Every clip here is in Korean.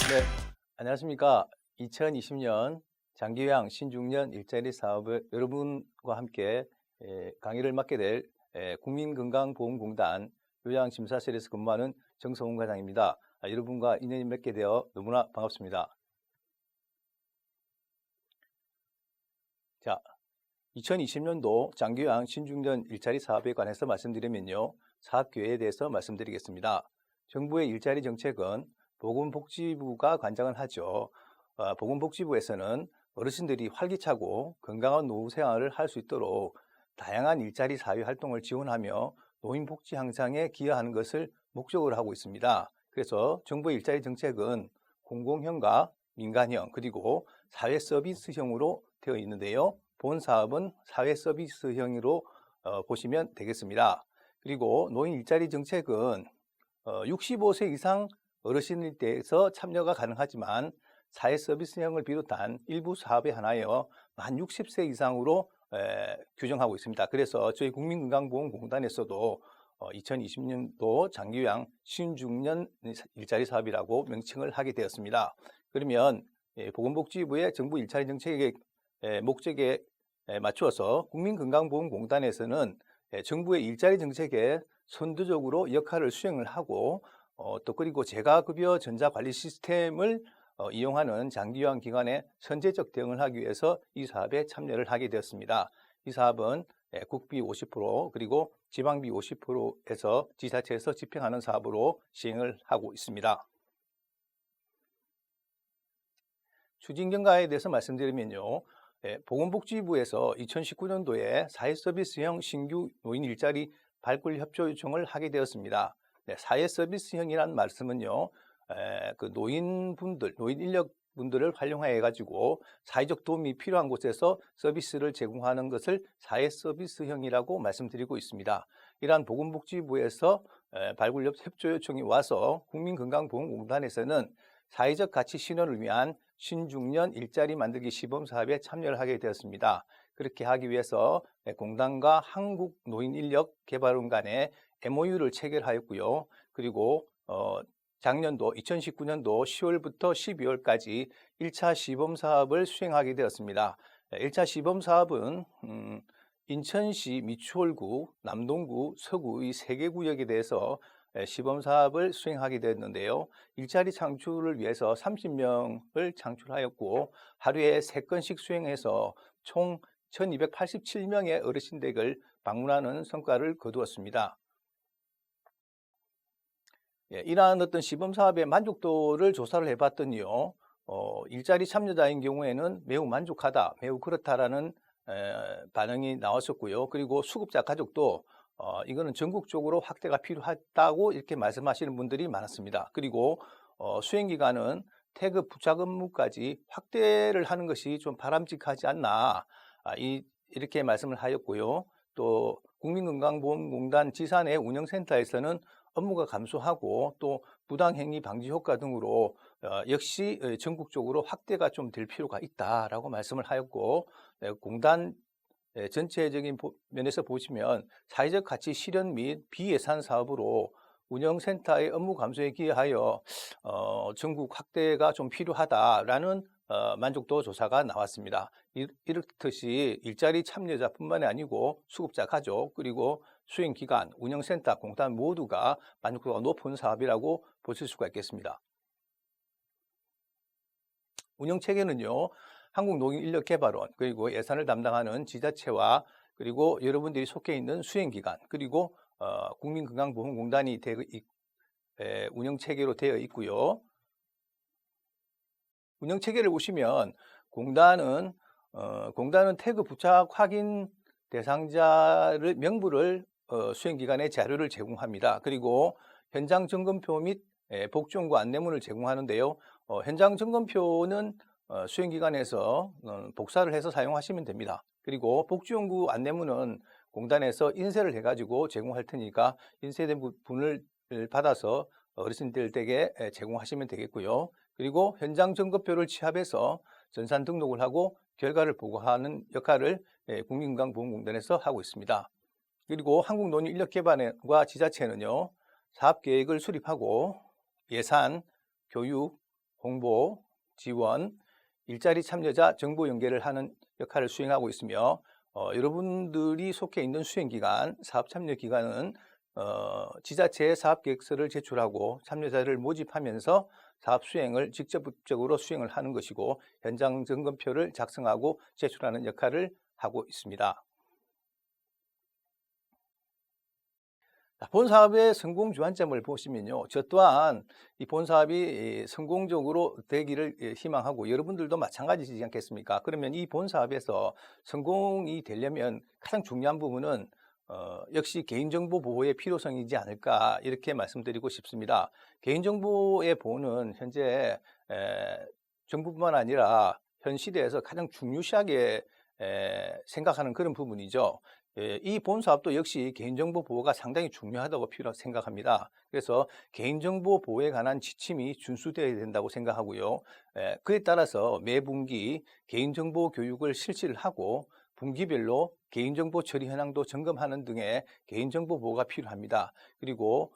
네, 안녕하십니까. 2020년 장기요양 신중년 일자리 사업을 여러분과 함께 강의를 맡게 될 국민건강보험공단 요양심사실에서 근무하는 정성훈 과장입니다. 여러분과 인연이 맺게 되어 너무나 반갑습니다. 자, 2020년도 장기요양 신중년 일자리 사업에 관해서 말씀드리면요. 사업 계획에 대해서 말씀드리겠습니다. 정부의 일자리 정책은 보건복지부가 관장을 하죠. 보건복지부에서는 어르신들이 활기차고 건강한 노후 생활을 할 수 있도록 다양한 일자리 사회 활동을 지원하며 노인 복지 향상에 기여하는 것을 목적으로 하고 있습니다. 그래서 정부의 일자리 정책은 공공형과 민간형 그리고 사회 서비스형으로 되어 있는데요. 본 사업은 사회 서비스형으로 보시면 되겠습니다. 그리고 노인 일자리 정책은 65세 이상 어르신에 대해서 참여가 가능하지만 사회 서비스형을 비롯한 일부 사업에 한하여 만 60세 이상으로 규정하고 있습니다. 그래서 저희 국민건강보험공단에서도 2020년도 장기요양 신중년 일자리 사업이라고 명칭을 하게 되었습니다. 그러면 보건복지부의 정부 일자리 정책의 목적에 맞추어서 국민건강보험공단에서는 정부의 일자리 정책에 선두적으로 역할을 수행을 하고 또 그리고 재가급여 전자관리 시스템을 이용하는 장기요양 기관의 선제적 대응을 하기 위해서 이 사업에 참여를 하게 되었습니다. 이 사업은 국비 50% 그리고 지방비 50%에서 지자체에서 집행하는 사업으로 시행을 하고 있습니다. 추진 경과에 대해서 말씀드리면요. 보건복지부에서 2019년도에 사회서비스형 신규 노인 일자리 발굴 협조 요청을 하게 되었습니다. 사회서비스형이라는 말씀은요, 그 노인분들, 노인 인력분들을 활용해 가지고 사회적 도움이 필요한 곳에서 서비스를 제공하는 것을 사회서비스형이라고 말씀드리고 있습니다. 이러한 보건복지부에서 발굴 협조 요청이 와서 국민건강보험공단에서는 사회적 가치 실현을 위한 신중년 일자리 만들기 시범 사업에 참여를 하게 되었습니다. 그렇게 하기 위해서 공단과 한국노인인력개발원 간에 MOU를 체결하였고요. 그리고 작년도 2019년도 10월부터 12월까지 1차 시범 사업을 수행하게 되었습니다. 1차 시범 사업은 인천시 미추홀구, 남동구, 서구 이 3개 구역에 대해서 시범 사업을 수행하게 되었는데요. 일자리 창출을 위해서 30명을 창출하였고 하루에 3건씩 수행해서 총 1287명의 어르신댁을 방문하는 성과를 거두었습니다. 이러한 어떤 시범 사업의 만족도를 조사를 해봤더니요. 일자리 참여자인 경우에는 매우 만족하다, 매우 그렇다라는 반응이 나왔었고요. 그리고 수급자 가족도 이거는 전국적으로 확대가 필요하다고 이렇게 말씀하시는 분들이 많았습니다. 그리고 수행기간은 태그 부착 업무까지 확대를 하는 것이 좀 바람직하지 않나 이렇게 말씀을 하였고요. 또 국민건강보험공단 지사내 운영센터에서는 업무가 감소하고 또 부당행위 방지 효과 등으로 역시 전국적으로 확대가 좀 될 필요가 있다라고 말씀을 하였고 공단 전체적인 면에서 보시면 사회적 가치 실현 및 비예산 사업으로 운영센터의 업무 감소에 기여하여 전국 확대가 좀 필요하다라는 만족도 조사가 나왔습니다. 이렇듯이 일자리 참여자뿐만이 아니고 수급자 가족 그리고 수행기관, 운영센터, 공단 모두가 만족도가 높은 사업이라고 보실 수가 있겠습니다. 운영체계는요. 한국노인인력개발원 그리고 예산을 담당하는 지자체와 그리고 여러분들이 속해 있는 수행기관 그리고 국민건강보험공단이 운영체계로 되어 있고요. 운영체계를 보시면 공단은 태그 부착 확인 대상자를 명부를 수행기관에 자료를 제공합니다. 그리고 현장 점검표 및 복지연구 안내문을 제공하는데요. 현장 점검표는 수행기관에서 복사를 해서 사용하시면 됩니다. 그리고 복지연구 안내문은 공단에서 인쇄를 해가지고 제공할 테니까 인쇄된 부분을 받아서 어르신들 댁에 제공하시면 되겠고요. 그리고 현장 점검표를 취합해서 전산 등록을 하고 결과를 보고하는 역할을 국민건강보험공단에서 하고 있습니다. 그리고 한국노인인력개발과 지자체는요, 사업계획을 수립하고 예산, 교육, 홍보, 지원, 일자리 참여자 정보 연계를 하는 역할을 수행하고 있으며 여러분들이 속해 있는 수행기관, 사업참여기관은 지자체에 사업계획서를 제출하고 참여자를 모집하면서 사업 수행을 직접적으로 수행을 하는 것이고 현장 점검표를 작성하고 제출하는 역할을 하고 있습니다. 본 사업의 성공 주안점을 보시면요. 저 또한 이 본 사업이 성공적으로 되기를 희망하고 여러분들도 마찬가지지 않겠습니까? 그러면 이 본 사업에서 성공이 되려면 가장 중요한 부분은 역시 개인정보 보호의 필요성이지 않을까 이렇게 말씀드리고 싶습니다. 개인정보의 보호는 현재 정부뿐만 아니라 현 시대에서 가장 중요시하게 생각하는 그런 부분이죠. 이 본 사업도 역시 개인정보 보호가 상당히 중요하다고 생각합니다. 그래서 개인정보 보호에 관한 지침이 준수되어야 된다고 생각하고요. 그에 따라서 매 분기 개인정보 교육을 실시를 하고 분기별로 개인정보 처리 현황도 점검하는 등의 개인정보 보호가 필요합니다. 그리고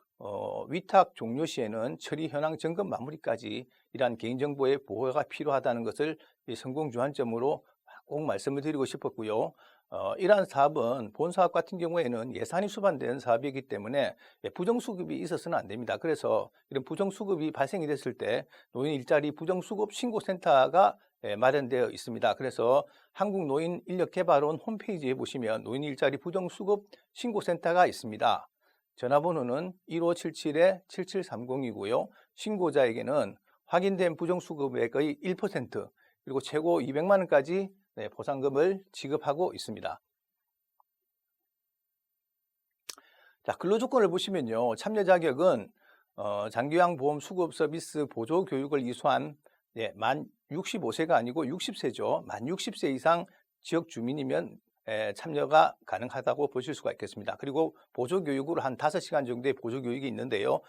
위탁 종료 시에는 처리 현황 점검 마무리까지 이러한 개인정보의 보호가 필요하다는 것을 성공 주안점으로 꼭 말씀을 드리고 싶었고요. 이러한 사업은 본 사업 같은 경우에는 예산이 수반되는 사업이기 때문에 부정수급이 있어서는 안 됩니다. 그래서 이런 부정수급이 발생이 됐을 때 노인 일자리 부정수급 신고센터가 마련되어 있습니다. 그래서 한국노인인력개발원 홈페이지에 보시면 노인 일자리 부정수급 신고센터가 있습니다. 전화번호는 1577-7730이고요. 신고자에게는 확인된 부정수급액의 1% 그리고 최고 200만 원까지 보상금을 지급하고 있습니다. 자, 근로조건을 보시면요. 참여 자격은 장기요양보험 수급 서비스 보조 교육을 이수한 만 65세가 아니고 60세죠. 만 60세 이상 지역 주민이면 참여가 가능하다고 보실 수가 있겠습니다. 그리고 보조교육으로 한 5시간 정도의 보조교육이 있는데요.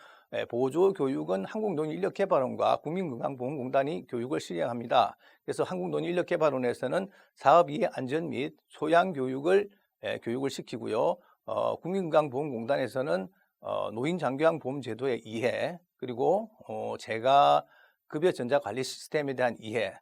보조교육은 한국노인인력개발원과 국민건강보험공단이 교육을 시행합니다. 그래서 한국노인인력개발원에서는 사업이해 안전 및 소양교육을 교육을 시키고요. 국민건강보험공단에서는 노인장기요양보험제도의 이해, 그리고 재가급여 전자관리 시스템에 대한 이해,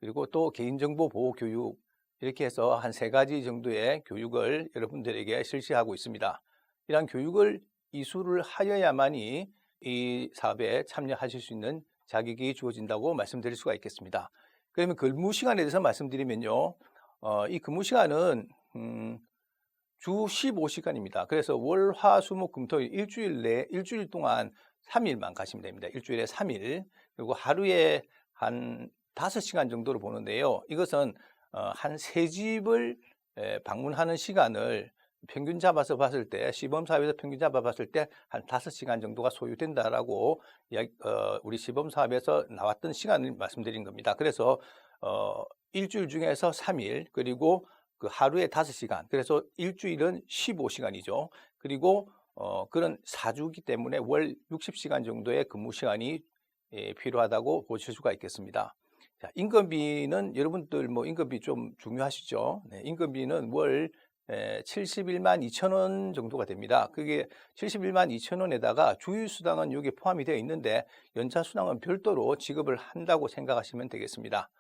그리고 또 개인정보 보호 교육, 이렇게 해서 한 3가지 정도의 교육을 여러분들에게 실시하고 있습니다. 이러한 교육을 이수를 하여야만이 이 사업에 참여하실 수 있는 자격이 주어진다고 말씀드릴 수가 있겠습니다. 그러면 근무 시간에 대해서 말씀드리면요. 이 근무 시간은 주 15시간입니다. 그래서 월, 화, 수, 목, 금, 토일 일주일 동안 3일만 가시면 됩니다. 일주일에 3일. 그리고 하루에 한 5시간 정도로 보는데요. 이것은 한 3집을 방문하는 시간을 평균 잡아서 봤을 때, 시범사업에서 평균 잡아봤을 때 한 5시간 정도가 소요된다라고 우리 시범사업에서 나왔던 시간을 말씀드린 겁니다. 그래서 일주일 중에서 3일, 그리고 그 하루에 5시간, 그래서 일주일은 15시간이죠. 그리고 그런 4주기 때문에 월 60시간 정도의 근무 시간이 필요하다고 보실 수가 있겠습니다. 자, 인건비는 여러분들 인건비 좀 중요하시죠? 네, 인건비는 월 71만 2천 원 정도가 됩니다. 그게 71만 2천 원에다가 주휴수당은 여기 포함이 되어 있는데 연차수당은 별도로 지급을 한다고 생각하시면 되겠습니다.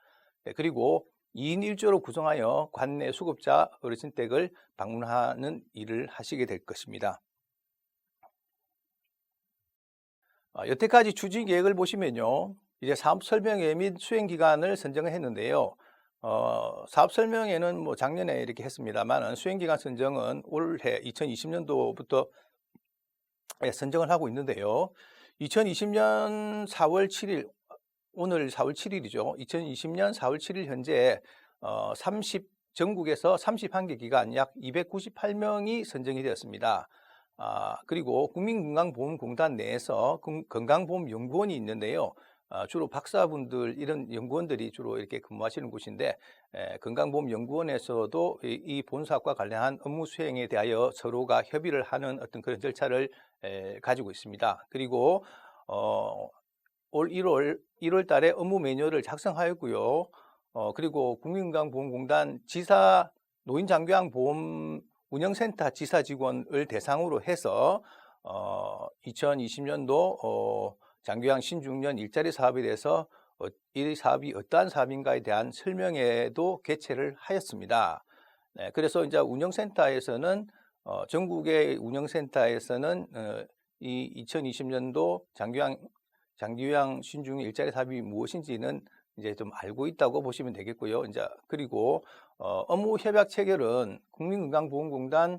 네, 그리고 2인 1조로 구성하여 관내 수급자 어르신 댁을 방문하는 일을 하시게 될 것입니다. 여태까지 추진 계획을 보시면요. 이제 사업 설명회 및 수행 기간을 선정을 했는데요. 사업 설명회는 작년에 이렇게 했습니다만 수행 기간 선정은 올해 2020년도부터 선정을 하고 있는데요. 2020년 4월 7일, 오늘 4월 7일이죠. 2020년 4월 7일 현재 전국에서 31개 기관 약 298명이 선정이 되었습니다. 그리고 국민건강보험공단 내에서 건강보험연구원이 있는데요. 주로 박사분들, 이런 연구원들이 주로 이렇게 근무하시는 곳인데, 건강보험연구원에서도 이 본사업과 관련한 업무 수행에 대하여 서로가 협의를 하는 어떤 그런 절차를 가지고 있습니다. 그리고 올 1월 달에 업무 매뉴얼을 작성하였고요. 그리고 국민건강보험공단 지사 노인장기요양보험 운영센터 지사 직원을 대상으로 해서 2020년도 장교양 신중년 일자리 사업에 대해서 이 사업이 어떠한 사업인가에 대한 설명회도 개최를 하였습니다. 네, 그래서 이제 운영센터에서는 전국의 운영센터에서는 이 2020년도 장교양 신중 일자리 사업이 무엇인지는 이제 좀 알고 있다고 보시면 되겠고요. 이제 그리고 업무 협약 체결은 국민건강보험공단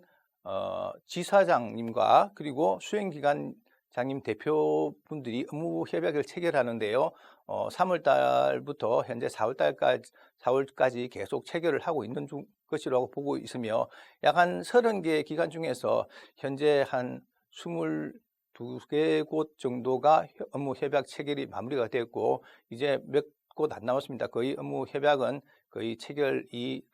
지사장님과 그리고 수행기관장님 대표분들이 업무 협약을 체결하는데요. 3월 달부터 현재 4월까지 계속 체결을 하고 있는 것이라고 보고 있으며 약 한 30개 기관 중에서 현재 한 22개 곳 정도가 업무 협약 체결이 마무리가 됐고 이제 몇 곳 안 남았습니다. 거의 업무 협약은 거의 체결이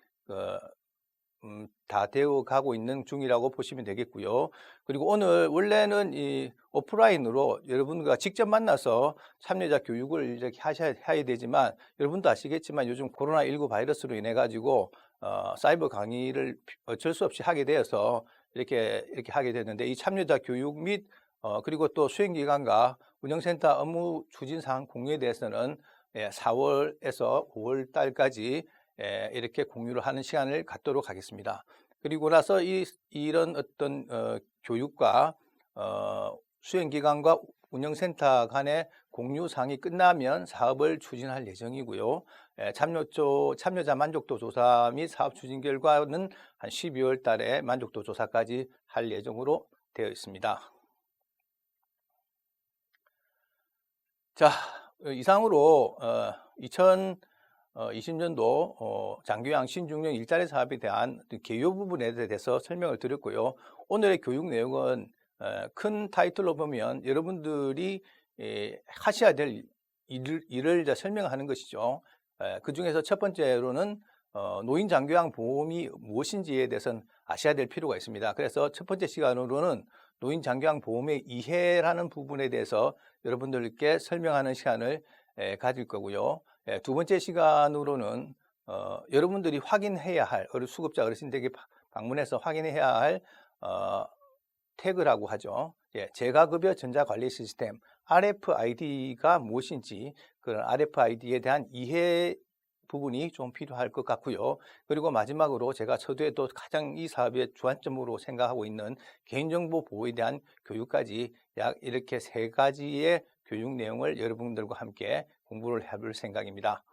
다 되어 가고 있는 중이라고 보시면 되겠고요. 그리고 오늘 원래는 이 오프라인으로 여러분과 직접 만나서 참여자 교육을 이렇게 해야 되지만 여러분도 아시겠지만 요즘 코로나19 바이러스로 인해 가지고 사이버 강의를 어쩔 수 없이 하게 되어서 이렇게 하게 됐는데 이 참여자 교육 및 그리고 또 수행기관과 운영센터 업무 추진 사항 공유에 대해서는 4월에서 5월 달까지 이렇게 공유를 하는 시간을 갖도록 하겠습니다. 그리고 나서 이런 어떤 교육과 수행기관과 운영센터 간의 공유사항이 끝나면 사업을 추진할 예정이고요. 참여자 만족도 조사 및 사업 추진 결과는 한 12월 달에 만족도 조사까지 할 예정으로 되어 있습니다. 자, 이상으로 2020년도 장교양 신중년 일자리 사업에 대한 개요 부분에 대해서 설명을 드렸고요. 오늘의 교육 내용은 큰 타이틀로 보면 여러분들이 하셔야 될 일을 설명하는 것이죠. 그 중에서 첫 번째로는 노인 장교양 보험이 무엇인지에 대해서는 아셔야 될 필요가 있습니다. 그래서 첫 번째 시간으로는 노인 장교양 보험의 이해라는 부분에 대해서 여러분들께 설명하는 시간을 가질 거고요. 두 번째 시간으로는 여러분들이 확인해야 할 수급자 어르신들에게 방문해서 확인해야 할 태그라고 하죠. 재가급여 전자관리 시스템 RFID가 무엇인지 그런 RFID에 대한 이해 부분이 좀 필요할 것 같고요. 그리고 마지막으로 제가 서두에도 가장 이 사업의 주안점으로 생각하고 있는 개인정보 보호에 대한 교육까지 약 이렇게 3가지의 교육 내용을 여러분들과 함께 공부를 해볼 생각입니다.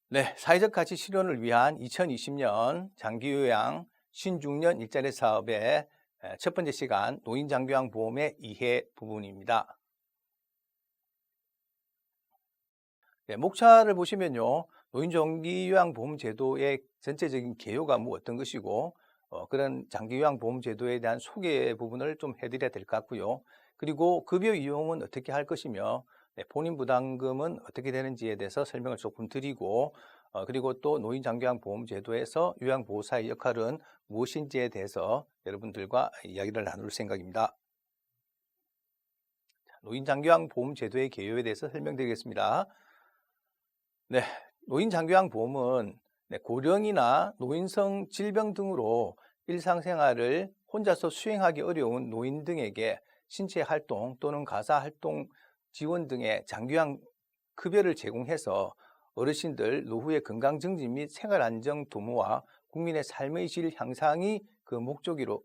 네, 사회적 가치 실현을 위한 2020년 장기요양 신중년 일자리 사업의 첫 번째 시간 노인 장교양 보험의 이해 부분입니다. 네, 목차를 보시면요. 노인 장기요양 보험 제도의 전체적인 개요가 어떤 것이고 그런 장기요양 보험 제도에 대한 소개 부분을 좀 해드려야 될 것 같고요. 그리고 급여 이용은 어떻게 할 것이며 본인 부담금은 어떻게 되는지에 대해서 설명을 조금 드리고 그리고 또 노인 장기요양 보험 제도에서 요양보호사의 역할은 무엇인지에 대해서 여러분들과 이야기를 나눌 생각입니다. 노인 장기요양 보험 제도의 개요에 대해서 설명드리겠습니다. 네, 노인 장기요양 보험은 고령이나 노인성 질병 등으로 일상생활을 혼자서 수행하기 어려운 노인 등에게 신체 활동 또는 가사 활동 지원 등의 장기요양 급여를 제공해서 어르신들 노후의 건강 증진 및 생활 안정 도모와 국민의 삶의 질 향상이 그 목적으로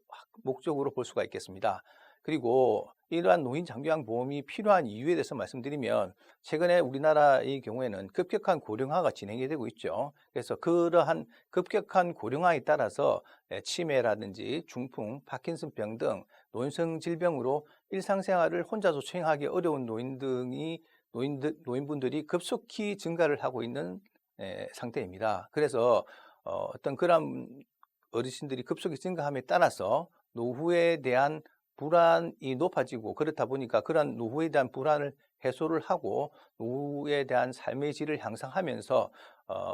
볼 수가 있겠습니다. 그리고 이러한 노인 장기요양 보험이 필요한 이유에 대해서 말씀드리면 최근에 우리나라의 경우에는 급격한 고령화가 진행이 되고 있죠. 그래서 그러한 급격한 고령화에 따라서 치매라든지 중풍, 파킨슨병 등 노인성 질병으로 일상생활을 혼자서 수행하기 어려운 노인분들이 급속히 증가를 하고 있는 상태입니다. 그래서 어떤 그런 어르신들이 급속히 증가함에 따라서 노후에 대한 불안이 높아지고 그렇다 보니까 그런 노후에 대한 불안을 해소를 하고 노후에 대한 삶의 질을 향상하면서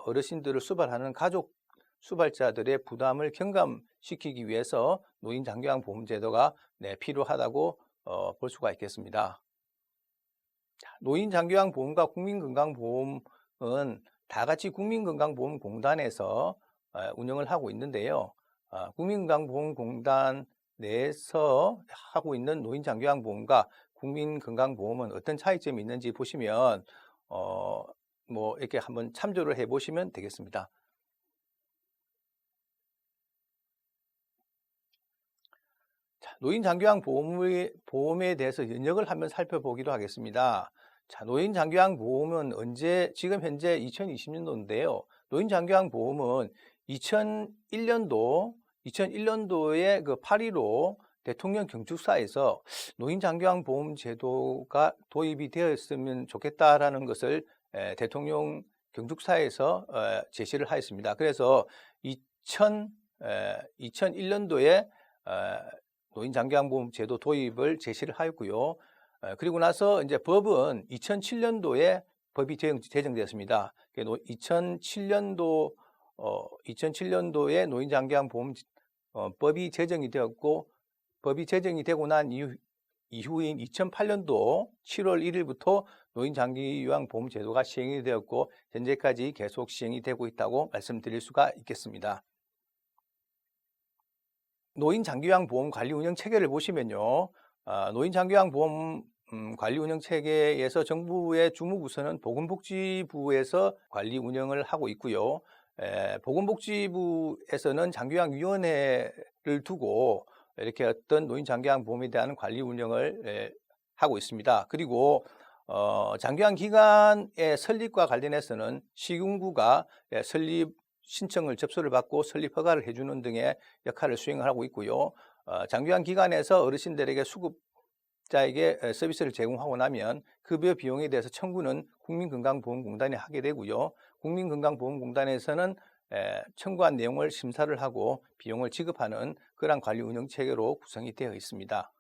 어르신들을 수발하는 가족 수발자들의 부담을 경감시키기 위해서 노인 장기요양 보험 제도가 필요하다고 볼 수가 있겠습니다. 노인 장기요양 보험과 국민건강보험은 다 같이 국민건강보험공단에서 운영을 하고 있는데요. 국민건강보험공단 내에서 하고 있는 노인장기요양보험과 국민건강보험은 어떤 차이점이 있는지 보시면 뭐 이렇게 한번 참조를 해 보시면 되겠습니다. 노인장기요양보험에 대해서 연역을 한번 살펴보기로 하겠습니다. 자, 노인장기요양보험은 지금 현재 2020년도인데요. 노인장기요양보험은 2001년도에 그 8.15 대통령 경축사에서 노인장기요양보험 제도가 도입이 되었으면 좋겠다라는 것을 대통령 경축사에서 제시를 하였습니다. 그래서 2001년도에 노인장기요양보험 제도 도입을 제시를 하였고요. 그리고 나서 이제 법은 2007년도에 법이 제정되었습니다. 2007년도에 노인장기요양보험 법이 제정이 되었고, 법이 제정이 되고 난 이후인 2008년도 7월 1일부터 노인장기요양보험 제도가 시행이 되었고, 현재까지 계속 시행이 되고 있다고 말씀드릴 수가 있겠습니다. 노인장기요양보험 관리운영 체계를 보시면요. 노인장기요양보험 관리운영 체계에서 정부의 주무부서는 보건복지부에서 관리운영을 하고 있고요. 보건복지부에서는 장기요양위원회를 두고 이렇게 어떤 노인장기요양보험에 대한 관리운영을 하고 있습니다. 그리고 장기요양기관의 설립과 관련해서는 시군구가 설립 신청을 접수를 받고 설립 허가를 해주는 등의 역할을 수행을 하고 있고요. 장기요양기관에서 어르신들에게 수급자에게 서비스를 제공하고 나면 급여 비용에 대해서 청구는 국민건강보험공단이 하게 되고요. 국민건강보험공단에서는 청구한 내용을 심사를 하고 비용을 지급하는 그러한 관리 운영 체계로 구성이 되어 있습니다.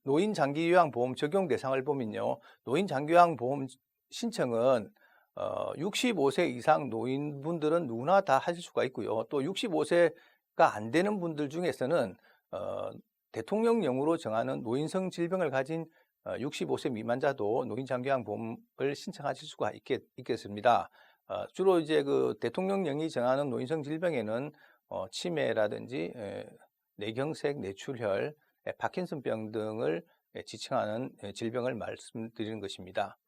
노인장기요양보험 적용 대상을 보면요. 노인장기요양보험 신청은 65세 이상 노인분들은 누구나 다 하실 수가 있고요. 또 65세가 안 되는 분들 중에서는 대통령령으로 정하는 노인성 질병을 가진 65세 미만자도 노인장기요양보험을 신청하실 수가 있겠습니다. 주로 이제 그 대통령령이 정하는 노인성 질병에는 치매라든지 뇌경색, 뇌출혈, 파킨슨병 등을 지칭하는 질병을 말씀드리는 것입니다.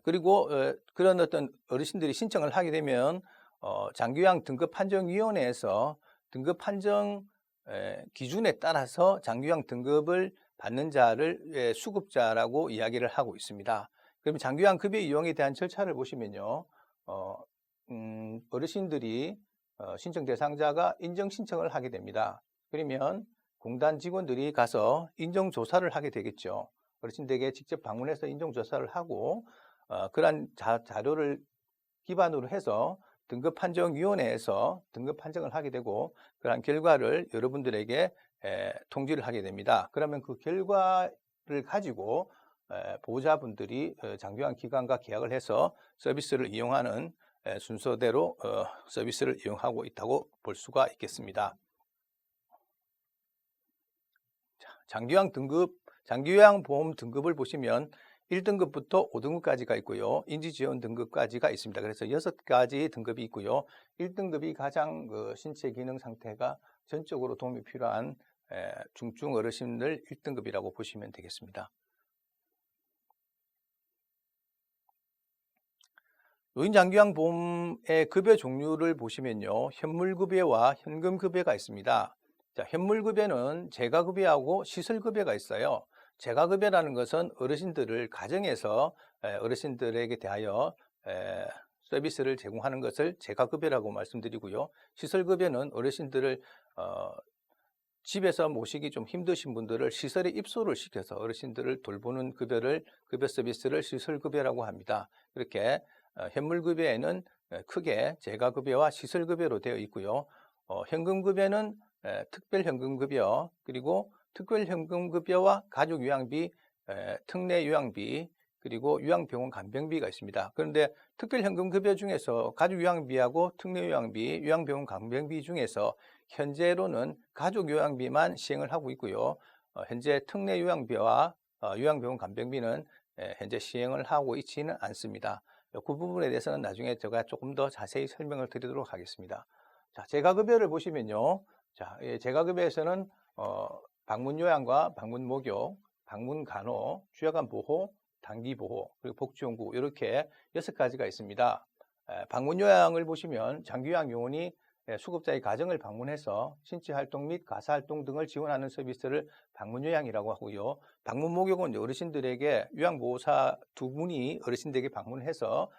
그리고 그런 어떤 어르신들이 신청을 하게 되면 장기요양 등급판정위원회에서 등급판정 기준에 따라서 장기요양 등급을 받는 자를 수급자라고 이야기를 하고 있습니다. 그러면 장기요양 급여 이용에 대한 절차를 보시면요, 어르신들이 신청 대상자가 인정 신청을 하게 됩니다. 그러면 공단 직원들이 가서 인정조사를 하게 되겠죠. 어르신들에게 직접 방문해서 인정조사를 하고 그러한 자료를 기반으로 해서 등급판정위원회에서 등급판정을 하게 되고 그러한 결과를 여러분들에게 통지를 하게 됩니다. 그러면 그 결과를 가지고 보호자분들이 장기요양기관과 계약을 해서 서비스를 이용하는 순서대로 서비스를 이용하고 있다고 볼 수가 있겠습니다. 장기요양보험 등급을 보시면 1등급부터 5등급까지가 있고요. 인지지원 등급까지가 있습니다. 그래서 6가지 등급이 있고요. 1등급이 가장 신체 기능 상태가 전적으로 도움이 필요한 중증 어르신들 1등급이라고 보시면 되겠습니다. 노인장기요양보험의 급여 종류를 보시면요. 현물급여와 현금급여가 있습니다. 자, 현물급여는 재가급여하고 시설급여가 있어요. 재가급여라는 것은 어르신들을 가정에서 어르신들에게 대하여 서비스를 제공하는 것을 재가급여라고 말씀드리고요. 시설급여는 어르신들을 집에서 모시기 좀 힘드신 분들을 시설에 입소를 시켜서 어르신들을 돌보는 급여 서비스를 시설급여라고 합니다. 그렇게 현물급여에는 크게 재가급여와 시설급여로 되어 있고요. 현금급여는 특별현금급여, 그리고 특별현금급여와 가족요양비, 특례요양비, 그리고 요양병원 간병비가 있습니다. 그런데 특별현금급여 중에서 가족요양비하고 특례요양비, 요양병원 간병비 중에서 현재로는 가족요양비만 시행을 하고 있고요. 현재 특례요양비와 요양병원 간병비는 현재 시행을 하고 있지는 않습니다. 그 부분에 대해서는 나중에 제가 조금 더 자세히 설명을 드리도록 하겠습니다. 자, 재가급여를 보시면요. 자, 재가급여에서는 방문 요양과 방문 목욕, 방문 간호, 주야간 보호, 단기 보호, 그리고 복지연구 이렇게 6가지가 있습니다. 방문 요양을 보시면 장기요양 요원이 수급자의 가정을 방문해서 신체활동 및 가사활동 등을 지원하는 서비스를 방문요양이라고 하고요. 방문 목욕은 어르신들에게 요양보호사 2분이 어르신들에게 방문해서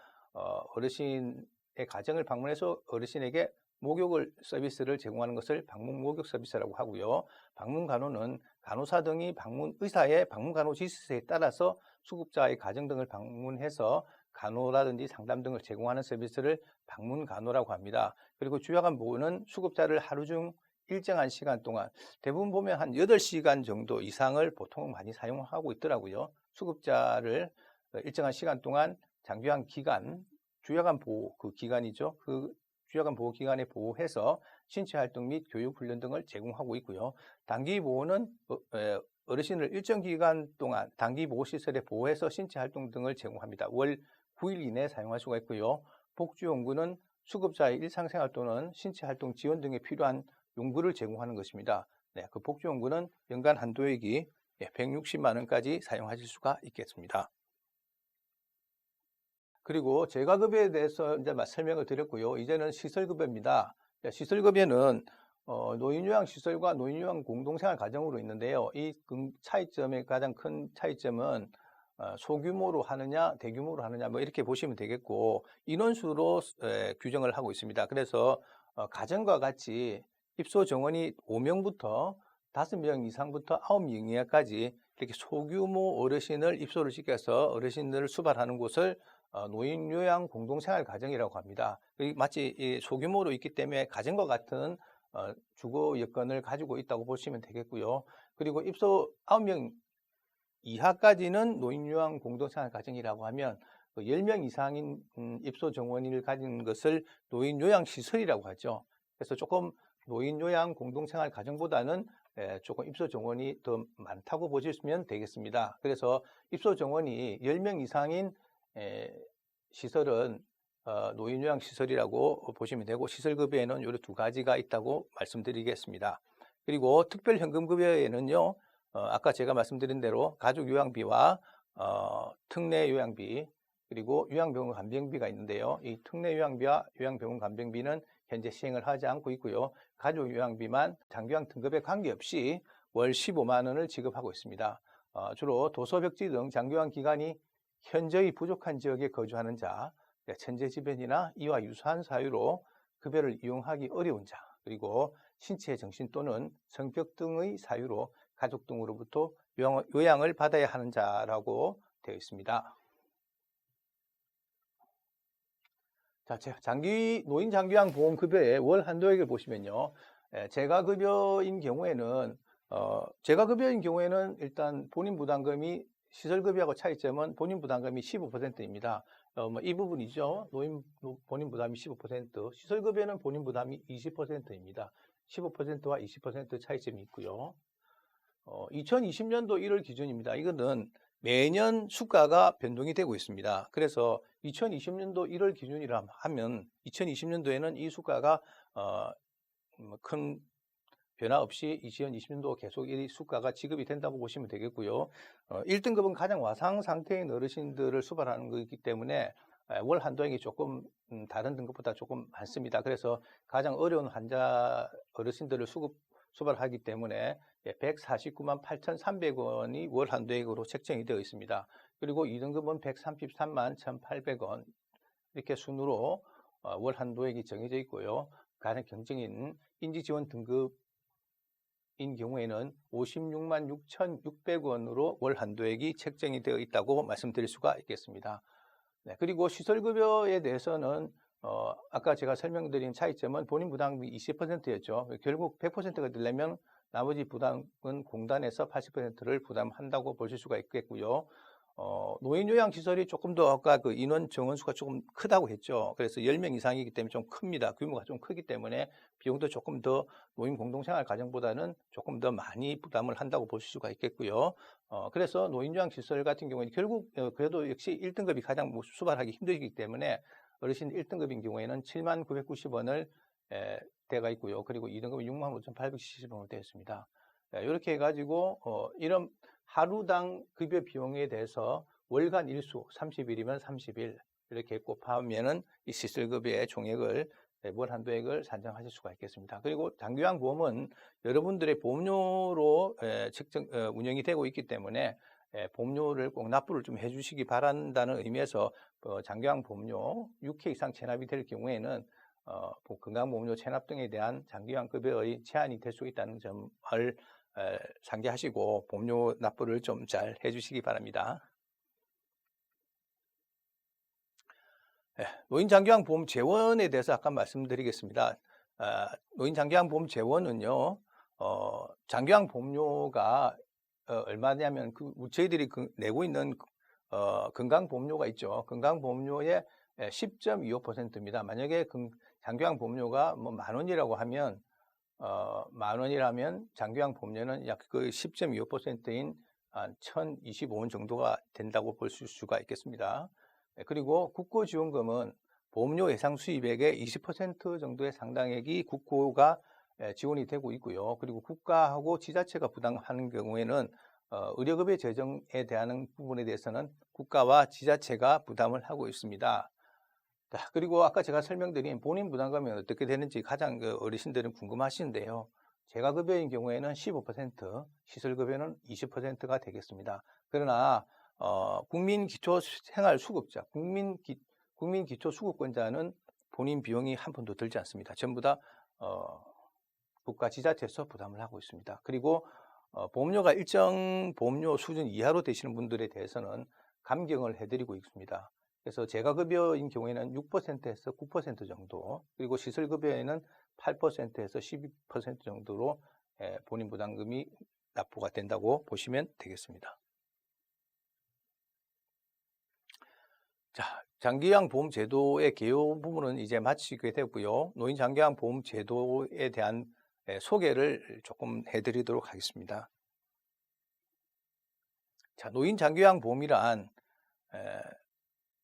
어르신의 가정을 방문해서 어르신에게 목욕을 서비스를 제공하는 것을 방문 목욕 서비스라고 하고요. 방문 간호는 간호사 등이 방문 의사의 방문 간호 지시서에 따라서 수급자의 가정 등을 방문해서 간호라든지 상담 등을 제공하는 서비스를 방문 간호라고 합니다. 그리고 주야간 보호는 수급자를 하루 중 일정한 시간 동안 대부분 보면 한 8시간 정도 이상을 보통 많이 사용하고 있더라고요. 수급자를 일정한 시간 동안 장기요양 기간, 주야간 보호 그 기간이죠. 그 주야간 보호 기간에 보호해서 신체활동 및 교육훈련 등을 제공하고 있고요. 단기 보호는 어르신을 일정 기간 동안 단기 보호시설에 보호해서 신체활동 등을 제공합니다. 월 9일 이내에 사용할 수가 있고요. 복지연구는 수급자의 일상생활 또는 신체활동 지원 등에 필요한 연구를 제공하는 것입니다. 네, 그 복지연구는 연간 한도액이 160만 원까지 사용하실 수가 있겠습니다. 그리고 재가급여에 대해서 이제 설명을 드렸고요. 이제는 시설급여입니다. 시설급여는 노인요양시설과 노인요양 공동생활 가정으로 있는데요. 이 차이점의 가장 큰 차이점은 소규모로 하느냐 대규모로 하느냐 뭐 이렇게 보시면 되겠고 인원수로 규정을 하고 있습니다. 그래서 가정과 같이 입소 정원이 5명부터 5명 이상부터 9명 이하까지 이렇게 소규모 어르신을 입소를 시켜서 어르신들을 수발하는 곳을 노인요양 공동생활 가정이라고 합니다. 마치 소규모로 있기 때문에 가정과 같은 주거 여건을 가지고 있다고 보시면 되겠고요. 그리고 입소 9명 이하까지는 노인요양 공동생활 가정이라고 하면 10명 이상인 입소 정원을 가진 것을 노인요양시설이라고 하죠. 그래서 조금 노인요양 공동생활 가정보다는 조금 입소 정원이 더 많다고 보시면 되겠습니다. 그래서 입소 정원이 10명 이상인 시설은 노인요양시설이라고 보시면 되고 시설급여에는 이 2가지가 있다고 말씀드리겠습니다. 그리고 특별현금급여에는요. 아까 제가 말씀드린 대로 가족요양비와 특례요양비 그리고 요양병원 간병비가 있는데요. 이 특례요양비와 요양병원 간병비는 현재 시행을 하지 않고 있고요. 가족요양비만 장기요양 등급에 관계없이 월 15만 원을 지급하고 있습니다. 주로 도서벽지 등 장기요양 기간이 현저히 부족한 지역에 거주하는 자, 천재지변이나 이와 유사한 사유로 급여를 이용하기 어려운 자, 그리고 신체, 정신 또는 성격 등의 사유로 가족 등으로부터 요양을 받아야 하는 자라고 되어 있습니다. 자, 노인 장기요양 보험급여의 월 한도액을 보시면요. 재가급여인 경우에는 일단 본인 부담금이 시설급여하고 차이점은 본인 부담금이 15%입니다. 이 부분이죠. 본인 부담이 15%, 시설급여는 본인 부담이 20%입니다. 15%와 20% 차이점이 있고요. 2020년도 1월 기준입니다. 이거는 매년 수가가 변동이 되고 있습니다. 그래서 2020년도 1월 기준이라 하면 2020년도에는 이 수가가 큰 변화 없이 2020년도 계속 이 수가가 지급이 된다고 보시면 되겠고요. 1등급은 가장 와상 상태인 어르신들을 수발하는 것이기 때문에 월 한도액이 조금 다른 등급보다 조금 많습니다. 그래서 가장 어려운 환자 어르신들을 수발하기 때문에 149만 8,300원이 월 한도액으로 책정이 되어 있습니다. 그리고 2등급은 133만 1,800원 이렇게 순으로 월 한도액이 정해져 있고요. 가장 경증인 인지지원 등급인 경우에는 56만 6,600원으로 월 한도액이 책정이 되어 있다고 말씀드릴 수가 있겠습니다. 네, 그리고 시설급여에 대해서는 아까 제가 설명드린 차이점은 본인 부담이 20%였죠. 결국 100%가 되려면 나머지 부담은 공단에서 80%를 부담한다고 보실 수가 있겠고요. 노인요양시설이 조금 더 아까 그 인원 정원수가 조금 크다고 했죠. 그래서 10명 이상이기 때문에 좀 큽니다. 규모가 좀 크기 때문에 비용도 조금 더 노인 공동생활 가정보다는 조금 더 많이 부담을 한다고 볼 수가 있겠고요. 그래서 노인요양시설 같은 경우에는 결국 그래도 역시 1등급이 가장 수발하기 힘들기 때문에 어르신 1등급인 경우에는 79,990원을 대가 있고요. 그리고 2등급은 65,870원으로 되어 있습니다. 이렇게 해가지고 이런 하루당 급여 비용에 대해서 월간 일수 30일이면 30일 이렇게 곱하면은 이 시설급여의 총액을 월 한도액을 산정하실 수가 있겠습니다. 그리고 장기요양보험은 여러분들의 보험료로 운영이 되고 있기 때문에 보험료를 꼭 납부를 좀 해주시기 바란다는 의미에서 장기요양보험료 6회 이상 체납이 될 경우에는 건강보험료 체납 등에 대한 장기요양급여의 제한이 될 수 있다는 점을 상기하시고 보험료 납부를 좀 잘 해주시기 바랍니다. 노인장기요양보험 재원에 대해서 약간 말씀드리겠습니다. 노인장기요양보험 재원은요, 장기요양보험료가 얼마냐면 저희들이 내고 있는 건강보험료가 있죠. 건강보험료의 10.25%입니다. 만약에 장기요양보험료가 뭐 10,000원이라고 하면 10,000원이라면 장기요양보험료는 약 그 10.25%인 1,025원 정도가 된다고 볼 수가 있겠습니다. 그리고 국고지원금은 보험료 예상 수입액의 20% 정도의 상당액이 국고가 지원이 되고 있고요. 그리고 국가하고 지자체가 부담하는 경우에는 의료급여 재정에 대한 부분에 대해서는 국가와 지자체가 부담을 하고 있습니다. 자, 그리고 아까 제가 설명드린 본인 부담금이 어떻게 되는지 가장 어르신들은 궁금하시는데요. 재가급여인 경우에는 15%, 시설급여는 20%가 되겠습니다. 그러나 국민기초생활수급자, 국민기초수급권자는 본인 비용이 한 푼도 들지 않습니다. 전부 다 국가 지자체에서 부담을 하고 있습니다. 그리고 보험료가 일정 보험료 수준 이하로 되시는 분들에 대해서는 감경을 해드리고 있습니다. 그래서 재가급여인 경우에는 6%에서 9% 정도, 그리고 시설급여에는 8%에서 12% 정도로 본인 부담금이 납부가 된다고 보시면 되겠습니다. 자, 장기요양보험 제도의 개요 부분은 이제 마치게 되고요. 노인장기요양보험 제도에 대한 소개를 조금 해드리도록 하겠습니다. 자, 노인장기요양보험이란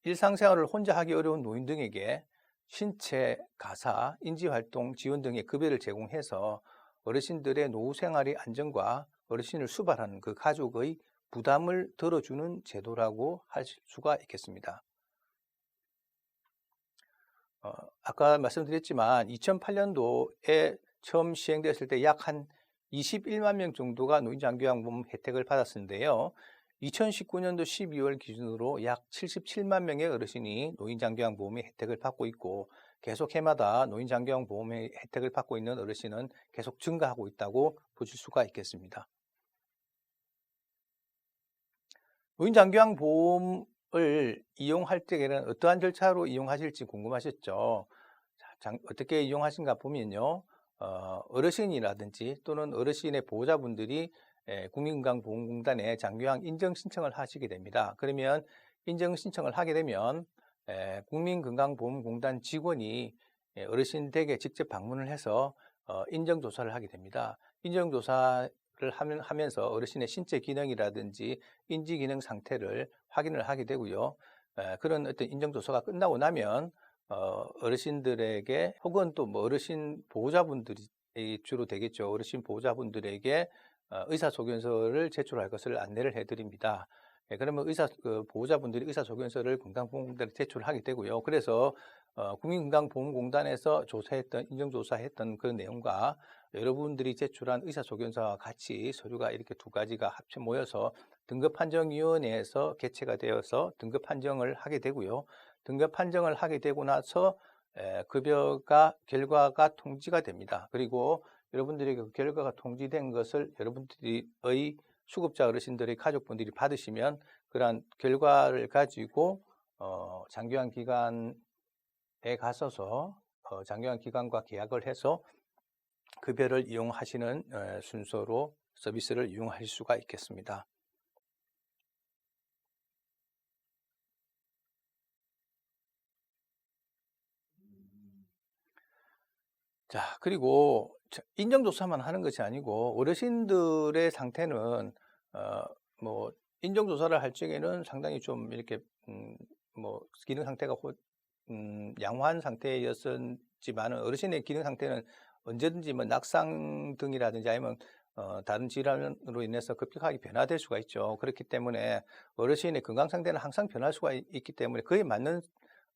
일상생활을 혼자 하기 어려운 노인 등에게 신체, 가사, 인지활동 지원 등의 급여를 제공해서 어르신들의 노후 생활의 안정과 어르신을 수발하는 그 가족의 부담을 덜어주는 제도라고 할 수가 있겠습니다. 아까 말씀드렸지만 2008년도에 처음 시행되었을 때 약 한 21만 명 정도가 노인장기요양보험 혜택을 받았는데요. 2019년도 12월 기준으로 약 77만 명의 어르신이 노인장기요양보험의 혜택을 받고 있고, 계속 해마다 노인장기요양보험의 혜택을 받고 있는 어르신은 계속 증가하고 있다고 보실 수가 있겠습니다. 노인장기요양보험을 이용할 때에는 어떠한 절차로 이용하실지 궁금하셨죠? 자, 어떻게 이용하신가 보면요. 어르신이라든지 또는 어르신의 보호자분들이 국민건강보험공단에 장기요양 인정 신청을 하시게 됩니다. 그러면 인정 신청을 하게 되면 국민건강보험공단 직원이 어르신 댁에 직접 방문을 해서 인정조사를 하게 됩니다. 인정조사를 하면서 어르신의 신체 기능이라든지 인지 기능 상태를 확인을 하게 되고요. 그런 어떤 인정조사가 끝나고 나면 어르신들에게 혹은 또 뭐 어르신 보호자분들이 주로 되겠죠. 어르신 보호자분들에게 의사소견서를 제출할 것을 안내를 해드립니다. 그러면 보호자분들이 의사소견서를 건강보험공단에 제출하게 되고요. 그래서 국민건강보험공단에서 인정조사했던 그 내용과 여러분들이 제출한 의사소견서와 같이 서류가 이렇게 두 가지가 합쳐 모여서 등급판정위원회에서 개최가 되어서 등급판정을 하게 되고요. 등급판정을 하게 되고 나서 결과가 통지가 됩니다. 그리고 여러분들이 그 결과가 통지된 것을 여러분들의 수급자 어르신들의 가족분들이 받으시면 그러한 결과를 가지고 장기요양기관에 가셔서 장기요양기관과 계약을 해서 급여를 이용하시는 순서로 서비스를 이용하실 수가 있겠습니다. 자, 그리고 인정조사만 하는 것이 아니고 어르신들의 상태는 뭐 인정조사를 할 적에는 상당히 좀 이렇게 뭐 기능 상태가 양호한 상태였지만은 어르신의 기능 상태는 언제든지 뭐 낙상 등이라든지 아니면 다른 질환으로 인해서 급격하게 변화될 수가 있죠. 그렇기 때문에 어르신의 건강 상태는 항상 변할 수가 있기 때문에 그에 맞는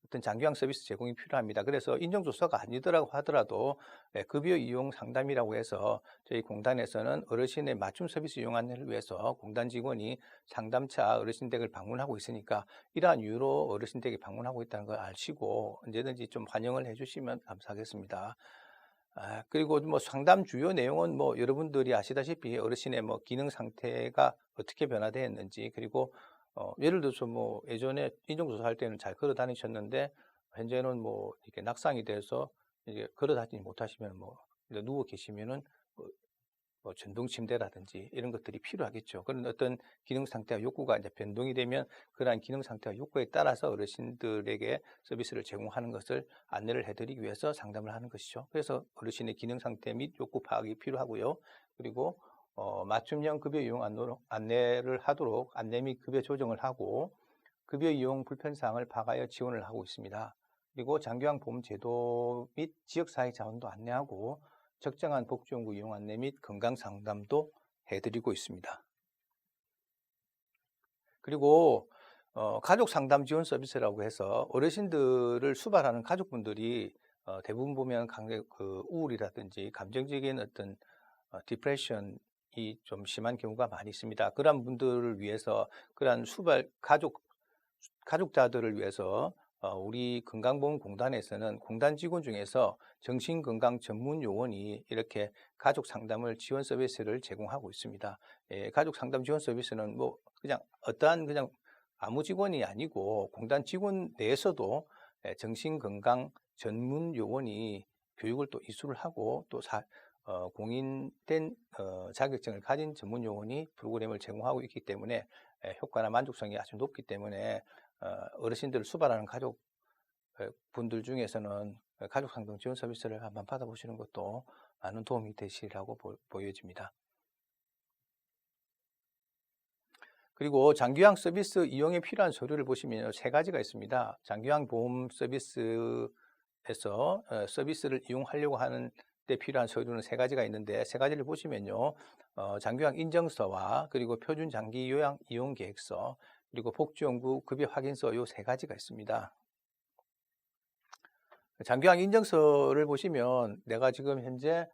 어떤 장기형 서비스 제공이 필요합니다. 그래서 인정조사가 아니더라고 하더라도 급여 이용 상담이라고 해서 저희 공단에서는 어르신의 맞춤 서비스 이용 안내를 위해서 공단 직원이 상담차 어르신 댁을 방문하고 있으니까 이러한 이유로 어르신 댁에 방문하고 있다는 걸 아시고 언제든지 좀 환영을 해주시면 감사하겠습니다. 그리고 뭐 상담 주요 내용은 뭐 여러분들이 아시다시피 어르신의 뭐 기능 상태가 어떻게 변화되었는지, 그리고 예를 들어서 뭐 예전에 인정조사 할 때는 잘 걸어 다니셨는데 현재는 뭐 이렇게 낙상이 돼서 이제 걸어 다니지 못하시면 뭐 이제 누워 계시면은 뭐 전동 침대라든지 이런 것들이 필요하겠죠. 그런 어떤 기능 상태와 욕구가 이제 변동이 되면 그러한 기능 상태와 욕구에 따라서 어르신들에게 서비스를 제공하는 것을 안내를 해드리기 위해서 상담을 하는 것이죠. 그래서 어르신의 기능 상태 및 욕구 파악이 필요하고요. 그리고 맞춤형 급여 이용 안내를 하도록 안내 및 급여 조정을 하고 급여 이용 불편사항을 파악하여 지원을 하고 있습니다. 그리고 장기요양 보험 제도 및 지역사회 자원도 안내하고 적정한 복지용구 이용 안내 및 건강 상담도 해드리고 있습니다. 그리고 가족 상담 지원 서비스라고 해서 어르신들을 수발하는 가족분들이 대부분 보면 우울이라든지 감정적인 어떤 디프레션이 좀 심한 경우가 많이 있습니다. 그런 분들을 위해서 그러한 가족자들을 위해서 우리 건강보험공단에서는 공단 직원 중에서 정신건강 전문 요원이 이렇게 가족 상담을 지원 서비스를 제공하고 있습니다. 가족 상담 지원 서비스는 뭐 그냥 그냥 아무 직원이 아니고 공단 직원 내에서도 정신건강 전문 요원이 교육을 또 이수를 하고 또 공인된 자격증을 가진 전문 요원이 프로그램을 제공하고 있기 때문에 효과나 만족성이 아주 높기 때문에 어르신들을 수발하는 가족 분들 중에서는 가족 상담 지원 서비스를 한번 받아보시는 것도 많은 도움이 되시리라고 보여집니다. 그리고 장기요양 서비스 이용에 필요한 서류를 보시면 세 가지가 있습니다. 장기요양 보험 서비스에서 서비스를 이용하려고 하는 데 필요한 서류는 세 가지가 있는데 세 가지를 보시면요. 장기요양 인정서와 그리고 표준 장기요양 이용 계획서, 그리고 복지연구 급여 확인서 요 세 가지가 있습니다. 장기요양 인정서를 보시면 내가 지금 현재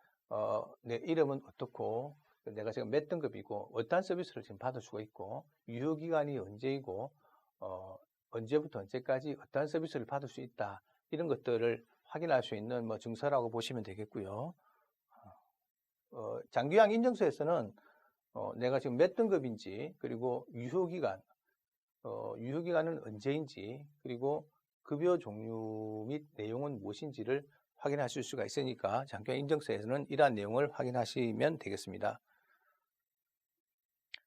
내 이름은 어떻고 내가 지금 몇 등급이고 어떠한 서비스를 지금 받을 수가 있고 유효기간이 언제이고 언제부터 언제까지 어떠한 서비스를 받을 수 있다, 이런 것들을 확인할 수 있는 뭐 증서라고 보시면 되겠고요. 장기요양 인정서에서는 내가 지금 몇 등급인지, 그리고 유효기간은 언제인지, 그리고 급여 종류 및 내용은 무엇인지를 확인하실 수가 있으니까 장기요양 인정서에서는 이러한 내용을 확인하시면 되겠습니다.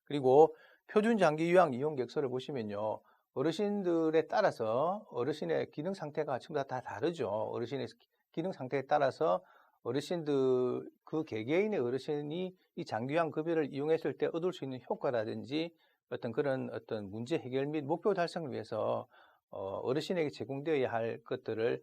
그리고 표준 장기요양 이용 계획서를 보시면요. 어르신들에 따라서 어르신의 기능 상태가 전부 다 다르죠. 어르신의 기능 상태에 따라서 어르신들 그 개개인의 어르신이 이 장기요양 급여를 이용했을 때 얻을 수 있는 효과라든지 그런 문제 해결 및 목표 달성을 위해서 어르신에게 제공되어야 할 것들을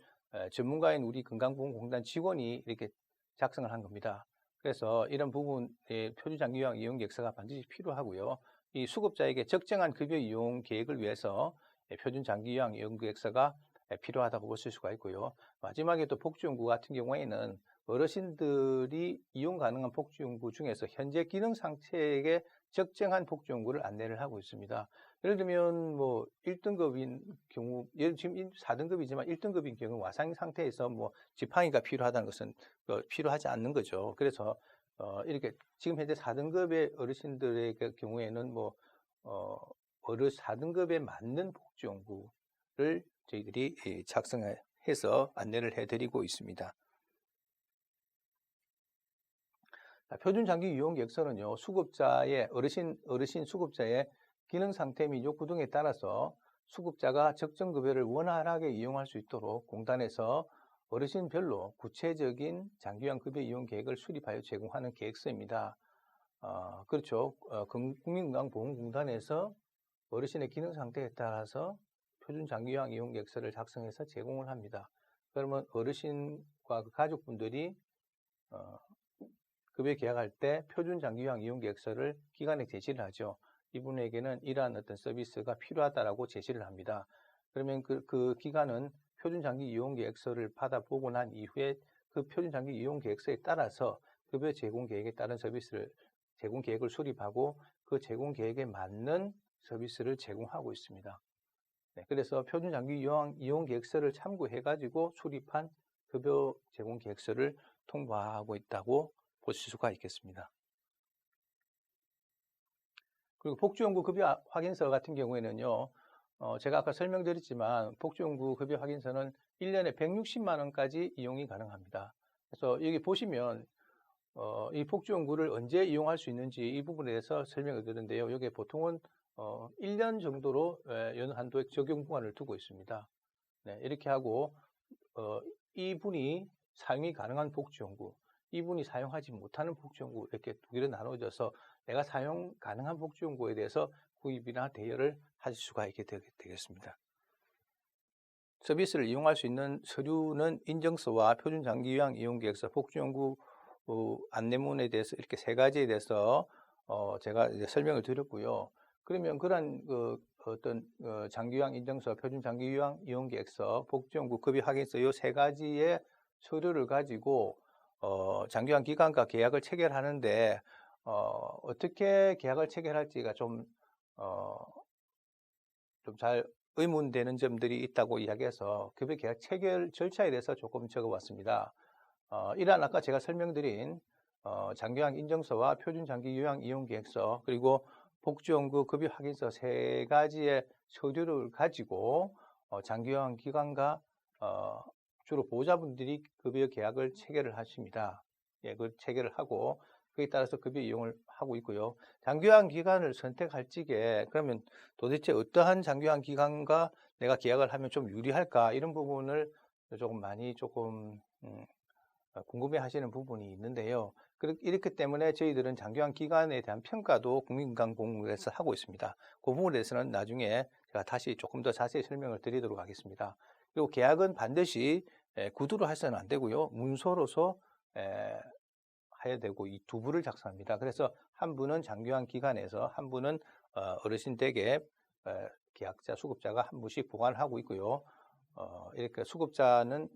전문가인 우리 건강보험공단 직원이 이렇게 작성을 한 겁니다. 그래서 이런 부분의 표준 장기요양 이용 계획서가 반드시 필요하고요. 이 수급자에게 적정한 급여 이용 계획을 위해서 표준 장기요양 이용 계획서가 필요하다고 보실 수가 있고요. 마지막에 또 복지용구 같은 경우에는 어르신들이 이용 가능한 복지용구 중에서 현재 기능 상태에 적정한 복지용구를 안내를 하고 있습니다. 예를 들면 뭐 1등급인 경우, 지금 4등급이지만 1등급인 경우 와상 상태에서 뭐 지팡이가 필요하다는 것은 필요하지 않는 거죠. 그래서 이렇게 지금 현재 4등급의 어르신들의 경우에는 뭐 4등급에 맞는 복지용구를 저희들이 작성해서 안내를 해드리고 있습니다. 표준 장기 이용 계획서는요, 어르신 수급자의 기능 상태 및 욕구 등에 따라서 수급자가 적정 급여를 원활하게 이용할 수 있도록 공단에서 어르신별로 구체적인 장기요양 급여 이용 계획을 수립하여 제공하는 계획서입니다. 그렇죠. 국민건강보험공단에서 어르신의 기능 상태에 따라서 표준 장기요양 이용 계획서를 작성해서 제공을 합니다. 그러면 어르신과 그 가족분들이 급여 계약할 때 표준 장기요양 이용 계획서를 기관에 제시를 하죠. 이분에게는 이러한 어떤 서비스가 필요하다라고 제시를 합니다. 그러면 그 기관은 표준 장기 이용 계획서를 받아보고 난 이후에 그 표준 장기 이용 계획서에 따라서 급여 제공 계획에 따른 서비스를 제공 계획을 수립하고 그 제공 계획에 맞는 서비스를 제공하고 있습니다. 네, 그래서 표준 장기 이용 계획서를 참고해 가지고 수립한 급여 제공 계획서를 통보하고 있다고 보실 수가 있겠습니다. 그리고 복지연구 급여 확인서 같은 경우에는요, 제가 아까 설명드렸지만 복지연구 급여 확인서는 1년에 160만 원까지 이용이 가능합니다. 그래서 여기 보시면 이 복지연구를 언제 이용할 수 있는지 이 부분에 대해서 설명을 드렸는데요. 여기에 보통은 1년 정도로 연한도의 적용 구간을 두고 있습니다. 네, 이렇게 하고 이분이 사용이 가능한 복지연구, 이분이 사용하지 못하는 복지연구 이렇게 두 개로 나눠져서 내가 사용 가능한 복지연구에 대해서 구입이나 대여를 하실 수가 있게 되겠습니다. 서비스를 이용할 수 있는 서류는 인증서와 표준 장기요양 이용계획서, 복지연구 안내문에 대해서 이렇게 세 가지에 대해서 제가 이제 설명을 드렸고요. 그러면 그런 장기요양 인증서, 표준 장기요양 이용계획서, 복지연구 급여 확인서 이 세 가지의 서류를 가지고 장기요양 기관과 계약을 체결하는데 어떻게 계약을 체결할지가 좀 잘 의문되는 점들이 있다고 이야기해서 급여 계약 체결 절차에 대해서 조금 적어봤습니다. 이러한 아까 제가 설명드린 장기요양 인증서와 표준 장기요양 이용계획서 그리고 복지연구 급여 확인서 세 가지의 서류를 가지고 장기요양 기관과 주로 보호자분들이 급여 계약을 체결을 하십니다. 예, 그 체결을 하고 그에 따라서 급여 이용을 하고 있고요. 장기요양 기관을 선택할 적에 그러면 도대체 어떠한 장기요양 기관과 내가 계약을 하면 좀 유리할까 이런 부분을 조금 많이 궁금해 하시는 부분이 있는데요. 이렇기 때문에 저희들은 장기요양 기관에 대한 평가도 국민건강보험공단에서 하고 있습니다. 그 부분에 대해서는 나중에 제가 다시 조금 더 자세히 설명을 드리도록 하겠습니다. 그리고 계약은 반드시 구두로 해서는 안 되고요. 문서로서 해야 되고 이 두 부를 작성합니다. 그래서 한 분은 장기요양 기관에서 한 분은 어르신 댁에 계약자, 수급자가 한 분씩 보관을 하고 있고요. 이렇게 수급자는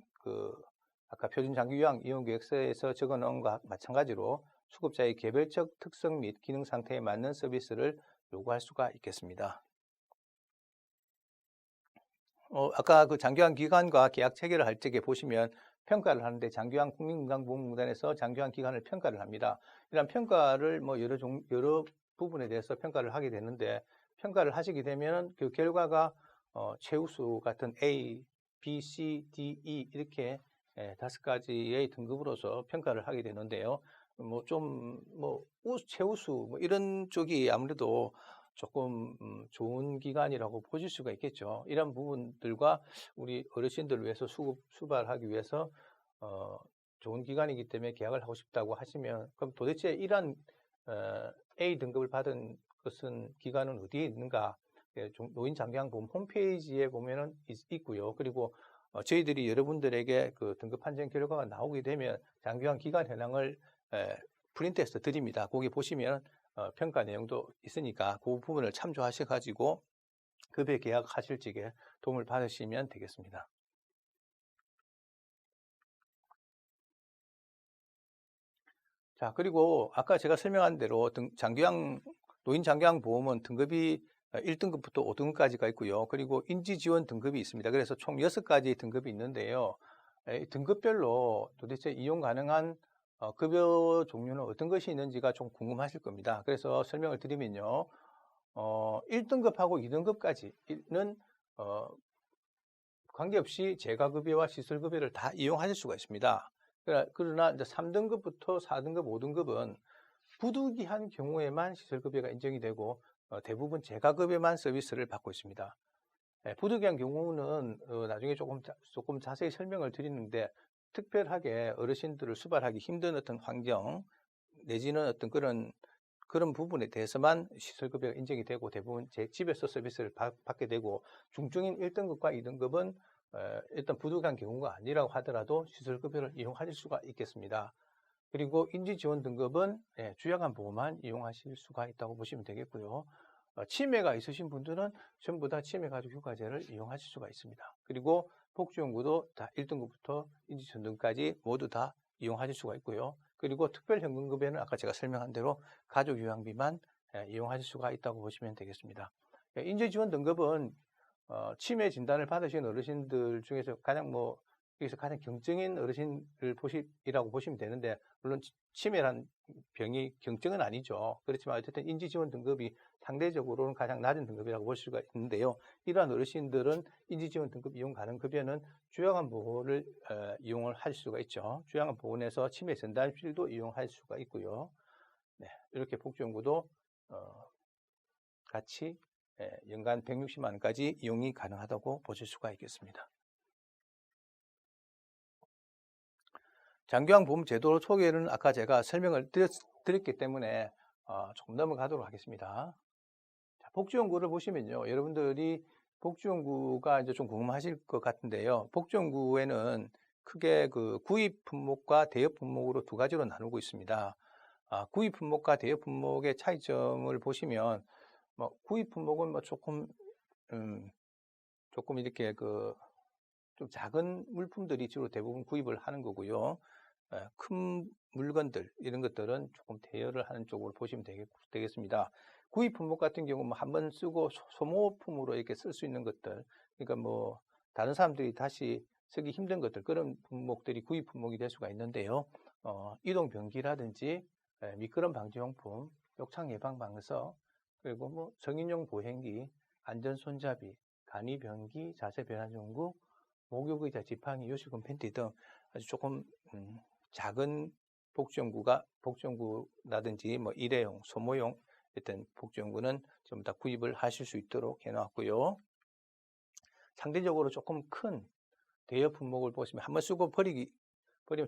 아까 표준 장기요양 이용계획서에서 적어놓은 것과 마찬가지로 수급자의 개별적 특성 및 기능 상태에 맞는 서비스를 요구할 수가 있겠습니다. 아까 그 장기요양 기관과 계약 체결을 할 적에 보시면 평가를 하는데 장기요양 국민건강보험공단에서 장기요양 기관을 평가를 합니다. 이런 평가를 여러 부분에 대해서 평가를 하게 되는데 평가를 하시게 되면 그 결과가 최우수 같은 A, B, C, D, E 이렇게 5가지의 등급으로서 평가를 하게 되는데요. 최우수 이런 쪽이 아무래도 조금 좋은 기관이라고 보실 수가 있겠죠. 이런 부분들과 우리 어르신들을 위해서 수발하기 위해서 좋은 기관이기 때문에 계약을 하고 싶다고 하시면 그럼 도대체 이런 A 등급을 받은 것은 기관은 어디에 있는가? 노인장기요양보험 홈페이지에 보면은 있고요. 그리고 저희들이 여러분들에게 그 등급 판정 결과가 나오게 되면 장기요양 기관 현황을 프린트해서 드립니다. 거기 보시면 평가 내용도 있으니까 그 부분을 참조하셔 가지고 급여 계약하실 적에 도움을 받으시면 되겠습니다. 자, 그리고 아까 제가 설명한 대로 노인 장기요양 보험은 등급이 1등급부터 5등급까지가 있고요. 그리고 인지지원 등급이 있습니다. 그래서 총 6가지 등급이 있는데요. 등급별로 도대체 이용 가능한 급여 종류는 어떤 것이 있는지가 좀 궁금하실 겁니다. 그래서 설명을 드리면요. 1등급하고 2등급까지는 관계없이 재가급여와 시설급여를 다 이용하실 수가 있습니다. 그러나 이제 3등급부터 4등급, 5등급은 부득이한 경우에만 시설급여가 인정이 되고 대부분 재가급여만 서비스를 받고 있습니다. 부득이한 경우는 나중에 조금 자세히 설명을 드리는데, 특별하게 어르신들을 수발하기 힘든 어떤 환경 내지는 어떤 그런 부분에 대해서만 시설급여가 인정이 되고, 대부분 제 집에서 서비스를 받게 되고, 중증인 1등급과 2등급은 일단 부득이한 경우가 아니라고 하더라도 시설급여를 이용하실 수가 있겠습니다. 그리고 인지지원 등급은 주야간보험만 이용하실 수가 있다고 보시면 되겠고요. 치매가 있으신 분들은 전부 다 치매가족휴가제를 이용하실 수가 있습니다. 그리고 복지연구도 다 1등급부터 인지지원 등급까지 모두 다 이용하실 수가 있고요. 그리고 특별현금급여는 아까 제가 설명한 대로 가족요양비만 이용하실 수가 있다고 보시면 되겠습니다. 인지지원 등급은 치매 진단을 받으신 어르신들 중에서 여기서 가장 경증인 어르신을 이라고 보시면 되는데, 물론 치매란 병이 경증은 아니죠. 그렇지만 어쨌든 인지지원 등급이 상대적으로는 가장 낮은 등급이라고 볼 수가 있는데요. 이러한 어르신들은 인지지원 등급 이용 가능 급여는 주야간보호를 이용을 할 수가 있죠. 주야간보호원에서 치매 진단실도 이용할 수가 있고요. 네, 이렇게 복지연구도 같이 연간 160만 원까지 이용이 가능하다고 보실 수가 있겠습니다. 장기요양보험 제도 소개는 아까 제가 설명을 드렸기 때문에 조금 넘어가도록 하겠습니다. 자, 복지연구를 보시면요, 여러분들이 복지연구가 이제 좀 궁금하실 것 같은데요. 복지연구에는 크게 그 구입 품목과 대여 품목으로 두 가지로 나누고 있습니다. 구입 품목과 대여 품목의 차이점을 보시면, 구입 품목은 조금 이렇게 좀 작은 물품들이 주로 대부분 구입을 하는 거고요. 큰 물건들, 이런 것들은 조금 대여를 하는 쪽으로 보시면 되겠습니다. 구입 품목 같은 경우는 한번 쓰고 소모품으로 이렇게 쓸 수 있는 것들, 그러니까 다른 사람들이 다시 쓰기 힘든 것들, 그런 품목들이 구입 품목이 될 수가 있는데요. 이동 변기라든지 미끄럼 방지용품, 욕창 예방 방서, 그리고 성인용 보행기, 안전 손잡이, 간이 변기, 자세 변환 용구, 목욕의자, 지팡이, 요실금 팬티 등 아주 조금 작은 복지용구라든지 일회용, 소모용 어떤 복지용구는 전부 다 구입을 하실 수 있도록 해놨고요. 상대적으로 조금 큰 대여 품목을 보시면 한번 쓰고 버리면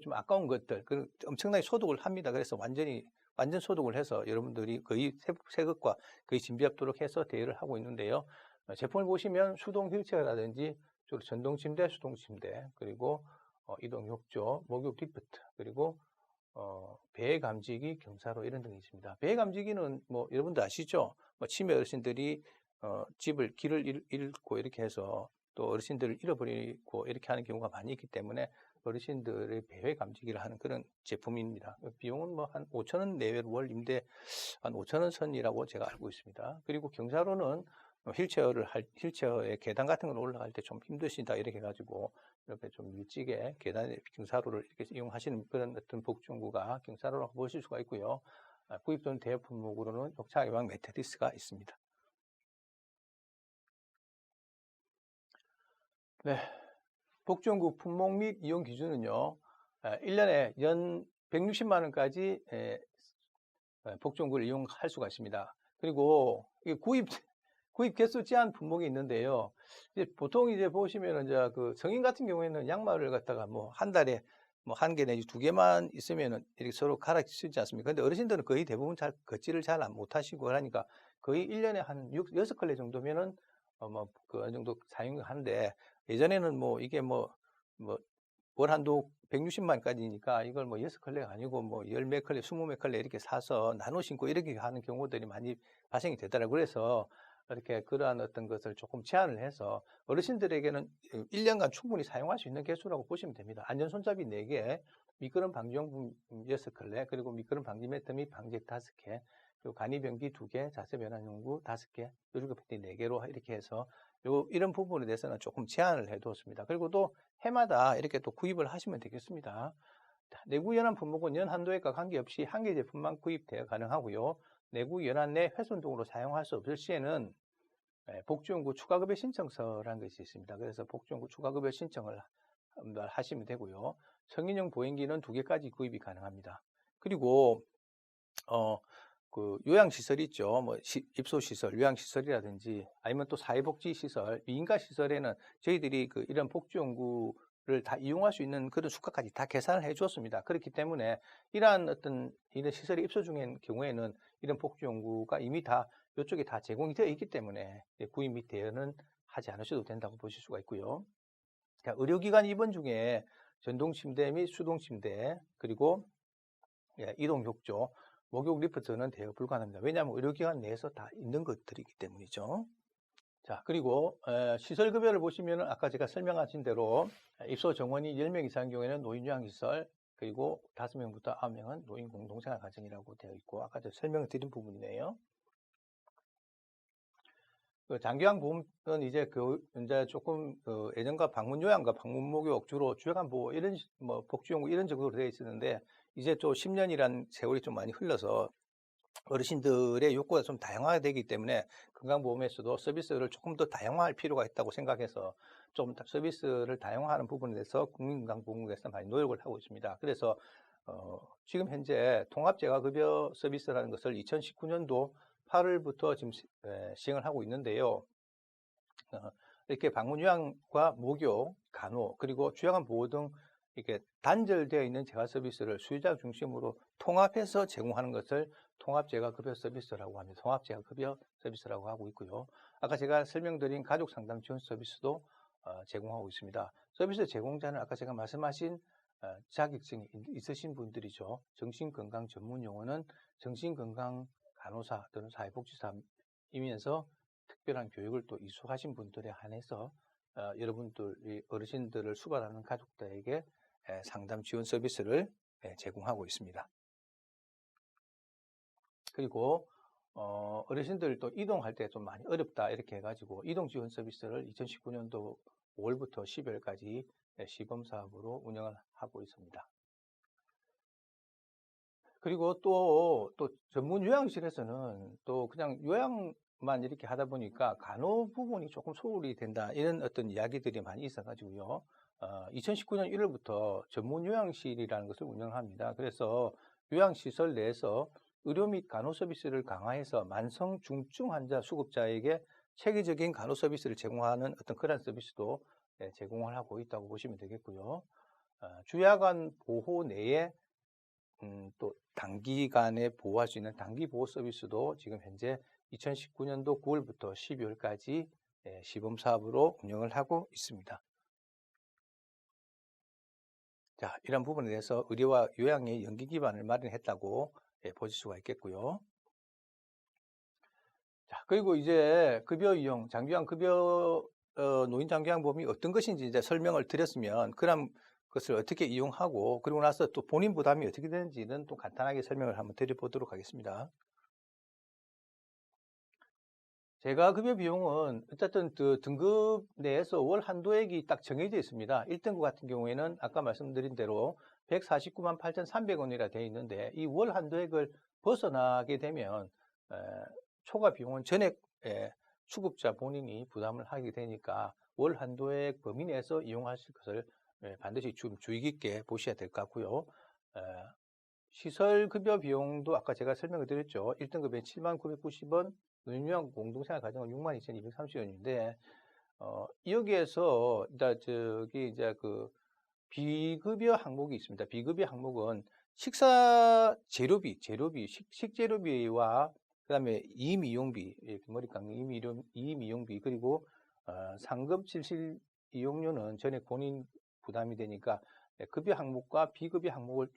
좀 아까운 것들, 엄청나게 소독을 합니다. 그래서 완전 소독을 해서 여러분들이 거의 새 것과 거의 진비합도록 해서 대여를 하고 있는데요. 제품을 보시면 수동 휠체어라든지 주로 전동 침대, 수동 침대, 그리고 이동 욕조, 목욕 리프트, 그리고 배 감지기, 경사로 이런 등이 있습니다. 배 감지기는 여러분들 아시죠? 치매 어르신들이 길을 잃고 이렇게 해서 또 어르신들을 잃어버리고 이렇게 하는 경우가 많이 있기 때문에 어르신들의 배회 감지기를 하는 그런 제품입니다. 비용은 한 5,000원 내외로 월 임대 한 5,000원 선이라고 제가 알고 있습니다. 그리고 경사로는 휠체어에 계단 같은 걸 올라갈 때 좀 힘드시다 이렇게 해가지고 이렇게 좀 일찍에 계단에 경사로를 이렇게 이용하시는 그런 어떤 복지용구가 경사로라고 보실 수가 있고요. 구입 또는 대여 품목으로는 욕창 예방 매트리스가 있습니다. 네, 복지용구 품목 및 이용 기준은요, 1년에 연 160만 원까지 복지용구를 이용할 수가 있습니다. 그리고 구입 개수 제한 품목이 있는데요. 보통 보시면 그 성인 같은 경우에는 양말을 갖다가 한 달에 한 개 내지 두 개만 있으면은 이렇게 서로 갈아 쓰지 않습니까? 근데 어르신들은 거의 대부분 걷지를 잘 못 하시고 그러니까 거의 1년에 한 6컬레 정도면은 어느 정도 사용을 하는데, 예전에는 이게 월 한도 160만까지니까 이걸 6컬레가 아니고 10몇 컬레, 20몇 컬레 이렇게 사서 나눠 신고 이렇게 하는 경우들이 많이 발생이 되더라고요. 그래서 이렇게 그러한 어떤 것을 조금 제한을 해서 어르신들에게는 1년간 충분히 사용할 수 있는 개수라고 보시면 됩니다. 안전 손잡이 4개, 미끄럼 방지용품 6컬레, 그리고 미끄럼 방지 매트 및 방지액 5개, 그리고 간이변기 2개, 자세 변환 용구 5개, 요즘급 팬티 4개로 이렇게 해서 이런 부분에 대해서는 조금 제한을 해두었습니다. 그리고 또 해마다 이렇게 또 구입을 하시면 되겠습니다. 내구 연한 품목은 연 한도액과 관계없이 한 개 제품만 구입되어 가능하고요. 내구 연한 내 훼손 등으로 사용할 수 없을 시에는 복지용구 추가급여 신청서라는 것이 있습니다. 그래서 복지용구 추가급여 신청을 하시면 되고요. 성인용 보행기는 2개까지 구입이 가능합니다. 그리고 그 요양시설 있죠. 뭐 입소시설, 요양시설이라든지 아니면 또 사회복지시설, 민가시설에는 저희들이 그 이런 복지연구를 다 이용할 수 있는 그런 수가까지 다 계산을 해 주었습니다. 그렇기 때문에 이러한 어떤 이런 시설에 입소 중인 경우에는 이런 복지연구가 이미 다 이쪽에 다 제공이 되어 있기 때문에 구입 및 대여는 하지 않으셔도 된다고 보실 수가 있고요. 자, 의료기관 입원 중에 전동침대 및 수동침대, 그리고 이동욕조, 목욕 리프트는 대여 불가능합니다. 왜냐하면 의료기관 내에서 다 있는 것들이기 때문이죠. 자, 그리고 시설급여를 보시면 아까 제가 설명하신 대로 입소 정원이 10명 이상인 경우에는 노인요양시설, 그리고 5명부터 9명은 노인 공동생활 가정이라고 되어 있고, 아까 제가 설명을 드린 부분이네요. 그 장기요양 보험은 이제 조금 예전과 방문 요양과 방문 목욕 주로 주요관 보호 이런 뭐 복지용구 이런 식으로 되어 있었는데, 이제 또 10년이란 세월이 좀 많이 흘러서 어르신들의 욕구가 좀 다양화되기 때문에 건강보험에서도 서비스를 조금 더 다양화할 필요가 있다고 생각해서 좀 서비스를 다양화하는 부분에 대해서 국민건강보험국에서 많이 노력을 하고 있습니다. 그래서 지금 현재 통합재가급여 서비스라는 것을 2019년도 8월부터 지금 시행을 하고 있는데요. 이렇게 방문요양과 목욕, 간호, 그리고 주야간 보호 등 이렇게 단절되어 있는 재가 서비스를 수요자 중심으로 통합해서 제공하는 것을 통합재가급여 서비스라고 합니다. 통합재가급여 서비스라고 하고 있고요. 아까 제가 설명드린 가족상담 지원 서비스도 제공하고 있습니다. 서비스 제공자는 아까 제가 말씀하신 자격증이 있으신 분들이죠. 정신건강 전문 용어는 정신건강 간호사 또는 사회복지사이면서 특별한 교육을 또 이수하신 분들에 한해서 여러분들 어르신들을 수발하는 가족들에게 상담 지원 서비스를 제공하고 있습니다. 그리고 어르신들 또 이동할 때 좀 많이 어렵다 이렇게 해가지고 이동 지원 서비스를 2019년도 5월부터 12월까지 시범사업으로 운영을 하고 있습니다. 그리고 또 전문 요양실에서는 또 그냥 요양만 이렇게 하다 보니까 간호 부분이 조금 소홀히 된다 이런 어떤 이야기들이 많이 있어가지고요. 2019년 1월부터 전문 요양실이라는 것을 운영합니다. 그래서 요양시설 내에서 의료 및 간호 서비스를 강화해서 만성 중증 환자 수급자에게 체계적인 간호 서비스를 제공하는 어떤 그런 서비스도 제공을 하고 있다고 보시면 되겠고요. 주야간 보호 내에 또 단기간에 보호할 수 있는 단기 보호 서비스도 지금 현재 2019년도 9월부터 12월까지 시범 사업으로 운영을 하고 있습니다. 자, 이런 부분에 대해서 의료와 요양의 연계 기반을 마련했다고 보실 수가 있겠고요. 자, 그리고 이제 급여 이용, 장기요양 급여 노인 장기요양 보험이 어떤 것인지 이제 설명을 드렸으면 그럼 그것을 어떻게 이용하고 그리고 나서 또 본인 부담이 어떻게 되는지는 또 간단하게 설명을 한번 드려보도록 하겠습니다. 제가 급여 비용은 어쨌든 그 등급 내에서 월 한도액이 딱 정해져 있습니다. 1등급 같은 경우에는 아까 말씀드린 대로 149만 8,300원이라 되어 있는데 이 월 한도액을 벗어나게 되면 초과 비용은 전액 수급자 본인이 부담을 하게 되니까 월 한도액 범위 내에서 이용하실 것을 반드시 좀 주의 깊게 보셔야 될 것 같고요. 시설급여 비용도 아까 제가 설명을 드렸죠. 1등급에 7,990원, 노인요양 공동생활 가정은 62,230원인데, 여기에서, 이제 그, 비급여 항목이 있습니다. 비급여 항목은 식사 재료비, 식재료비와 그 다음에 이미용비, 머리 깎는 이미용비, 그리고 상급 질실 이용료는 전액 본인 부담이 되니까 급여 항목과 비급여 항목을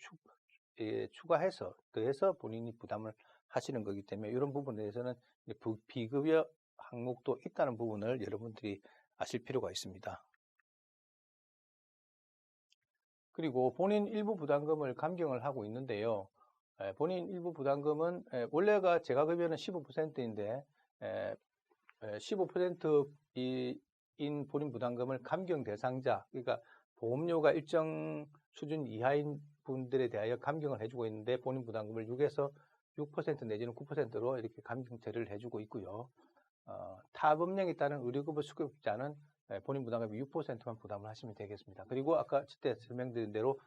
추가해서 더해서 본인이 부담을 하시는 거기 때문에 이런 부분에 대해서는 비급여 항목도 있다는 부분을 여러분들이 아실 필요가 있습니다. 그리고 본인 일부 부담금을 감경을 하고 있는데요. 본인 일부 부담금은 원래가 재가급여는 15%인데 15%인 본인 부담금을 감경 대상자, 그러니까 보험료가 일정 수준 이하인 분들에 대하여 감경을 해주고 있는데 본인 부담금을 6에서 6% 내지는 9%로 이렇게 감경 처리를 해주고 있고요. 타법령에 따른 의료급여 수급자는 본인 부담금의 6%만 부담을 하시면 되겠습니다. 그리고 아까 그때 설명드린 대로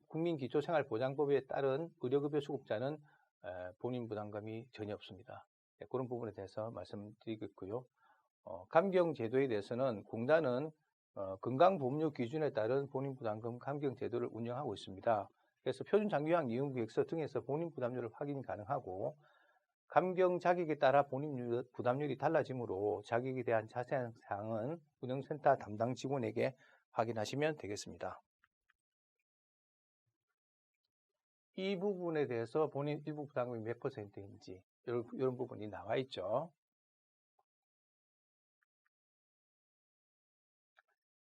국민기초생활보장법에 따른 의료급여 수급자는 본인 부담금이 전혀 없습니다. 그런 부분에 대해서 말씀드리겠고요. 감경제도에 대해서는 공단은 건강보험료 기준에 따른 본인 부담금 감경제도를 운영하고 있습니다. 그래서 표준장기요양 이용구역서 등에서 본인 부담률을 확인이 가능하고 감경 자격에 따라 본인 부담률이 달라지므로 자격에 대한 자세한 사항은 운영센터 담당 직원에게 확인하시면 되겠습니다. 이 부분에 대해서 본인 일부 부담금이 몇 %인지 이런 부분이 나와 있죠.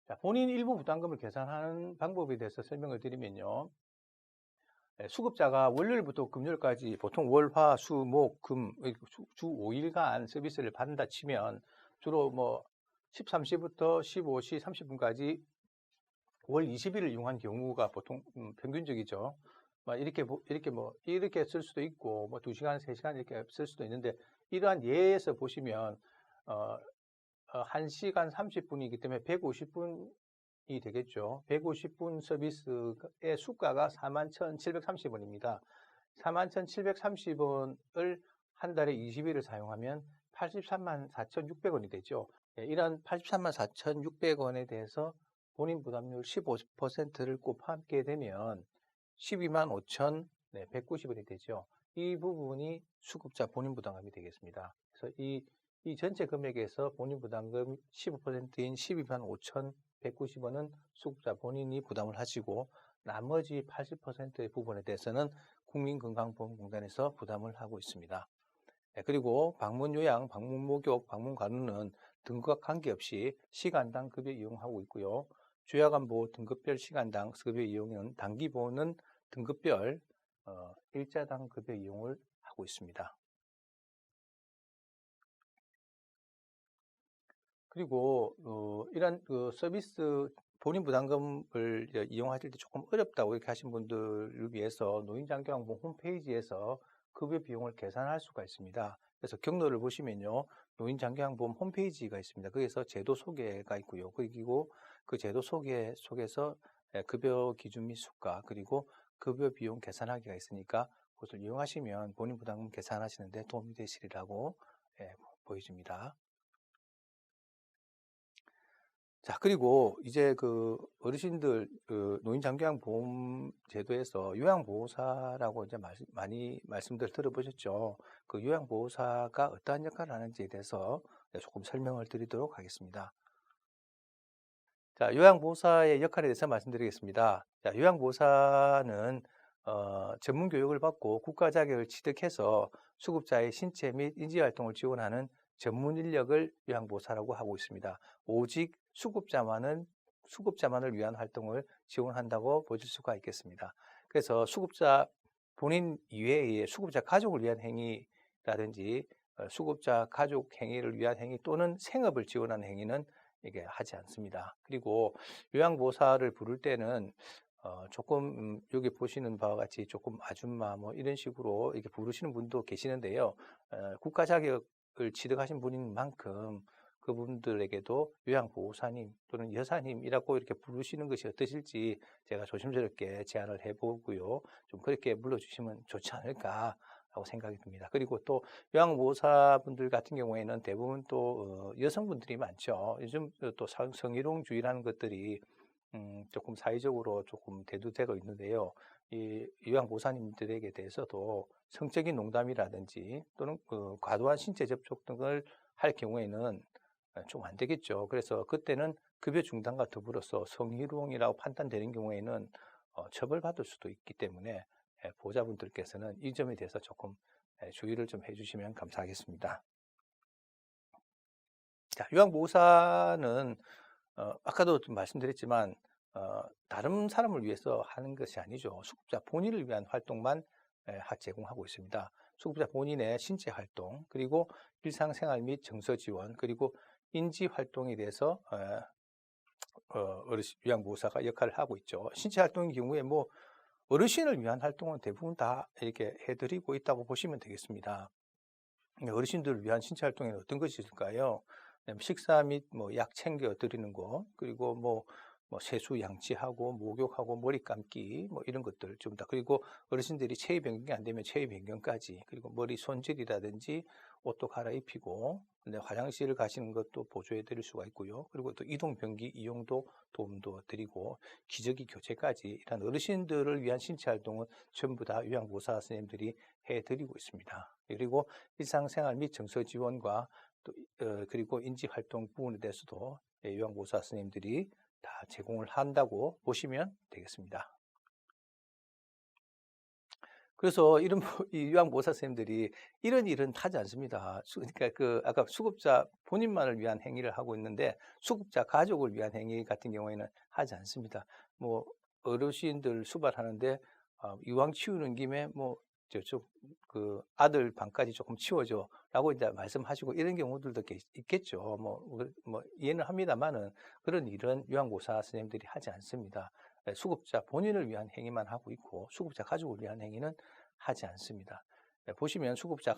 자, 본인 일부 부담금을 계산하는 방법에 대해서 설명을 드리면요. 수급자가 월요일부터 금요일까지 보통 월, 화, 수, 목, 금, 주 5일간 서비스를 받는다 치면 주로 뭐 13시부터 15시 30분까지 월 20일을 이용한 경우가 보통 평균적이죠. 이렇게 쓸 수도 있고, 뭐 2시간, 3시간 이렇게 쓸 수도 있는데, 이러한 예에서 보시면, 1시간 30분이기 때문에 150분이 되겠죠. 150분 서비스의 수가가 41,730원입니다. 41,730원을 한 달에 20일을 사용하면 834,600원이 되죠. 이런 834,600원에 대해서 본인 부담률 15%를 곱하게 되면 125,190원이 되죠. 이 부분이 수급자 본인 부담금이 되겠습니다. 그래서 이 전체 금액에서 본인 부담금 15%인 125,190원은 수급자 본인이 부담을 하시고 나머지 80%의 부분에 대해서는 국민건강보험공단에서 부담을 하고 있습니다. 그리고 방문 요양, 방문 목욕, 방문 간호는 등급과 관계없이 시간당 급여 이용하고 있고요. 주야간보호 등급별 시간당 급여 이용은 단기보호는 등급별 일자당 급여 이용을 하고 있습니다. 그리고 이런 서비스 본인 부담금을 이용하실 때 조금 어렵다고 이렇게 하신 분들을 위해서 노인장기요양보험 홈페이지에서 급여 비용을 계산할 수가 있습니다. 그래서 경로를 보시면요, 노인장기요양보험 홈페이지가 있습니다. 거기서 제도 소개가 있고요. 그리고 그 제도 소개 속에서 급여 기준 및 수가 그리고 급여 비용 계산하기가 있으니까 그것을 이용하시면 본인 부담금 계산하시는데 도움이 되시리라고 보여집니다. 자, 그리고 이제 그 어르신들 노인장기요양보험 제도에서 요양보호사라고 이제 많이 말씀들 들어보셨죠. 그 요양보호사가 어떠한 역할을 하는지에 대해서 조금 설명을 드리도록 하겠습니다. 자, 요양보호사의 역할에 대해서 말씀드리겠습니다. 자, 요양보호사는 전문 교육을 받고 국가 자격을 취득해서 수급자의 신체 및 인지활동을 지원하는 전문 인력을 요양보호사라고 하고 있습니다. 오직 수급자만을 위한 활동을 지원한다고 보실 수가 있겠습니다. 그래서 수급자 본인 이외에 수급자 가족을 위한 행위라든지 수급자 가족 행위를 위한 행위 또는 생업을 지원하는 행위는 이게 하지 않습니다. 그리고 요양보호사를 부를 때는 조금 여기 보시는 바와 같이 조금 아줌마 뭐 이런 식으로 이렇게 부르시는 분도 계시는데요. 국가 자격을 취득하신 분인 만큼 그분들에게도 요양보호사님 또는 여사님이라고 이렇게 부르시는 것이 어떠실지 제가 조심스럽게 제안을 해보고요. 좀 그렇게 불러주시면 좋지 않을까라고 생각이 듭니다. 그리고 또 요양보호사분들 같은 경우에는 대부분 또 여성분들이 많죠. 요즘 또 성희롱주의라는 것들이 조금 사회적으로 조금 대두되고 있는데요. 이 요양보호사님들에게 대해서도 성적인 농담이라든지 또는 과도한 신체 접촉 등을 할 경우에는 좀 안 되겠죠. 그래서 그때는 급여 중단과 더불어서 성희롱이라고 판단되는 경우에는 처벌받을 수도 있기 때문에 보호자분들께서는 이 점에 대해서 조금 주의를 좀 해주시면 감사하겠습니다. 자, 요양보호사는 아까도 좀 말씀드렸지만 다른 사람을 위해서 하는 것이 아니죠. 수급자 본인을 위한 활동만 제공하고 있습니다. 수급자 본인의 신체 활동, 그리고 일상생활 및 정서 지원, 그리고 인지 활동에 대해서 요양보호사가 역할을 하고 있죠. 신체 활동의 경우에 뭐 어르신을 위한 활동은 대부분 다 이렇게 해드리고 있다고 보시면 되겠습니다. 어르신들을 위한 신체 활동에는 어떤 것이 있을까요? 식사 및 뭐 약 챙겨 드리는 거, 그리고 뭐 뭐 세수 양치하고 목욕하고 머리 감기 뭐 이런 것들 좀 다, 그리고 어르신들이 체위 변경이 안 되면 체위 변경까지, 그리고 머리 손질이라든지 옷도 갈아입히고, 근데 화장실을 가시는 것도 보조해 드릴 수가 있고요. 그리고 또 이동 변기 이용도 도움도 드리고, 기저귀 교체까지 이런 어르신들을 위한 신체 활동은 전부 다 요양보호사 선생님들이 해 드리고 있습니다. 그리고 일상생활 및 정서 지원과 또 그리고 인지 활동 부분에 대해서도 요양보호사 선생님들이 다 제공을 한다고 보시면 되겠습니다. 그래서 이런 이 요양보호사 선생님들이 이런 일은 하지 않습니다. 그러니까 아까 수급자 본인만을 위한 행위를 하고 있는데, 수급자 가족을 위한 행위 같은 경우에는 하지 않습니다. 뭐 어르신들 수발하는데 이왕 치우는 김에 뭐 저쪽 그 아들 방까지 조금 치워줘라고 이제 말씀하시고, 이런 경우들도 있겠죠. 뭐 이해는 합니다만은 그런 일은 요양보호사 선생님들이 하지 않습니다. 수급자 본인을 위한 행위만 하고 있고, 수급자 가족을 위한 행위는 하지 않습니다. 보시면 수급자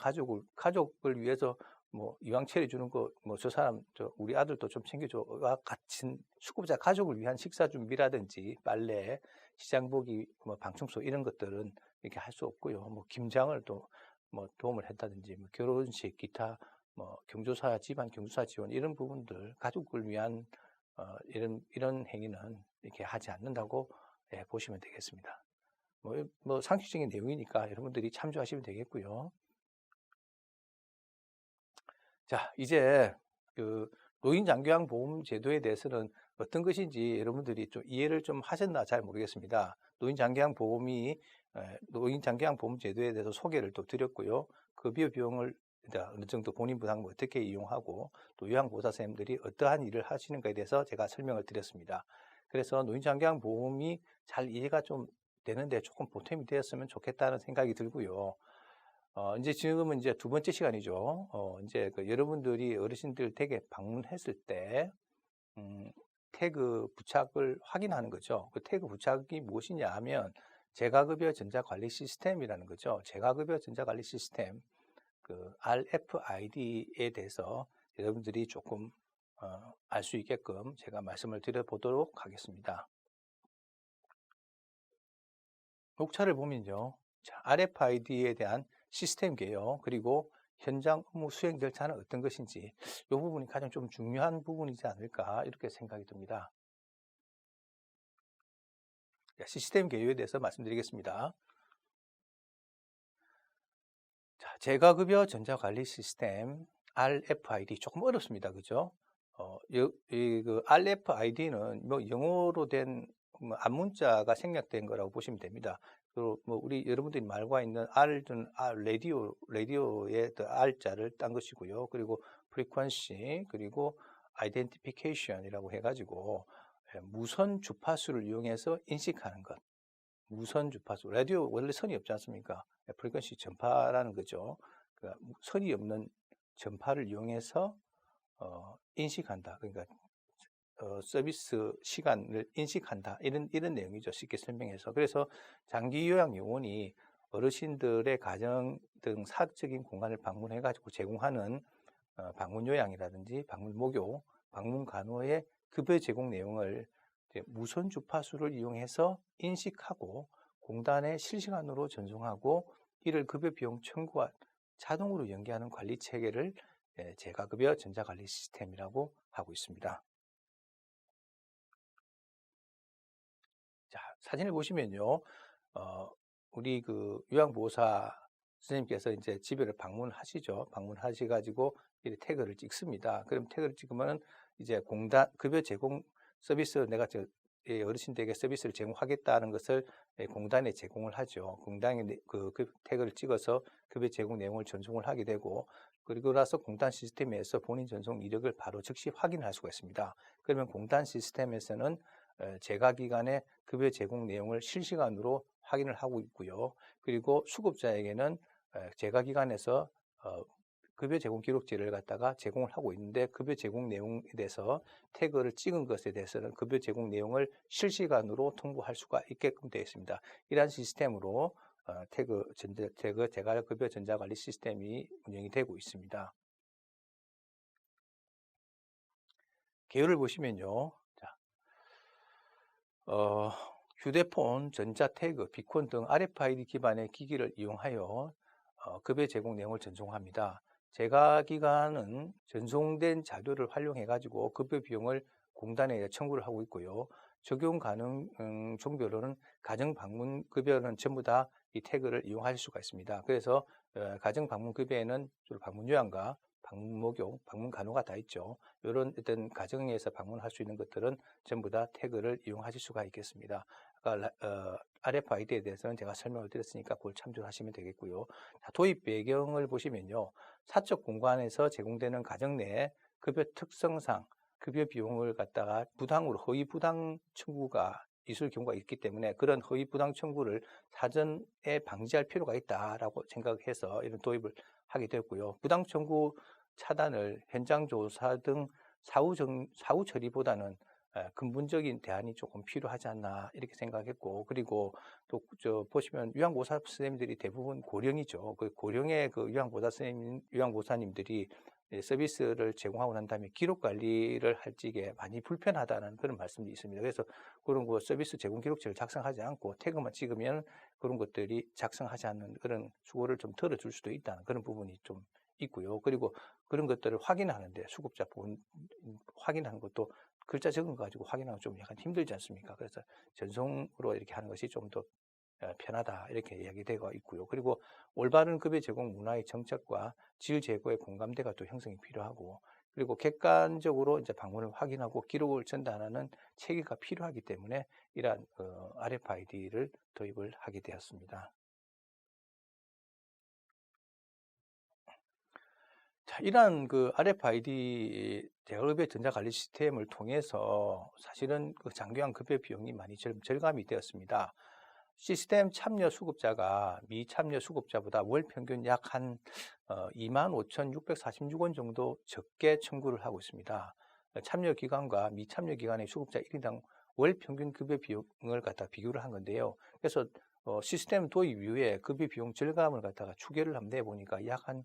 가족을 위해서 뭐 이왕 차려주는 거, 뭐 저 사람, 우리 아들도 좀 챙겨줘와 같은 수급자 가족을 위한 식사 준비라든지 빨래, 시장 보기, 뭐 방청소 이런 것들은 이렇게 할 수 없고요. 뭐 김장을 또 뭐 도움을 했다든지, 뭐 결혼식, 기타, 뭐 경조사, 집안 경조사 지원 이런 부분들, 가족을 위한 이런 행위는 이렇게 하지 않는다고 보시면 되겠습니다. 뭐 상식적인 내용이니까 여러분들이 참조하시면 되겠고요. 자, 이제 그 노인장기양보험제도에 대해서는 어떤 것인지 여러분들이 좀 이해를 좀 하셨나 잘 모르겠습니다. 노인장기양보험제도에 대해서 소개를 또 드렸고요. 급여 비용을 어느 정도 본인 부담 어떻게 이용하고, 또 요양보호사 선생님들이 어떠한 일을 하시는가에 대해서 제가 설명을 드렸습니다. 그래서 노인장기양보험이 잘 이해가 좀 되는데 조금 보탬이 되었으면 좋겠다는 생각이 들고요. 이제 지금은 이제 두 번째 시간이죠. 이제 여러분들이 어르신들 댁에 방문했을 때, 태그 부착을 확인하는 거죠. 그 태그 부착이 무엇이냐 하면, 재가급여 전자관리 시스템이라는 거죠. 재가급여 전자관리 시스템, 그 RFID에 대해서 여러분들이 조금 알 수 있게끔 제가 말씀을 드려보도록 하겠습니다. 녹차를 보면요. 자, RFID에 대한 시스템 개요, 그리고 현장 업무 수행 절차는 어떤 것인지, 이 부분이 가장 좀 중요한 부분이지 않을까 이렇게 생각이 듭니다. 시스템 개요에 대해서 말씀드리겠습니다. 자, 재가급여 전자관리 시스템 RFID 조금 어렵습니다. 그죠? 그 RFID는 뭐 영어로 된 앞문자가 생략된 거라고 보시면 됩니다. 그리고 뭐 우리 여러분들이 말과 있는 R는 라디오의 R자를 딴 것이고요. 그리고 frequency, 그리고 identification이라고 해가지고 무선 주파수를 이용해서 인식하는 것. 무선 주파수, 라디오 원래 선이 없지 않습니까? 프리퀀시 전파라는 거죠. 그러니까 선이 없는 전파를 이용해서 인식한다. 그러니까 서비스 시간을 인식한다. 이런 내용이죠. 쉽게 설명해서. 그래서 장기 요양 요원이 어르신들의 가정 등 사적인 공간을 방문해 가지고 제공하는 방문 요양이라든지 방문 목욕, 방문 간호의 급여 제공 내용을 무선 주파수를 이용해서 인식하고 공단에 실시간으로 전송하고, 이를 급여 비용 청구와 자동으로 연계하는 관리 체계를 재가급여 전자관리 시스템이라고 하고 있습니다. 자, 사진을 보시면요. 우리 그 요양보호사 선생님께서 이제 집에를 방문하시죠. 방문하셔가지고 이 태그를 찍습니다. 그럼 태그를 찍으면 이제 공단 급여 제공 서비스, 내가 어르신들에게 서비스를 제공하겠다는 것을 공단에 제공을 하죠. 공단에 그 태그를 찍어서 급여 제공 내용을 전송을 하게 되고, 그리고 나서 공단 시스템에서 본인 전송 이력을 바로 즉시 확인할 수가 있습니다. 그러면 공단 시스템에서는 재가기간의 급여 제공 내용을 실시간으로 확인을 하고 있고요. 그리고 수급자에게는 재가기간에서 급여 제공 기록지를 갖다가 제공을 하고 있는데, 급여 제공 내용에 대해서 태그를 찍은 것에 대해서는 급여 제공 내용을 실시간으로 통보할 수가 있게끔 되어 있습니다. 이러한 시스템으로 태그 재가급여 전자관리 시스템이 운영이 되고 있습니다. 개요를 보시면요. 자, 어, 휴대폰, 전자태그, 비콘 등 RFID 기반의 기기를 이용하여 급여 제공 내용을 전송합니다. 제가기관은 전송된 자료를 활용해 가지고 급여 비용을 공단에 청구를 하고 있고요. 적용 가능 종별로는 가정 방문 급여는 전부 다 이 태그를 이용할 수가 있습니다. 그래서 가정 방문 급여에는 주로 방문 요양과 방문 목욕, 방문 간호가 다 있죠. 이런 어떤 가정에서 방문할 수 있는 것들은 전부 다 태그를 이용하실 수가 있겠습니다. 아까 RFID에 대해서는 제가 설명을 드렸으니까 그걸 참조하시면 되겠고요. 자, 도입 배경을 보시면요. 사적 공간에서 제공되는 가정 내 급여 특성상 급여 비용을 갖다가 부당으로 허위 부당 청구가 있을 경우가 있기 때문에 그런 허위 부당 청구를 사전에 방지할 필요가 있다라고 생각해서 이런 도입을 하게 되었고요. 부당 청구 차단을 현장 조사 등 사후 처리보다는 근본적인 대안이 조금 필요하지 않나 이렇게 생각했고, 그리고 또 보시면 요양보호사 선생님들이 대부분 고령이죠. 그 고령의 그 요양보호사님들이 서비스를 제공하고 난 다음에 기록 관리를 할 적에 많이 불편하다는 그런 말씀이 있습니다. 그래서 그런 거 서비스 제공 기록지를 작성하지 않고 태그만 찍으면 그런 것들이 작성하지 않는 그런 수고를 좀 덜어줄 수도 있다는 그런 부분이 좀 있고요. 그리고 그런 것들을 확인하는데 수급자 확인하는 것도 글자 적은 거 가지고 확인하면 좀 약간 힘들지 않습니까? 그래서 전송으로 이렇게 하는 것이 좀 더 편하다 이렇게 이야기되고 있고요. 그리고 올바른 급여 제공 문화의 정책과 질 제고의 공감대가 또 형성이 필요하고, 그리고 객관적으로 이제 방문을 확인하고 기록을 전달하는 체계가 필요하기 때문에 이러한 RFID를 도입을 하게 되었습니다. 자, 이러한 그 RFID 대가급여 전자관리 시스템을 통해서 사실은 그 장기간 급여 비용이 많이 절감이 되었습니다. 시스템 참여 수급자가 미참여 수급자보다 월 평균 약 한 25,646원 정도 적게 청구를 하고 있습니다. 참여 기간과 미참여 기간의 수급자 1인당 월 평균 급여 비용을 갖다 비교를 한 건데요. 그래서 시스템 도입 이후에 급여 비용 절감을 갖다가 추계를 한번 내보니까 약 한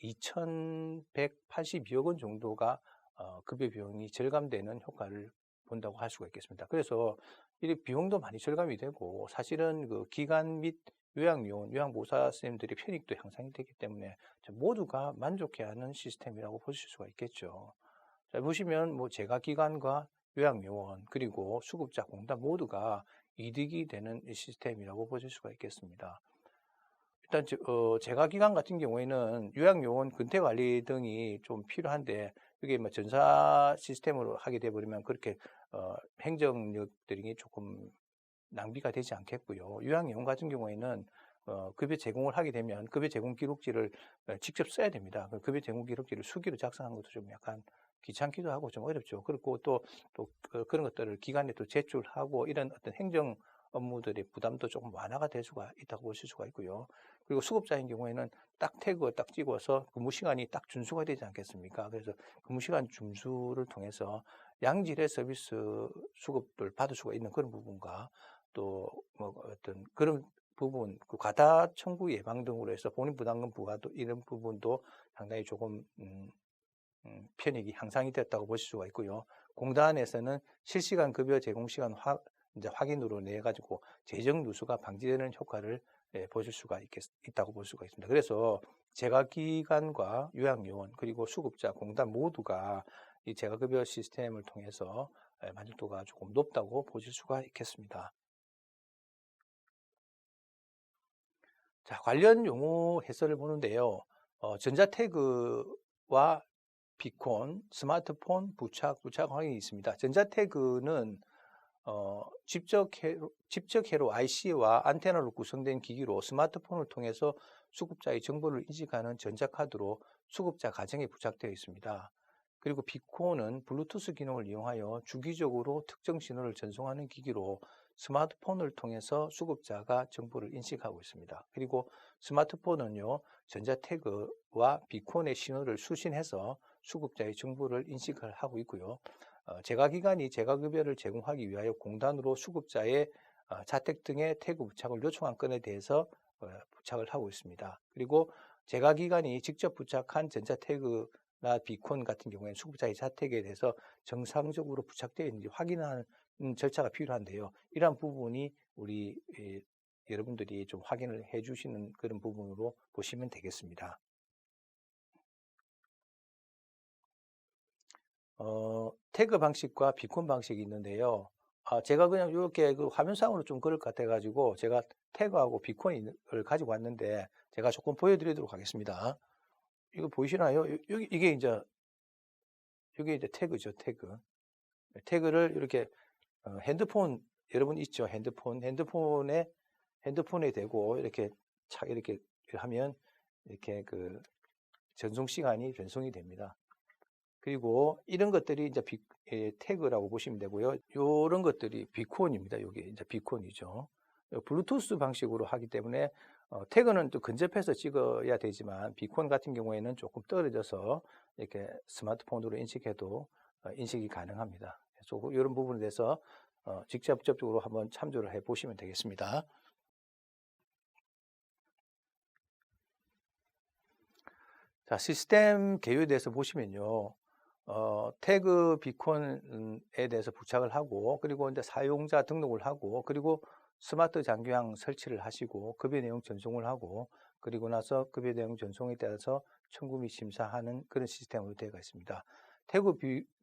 2,182억 원 정도가 급여 비용이 절감되는 효과를 본다고 할 수가 있겠습니다. 그래서 이 비용도 많이 절감이 되고 사실은 그 기관 및 요양요원, 요양보호사 선생님들의 편익도 향상이 되기 때문에 모두가 만족해하는 시스템이라고 보실 수가 있겠죠. 자, 보시면 뭐 재가기관과 요양요원 그리고 수급자 공단 모두가 이득이 되는 시스템이라고 보실 수가 있겠습니다. 일단 재가기관 같은 경우에는 요양요원 근태관리 등이 좀 필요한데 이게 뭐 전사 시스템으로 하게 돼버리면 그렇게 행정력들이 조금 낭비가 되지 않겠고요. 요양요원 같은 경우에는 급여 제공을 하게 되면 급여 제공 기록지를 직접 써야 됩니다. 그 급여 제공 기록지를 수기로 작성하는 것도 좀 약간 귀찮기도 하고 좀 어렵죠. 그리고 또 그런 것들을 기관에 또 제출하고 이런 어떤 행정 업무들의 부담도 조금 완화가 될 수가 있다고 보실 수가 있고요. 그리고 수급자인 경우에는 딱 태그 딱 찍어서 근무 시간이 딱 준수가 되지 않겠습니까? 그래서 근무 시간 준수를 통해서 양질의 서비스 수급을 받을 수가 있는 그런 부분과 또 뭐 어떤 그런 부분, 그 과다 청구 예방 등으로 해서 본인 부담금 부과도 이런 부분도 상당히 조금 편익이 향상이 됐다고 보실 수가 있고요. 공단에서는 실시간 급여 제공 시간 이제 확인으로 내 가지고 재정 누수가 방지되는 효과를 보실 수가 있다고 볼 수가 있습니다. 그래서 재가기관과 요양요원 그리고 수급자 공단 모두가 이 재가급여 시스템을 통해서 만족도가 조금 높다고 보실 수가 있겠습니다. 자, 관련 용어 해설을 보는데요. 전자태그와 비콘, 스마트폰 부착 확인이 있습니다. 전자태그는 집적회로 IC와 안테나로 구성된 기기로 스마트폰을 통해서 수급자의 정보를 인식하는 전자카드로 수급자 가정에 부착되어 있습니다. 그리고 비콘은 블루투스 기능을 이용하여 주기적으로 특정 신호를 전송하는 기기로 스마트폰을 통해서 수급자가 정보를 인식하고 있습니다. 그리고 스마트폰은요, 전자태그와 비콘의 신호를 수신해서 수급자의 정보를 인식을 하고 있고요. 재가기관이 재가급여를 제공하기 위하여 공단으로 수급자의 자택 등의 태그 부착을 요청한 건에 대해서 부착을 하고 있습니다. 그리고 재가기관이 직접 부착한 전자태그나 비콘 같은 경우에는 수급자의 자택에 대해서 정상적으로 부착되어 있는지 확인하는 절차가 필요한데요. 이러한 부분이 우리 여러분들이 좀 확인을 해 주시는 그런 부분으로 보시면 되겠습니다. 태그 방식과 비콘 방식이 있는데요. 제가 그냥 이렇게 그 화면상으로 좀 그럴 것 같아가지고 제가 태그하고 비콘을 가지고 왔는데 제가 조금 보여드리도록 하겠습니다. 이거 보이시나요? 여기 이게 이제 태그죠, 태그. 태그를 이렇게 핸드폰 여러분 있죠? 핸드폰에 대고 이렇게 착 이렇게 하면 이렇게 그 전송 시간이 변송이 됩니다. 그리고 이런 것들이 이제 태그라고 보시면 되고요. 이런 것들이 비콘입니다. 이게 이제 비콘이죠. 블루투스 방식으로 하기 때문에 태그는 또 근접해서 찍어야 되지만 비콘 같은 경우에는 조금 떨어져서 이렇게 스마트폰으로 인식해도 인식이 가능합니다. 그래서 이런 부분에 대해서 직접적으로 한번 참조를 해 보시면 되겠습니다. 자, 시스템 개요에 대해서 보시면요. 태그 비콘에 대해서 부착을 하고, 그리고 이제 사용자 등록을 하고, 그리고 스마트 장기화형 설치를 하시고, 급여 내용 전송을 하고, 그리고 나서 급여 내용 전송에 따라서 청구 및 심사하는 그런 시스템으로 되어 있습니다.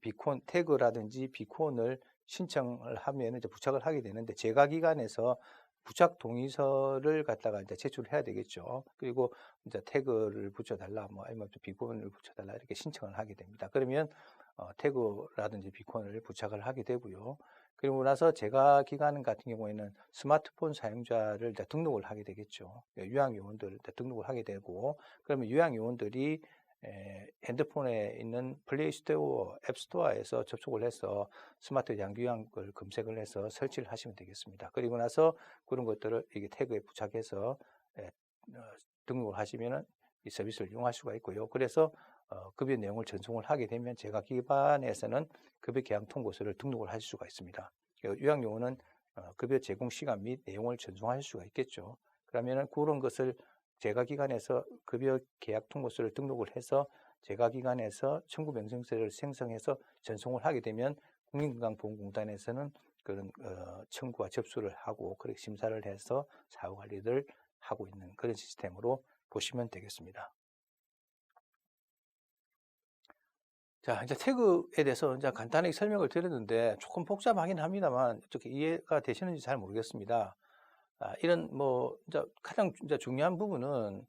비콘, 태그라든지 비콘을 신청을 하면 이제 부착을 하게 되는데, 제가기관에서 부착 동의서를 갖다가 이제 제출해야 되겠죠. 그리고 이제 태그를 붙여달라, 뭐 아니면 비콘을 붙여달라 이렇게 신청을 하게 됩니다. 그러면 태그라든지 비콘을 부착을 하게 되고요. 그리고 나서 제가기관 같은 경우에는 스마트폰 사용자를 이제 등록을 하게 되겠죠. 요양요원들을 등록을 하게 되고, 그러면 요양요원들이 핸드폰에 있는 플레이스토어, 앱스토어에서 접속을 해서 스마트 장기요양을 검색을 해서 설치를 하시면 되겠습니다. 그리고 나서 그런 것들을 이게 태그에 부착해서 등록을 하시면은 이 서비스를 이용할 수가 있고요. 그래서 급여 내용을 전송을 하게 되면 제가기관에서는 급여 계약 통보서를 등록을 하실 수가 있습니다. 요양요원은 급여 제공 시간 및 내용을 전송할 수가 있겠죠. 그러면은 그런 것을 제가기관에서 급여 계약 통보서를 등록을 해서 제가기관에서 청구명령서를 생성해서 전송을 하게 되면 국민건강보험공단에서는 그런 청구와 접수를 하고 그렇게 심사를 해서 사후관리를 하고 있는 그런 시스템으로 보시면 되겠습니다. 자, 이제 태그에 대해서 이제 간단하게 설명을 드렸는데 조금 복잡하긴 합니다만 어떻게 이해가 되시는지 잘 모르겠습니다. 이런 이제 가장 이제 중요한 부분은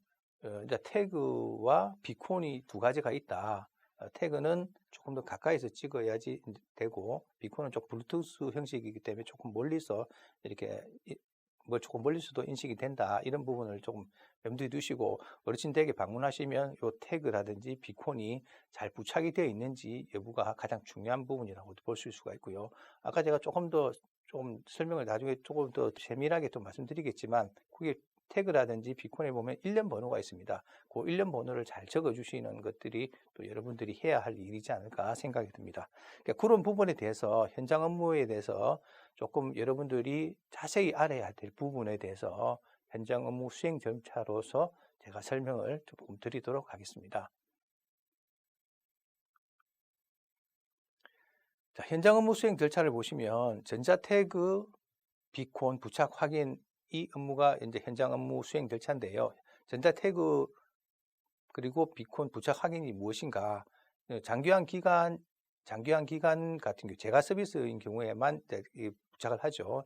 이제 태그와 비콘이 두 가지가 있다. 태그는 조금 더 가까이서 찍어야지 되고 비콘은 조금 블루투스 형식이기 때문에 조금 멀리서 이렇게 조금 멀리서도 인식이 된다. 이런 부분을 조금 염두에 두시고 어르신 댁에 방문하시면 요 태그라든지 비콘이 잘 부착이 되어 있는지 여부가 가장 중요한 부분이라고 보실 수가 있고요. 아까 제가 조금 설명을 나중에 조금 더 세밀하게 또 말씀드리겠지만 그게 태그라든지 비콘에 보면 일련 번호가 있습니다. 그 일련 번호를 잘 적어 주시는 것들이 또 여러분들이 해야 할 일이지 않을까 생각이 듭니다. 그러니까 그런 부분에 대해서 현장 업무에 대해서 조금 여러분들이 자세히 알아야 될 부분에 대해서 현장 업무 수행 절차로서 제가 설명을 조금 드리도록 하겠습니다. 자, 현장 업무 수행 절차를 보시면 전자태그, 비콘, 부착 확인 이 업무가 이제 현장 업무 수행 절차인데요. 전자태그 그리고 비콘 부착 확인이 무엇인가? 장기화한 기간 같은 경우 제가 서비스인 경우에만 부착을 하죠.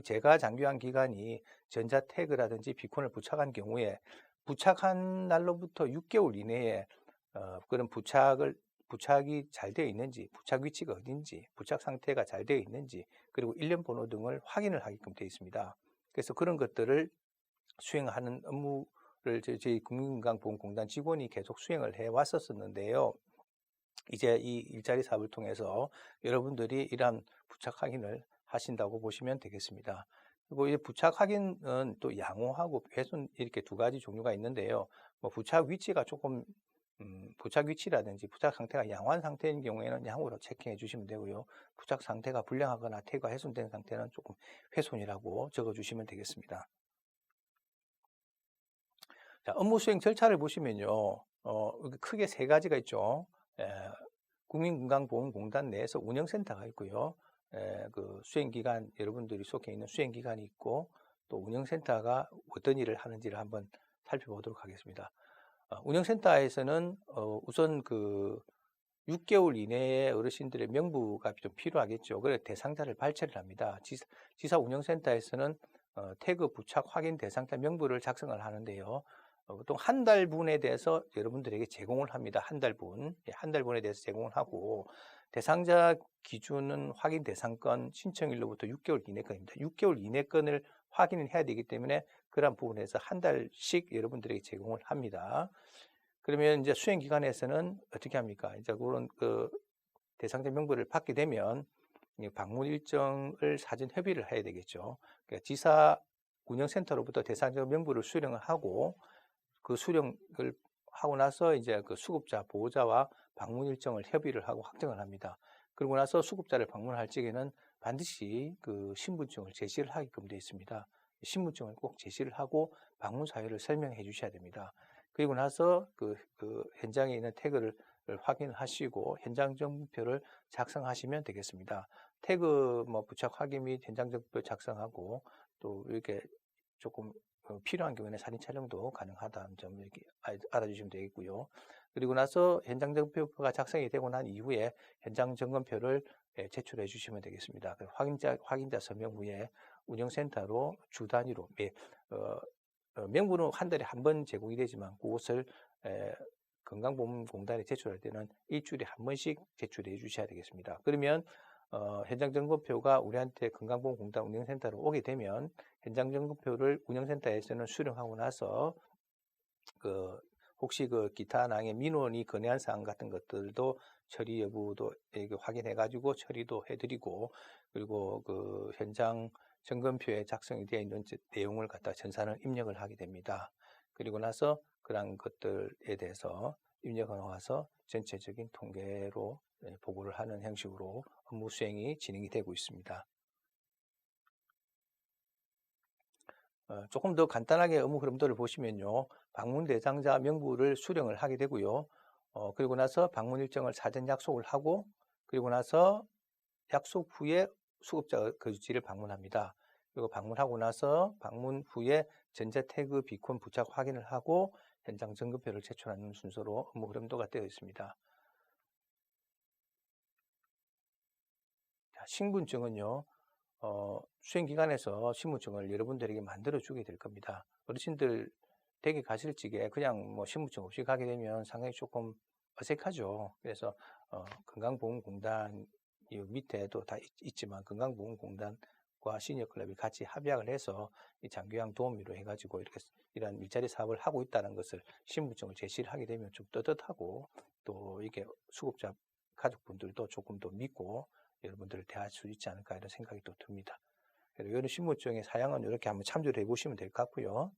제가 장기화한 기간이 전자태그라든지 비콘을 부착한 경우에 부착한 날로부터 6개월 이내에 그런 부착이 잘 되어 있는지, 부착 위치가 어딘지, 부착 상태가 잘 되어 있는지, 그리고 일련 번호 등을 확인을 하게끔 되어 있습니다. 그래서 그런 것들을 수행하는 업무를 저희 국민건강보험공단 직원이 계속 수행을 해 왔었는데요. 이제 이 일자리 사업을 통해서 여러분들이 이러한 부착 확인을 하신다고 보시면 되겠습니다. 그리고 이 부착 확인은 또 양호하고 훼손 이렇게 두 가지 종류가 있는데요. 부착 위치가 조금 부착 위치라든지 부착 상태가 양호한 상태인 경우에는 양호로 체크해 주시면 되고요. 부착 상태가 불량하거나 태그가 훼손된 상태는 조금 훼손이라고 적어 주시면 되겠습니다. 자, 업무 수행 절차를 보시면요. 크게 세 가지가 있죠. 국민건강보험공단 내에서 운영센터가 있고요. 그 수행기관, 여러분들이 속해 있는 수행기관이 있고 또 운영센터가 어떤 일을 하는지를 한번 살펴보도록 하겠습니다. 운영센터에서는 우선 그 6개월 이내에 어르신들의 명부가 좀 필요하겠죠. 그래서 대상자를 발췌를 합니다. 지사 운영센터에서는 태그 부착 확인 대상자 명부를 작성을 하는데요. 보통 한 달분에 대해서 여러분들에게 제공을 합니다. 한 달분. 한 달분에 대해서 제공을 하고, 대상자 기준은 확인 대상건 신청일로부터 6개월 이내 건입니다. 6개월 이내 건을 확인을 해야 되기 때문에 그런 부분에서 한 달씩 여러분들에게 제공을 합니다. 그러면 이제 수행기관에서는 어떻게 합니까? 이제 그런 그 대상자 명부를 받게 되면 방문 일정을 사전 협의를 해야 되겠죠. 그러니까 지사 운영센터로부터 대상자 명부를 수령을 하고 그 수령을 하고 나서 이제 그 수급자, 보호자와 방문 일정을 협의를 하고 확정을 합니다. 그러고 나서 수급자를 방문할 적에는 반드시 그 신분증을 제시를 하게끔 되어 있습니다. 신분증을 꼭 제시를 하고 방문 사유를 설명해 주셔야 됩니다. 그리고 나서 그 현장에 있는 태그를 확인을 하시고 현장 정보표를 작성하시면 되겠습니다. 태그 뭐 부착 확인 및 현장 정보표 작성하고 또 이렇게 조금 필요한 경우에는 사진 촬영도 가능하다는 점을 이렇게 알아주시면 되겠고요. 그리고 나서 현장 점검표가 작성이 되고 난 이후에 현장 점검표를 제출해 주시면 되겠습니다. 확인자 서명 후에 운영센터로 주 단위로 명부는 한 달에 한 번 제공이 되지만 그것을 건강보험공단에 제출할 때는 일주일에 한 번씩 제출해 주셔야 되겠습니다. 그러면 현장 점검표가 우리한테 건강보험공단 운영센터로 오게 되면 현장 점검표를 운영센터에서는 수령하고 나서 혹시 기타 낭의 민원이 건의한 사항 같은 것들도 처리 여부도 확인해 가지고 처리도 해드리고, 그리고 그 현장 점검표에 작성이 되어 있는 내용을 갖다 전산을 입력을 하게 됩니다. 그리고 나서 그런 것들에 대해서 입력을 와서 전체적인 통계로 보고를 하는 형식으로 업무 수행이 진행이 되고 있습니다. 조금 더 간단하게 업무 흐름들을 보시면요. 방문 대상자 명부를 수령을 하게 되고요. 그리고 나서 방문 일정을 사전 약속을 하고, 그리고 나서 약속 후에 수급자 거주지를 방문합니다. 그리고 방문하고 나서 방문 후에 전자 태그 비콘 부착 확인을 하고 현장 점검표를 제출하는 순서로 업무 흐름도가 되어 있습니다. 자, 신분증은요. 수행기관에서 신분증을 여러분들에게 만들어주게 될 겁니다. 어르신들 댁에 가실 적에 그냥 뭐 신분증 없이 가게 되면 상당히 조금 어색하죠. 그래서 건강보험공단 밑에도 다 있지만 건강보험공단과 시니어클럽이 같이 합약을 해서 이 장기요양 도우미로 해가지고 이런 일자리 사업을 하고 있다는 것을 신분증을 제시를 하게 되면 좀 떳떳하고 또 이게 수급자 가족분들도 조금 더 믿고 여러분들을 대할 수 있지 않을까 이런 생각이 또 듭니다. 그래서 이런 신분증의 사양은 이렇게 한번 참조를 해보시면 될 것 같고요.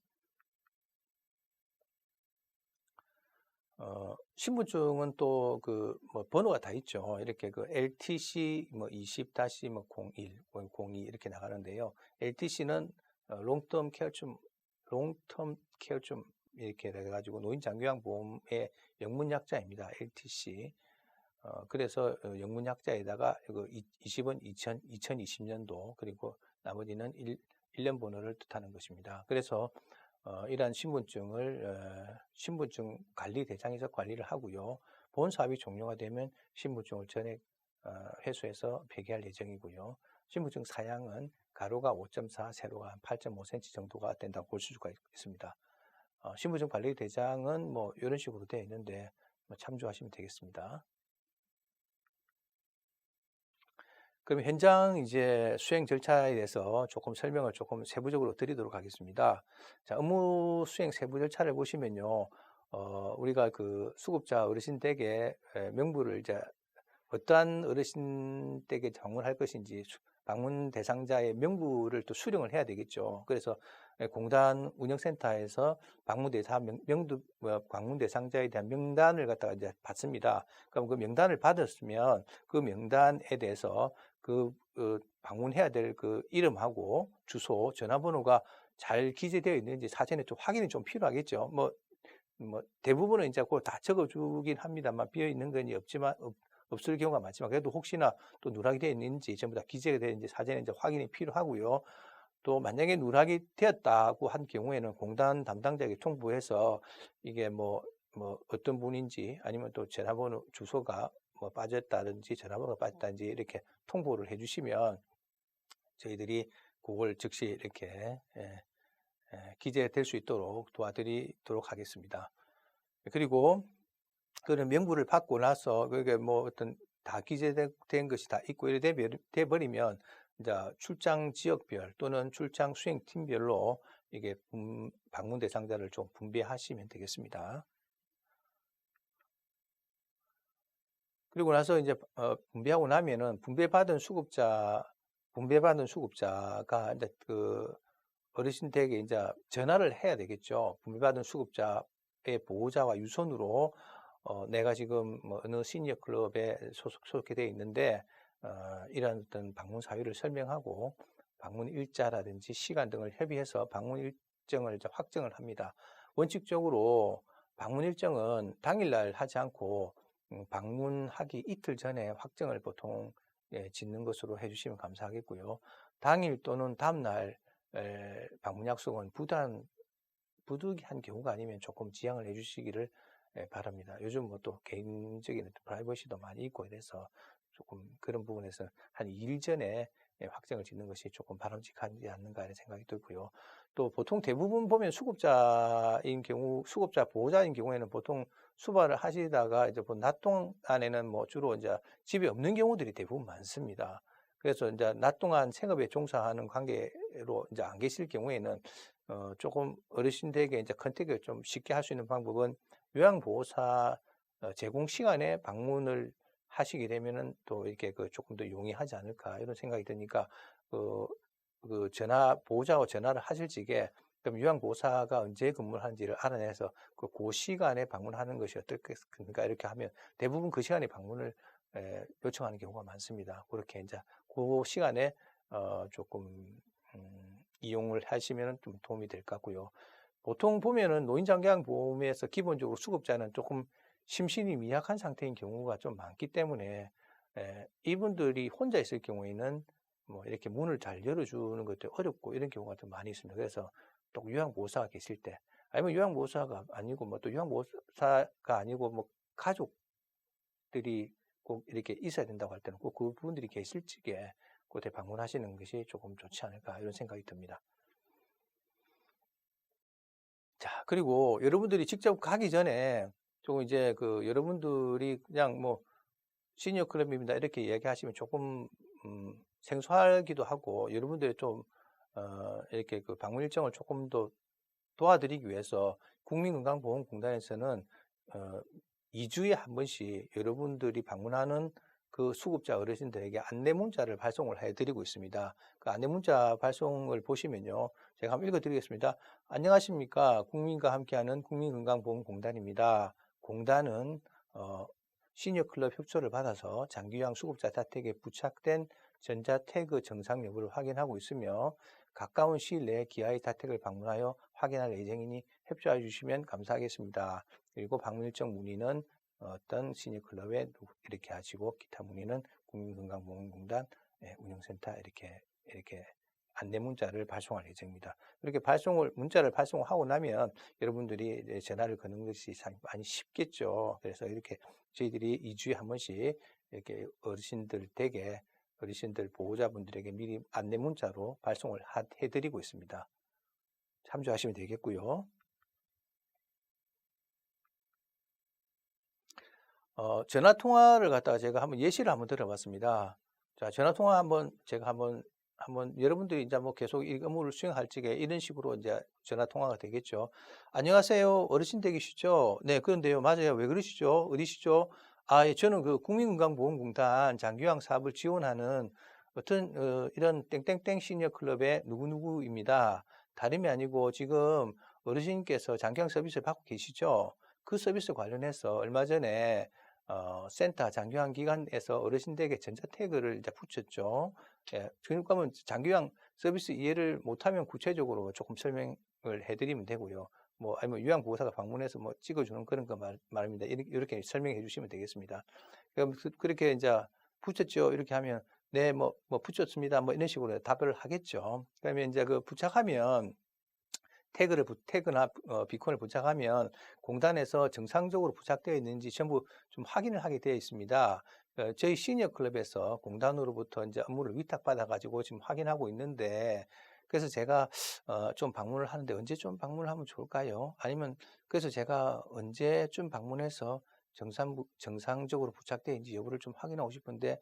신분증은 또 뭐 번호가 다 있죠. 이렇게 LTC 20-01, 02 이렇게 나가는데요. LTC는 롱텀 케어춤 이렇게 돼가지고 노인장기요양보험의 영문약자입니다. LTC. 그래서 영문약자에다가 20은 2020년도 그리고 나머지는 1년 번호를 뜻하는 것입니다. 그래서 이러한 신분증을 신분증 관리 대장에서 관리를 하고요. 본 사업이 종료가 되면 신분증을 전액 회수해서 폐기할 예정이고요. 신분증 사양은 가로가 5.4, 세로가 한 8.5cm 정도가 된다고 볼 수가 있습니다. 신분증 관리 대장은 뭐 이런 식으로 되어 있는데 참조하시면 되겠습니다. 그럼 현장 이제 수행 절차에 대해서 조금 설명을 조금 세부적으로 드리도록 하겠습니다. 자, 업무 수행 세부 절차를 보시면요. 우리가 수급자 어르신 댁에 명부를 이제 어떠한 어르신 댁에 방문할 것인지 방문 대상자의 명부를 또 수령을 해야 되겠죠. 그래서 공단 운영센터에서 방문 대상자에 대한 명단을 갖다가 이제 받습니다. 그럼 그 명단을 받았으면 그 명단에 대해서 방문해야 될 이름하고 주소, 전화번호가 잘 기재되어 있는지 사전에 좀 확인이 좀 필요하겠죠. 뭐 대부분은 이제 그걸 다 적어주긴 합니다만 비어 있는 건 없을 경우가 많지만 그래도 혹시나 또 누락이 되어 있는지 전부 다 기재가 되어 있는지 사전에 이제 확인이 필요하고요. 또 만약에 누락이 되었다고 한 경우에는 공단 담당자에게 통보해서 이게 뭐 어떤 분인지 아니면 또 전화번호 주소가 뭐 빠졌다든지 전화번호가 빠졌다든지 이렇게 통보를 해주시면 저희들이 그걸 즉시 이렇게 기재될 수 있도록 도와드리도록 하겠습니다. 그리고 그런 명부를 받고 나서 그게 뭐 어떤 다 기재된 것이 다 있고 이래 돼 버리면 이제 출장 지역별 또는 출장 수행팀별로 이게 방문 대상자를 좀 분배하시면 되겠습니다. 그리고 나서 이제 분배하고 나면은 분배받은 수급자가 이제 그 어르신 댁에 이제 전화를 해야 되겠죠. 분배받은 수급자의 보호자와 유선으로 내가 지금 뭐 어느 시니어 클럽에 소속이 되어 있는데 이런 어떤 방문 사유를 설명하고 방문 일자라든지 시간 등을 협의해서 방문 일정을 이제 확정을 합니다. 원칙적으로 방문 일정은 당일날 하지 않고 방문하기 이틀 전에 확정을 보통 짓는 것으로 해주시면 감사하겠고요. 당일 또는 다음날 방문 약속은 부득이한 경우가 아니면 조금 지양을 해주시기를 바랍니다. 요즘 뭐 또 개인적인 프라이버시도 많이 있고 이래서 조금 그런 부분에서 한 2일 전에 확정을 짓는 것이 조금 바람직하지 않는가 하는 생각이 들고요. 또 보통 대부분 보면 수급자 보호자인 경우에는 보통 수발을 하시다가 이제 뭐 낮 동안에는 뭐 주로 이제 집에 없는 경우들이 대부분 많습니다. 그래서 이제 낮 동안 생업에 종사하는 관계로 이제 안 계실 경우에는 조금 어르신들에게 이제 컨택을 좀 쉽게 할 수 있는 방법은 요양보호사 제공 시간에 방문을 하시게 되면은 또 이렇게 조금 더 용이하지 않을까 이런 생각이 드니까 보호자와 전화를 하실 적에 그럼 요양보호사가 언제 근무를 하는지를 알아내서 그 시간에 방문하는 것이 어떻겠습니까? 이렇게 하면 대부분 그 시간에 방문을 요청하는 경우가 많습니다. 그렇게 이제 그 시간에 조금 이용을 하시면 좀 도움이 될 것 같고요. 보통 보면은 노인장기양보험에서 기본적으로 수급자는 조금 심신이 미약한 상태인 경우가 좀 많기 때문에 이분들이 혼자 있을 경우에는 뭐 이렇게 문을 잘 열어주는 것도 어렵고 이런 경우가 좀 많이 있습니다. 그래서 또 요양보호사가 계실 때 아니면 요양보호사가 아니고 뭐 또 요양보호사가 아니고 뭐 가족들이 꼭 이렇게 있어야 된다고 할 때는 꼭 그분들이 계실 적에 그때 방문하시는 것이 조금 좋지 않을까 이런 생각이 듭니다. 자, 그리고 여러분들이 직접 가기 전에 조금 이제 여러분들이 그냥 뭐 시니어 클럽입니다 이렇게 이야기하시면 조금 생소하기도 하고 여러분들이 좀 이렇게 방문 일정을 조금 더 도와드리기 위해서 국민건강보험공단에서는 2주에 한 번씩 여러분들이 방문하는 그 수급자 어르신들에게 안내 문자를 발송을 해드리고 있습니다. 그 안내 문자 발송을 보시면요. 제가 한번 읽어드리겠습니다. 안녕하십니까. 국민과 함께하는 국민건강보험공단입니다. 공단은 시니어클럽 협조를 받아서 장기요양 수급자 자택에 부착된 전자태그 정상 여부를 확인하고 있으며 가까운 시일 내에 기아의 자택을 방문하여 확인할 예정이니 협조해 주시면 감사하겠습니다. 그리고 방문 일정 문의는 어떤 시니어클럽에 이렇게 하시고 기타 문의는 국민건강보험공단 운영센터 이렇게 안내 문자를 발송할 예정입니다. 이렇게 문자를 발송하고 나면 여러분들이 전화를 거는 것이 많이 쉽겠죠. 그래서 이렇게 저희들이 2주에 한 번씩 이렇게 어르신들 보호자분들에게 미리 안내 문자로 발송을 해드리고 있습니다. 참조하시면 되겠고요. 전화 통화를 갖다가 제가 한번 예시를 한번 들어봤습니다. 자, 전화 통화 제가 한번 여러분들이 이제 뭐 계속 이 업무를 수행할 적에 이런 식으로 이제 전화 통화가 되겠죠. 안녕하세요. 어르신 댁이시죠? 네, 그런데요. 맞아요. 왜 그러시죠? 어디시죠? 아, 예, 저는 국민건강보험공단 장기요양 사업을 지원하는 어떤 이런 땡땡땡 시니어 클럽의 누구누구입니다. 다름이 아니고 지금 어르신께서 장기요양 서비스를 받고 계시죠? 그 서비스 관련해서 얼마 전에 센터 장기요양 기관에서 어르신들에게 전자태그를 이제 붙였죠. 예, 그러니까 장기요양 서비스 이해를 못하면 구체적으로 조금 설명을 해드리면 되고요. 뭐 아니면 요양보호사가 방문해서 뭐 찍어주는 그런 거 말입니다. 이렇게 설명해 주시면 되겠습니다. 그럼 그렇게 이제 붙였죠. 이렇게 하면 네, 뭐 붙였습니다. 뭐 이런 식으로 답을 하겠죠. 그러면 이제 그 부착하면 태그나 비콘을 부착하면 공단에서 정상적으로 부착되어 있는지 전부 좀 확인을 하게 되어 있습니다. 저희 시니어 클럽에서 공단으로부터 이제 업무를 위탁받아 가지고 지금 확인하고 있는데, 그래서 제가 좀 방문을 하는데 언제 좀 방문을 하면 좋을까요? 아니면 그래서 제가 언제쯤 방문해서 정상적으로 부착되어 있는지 여부를 좀 확인하고 싶은데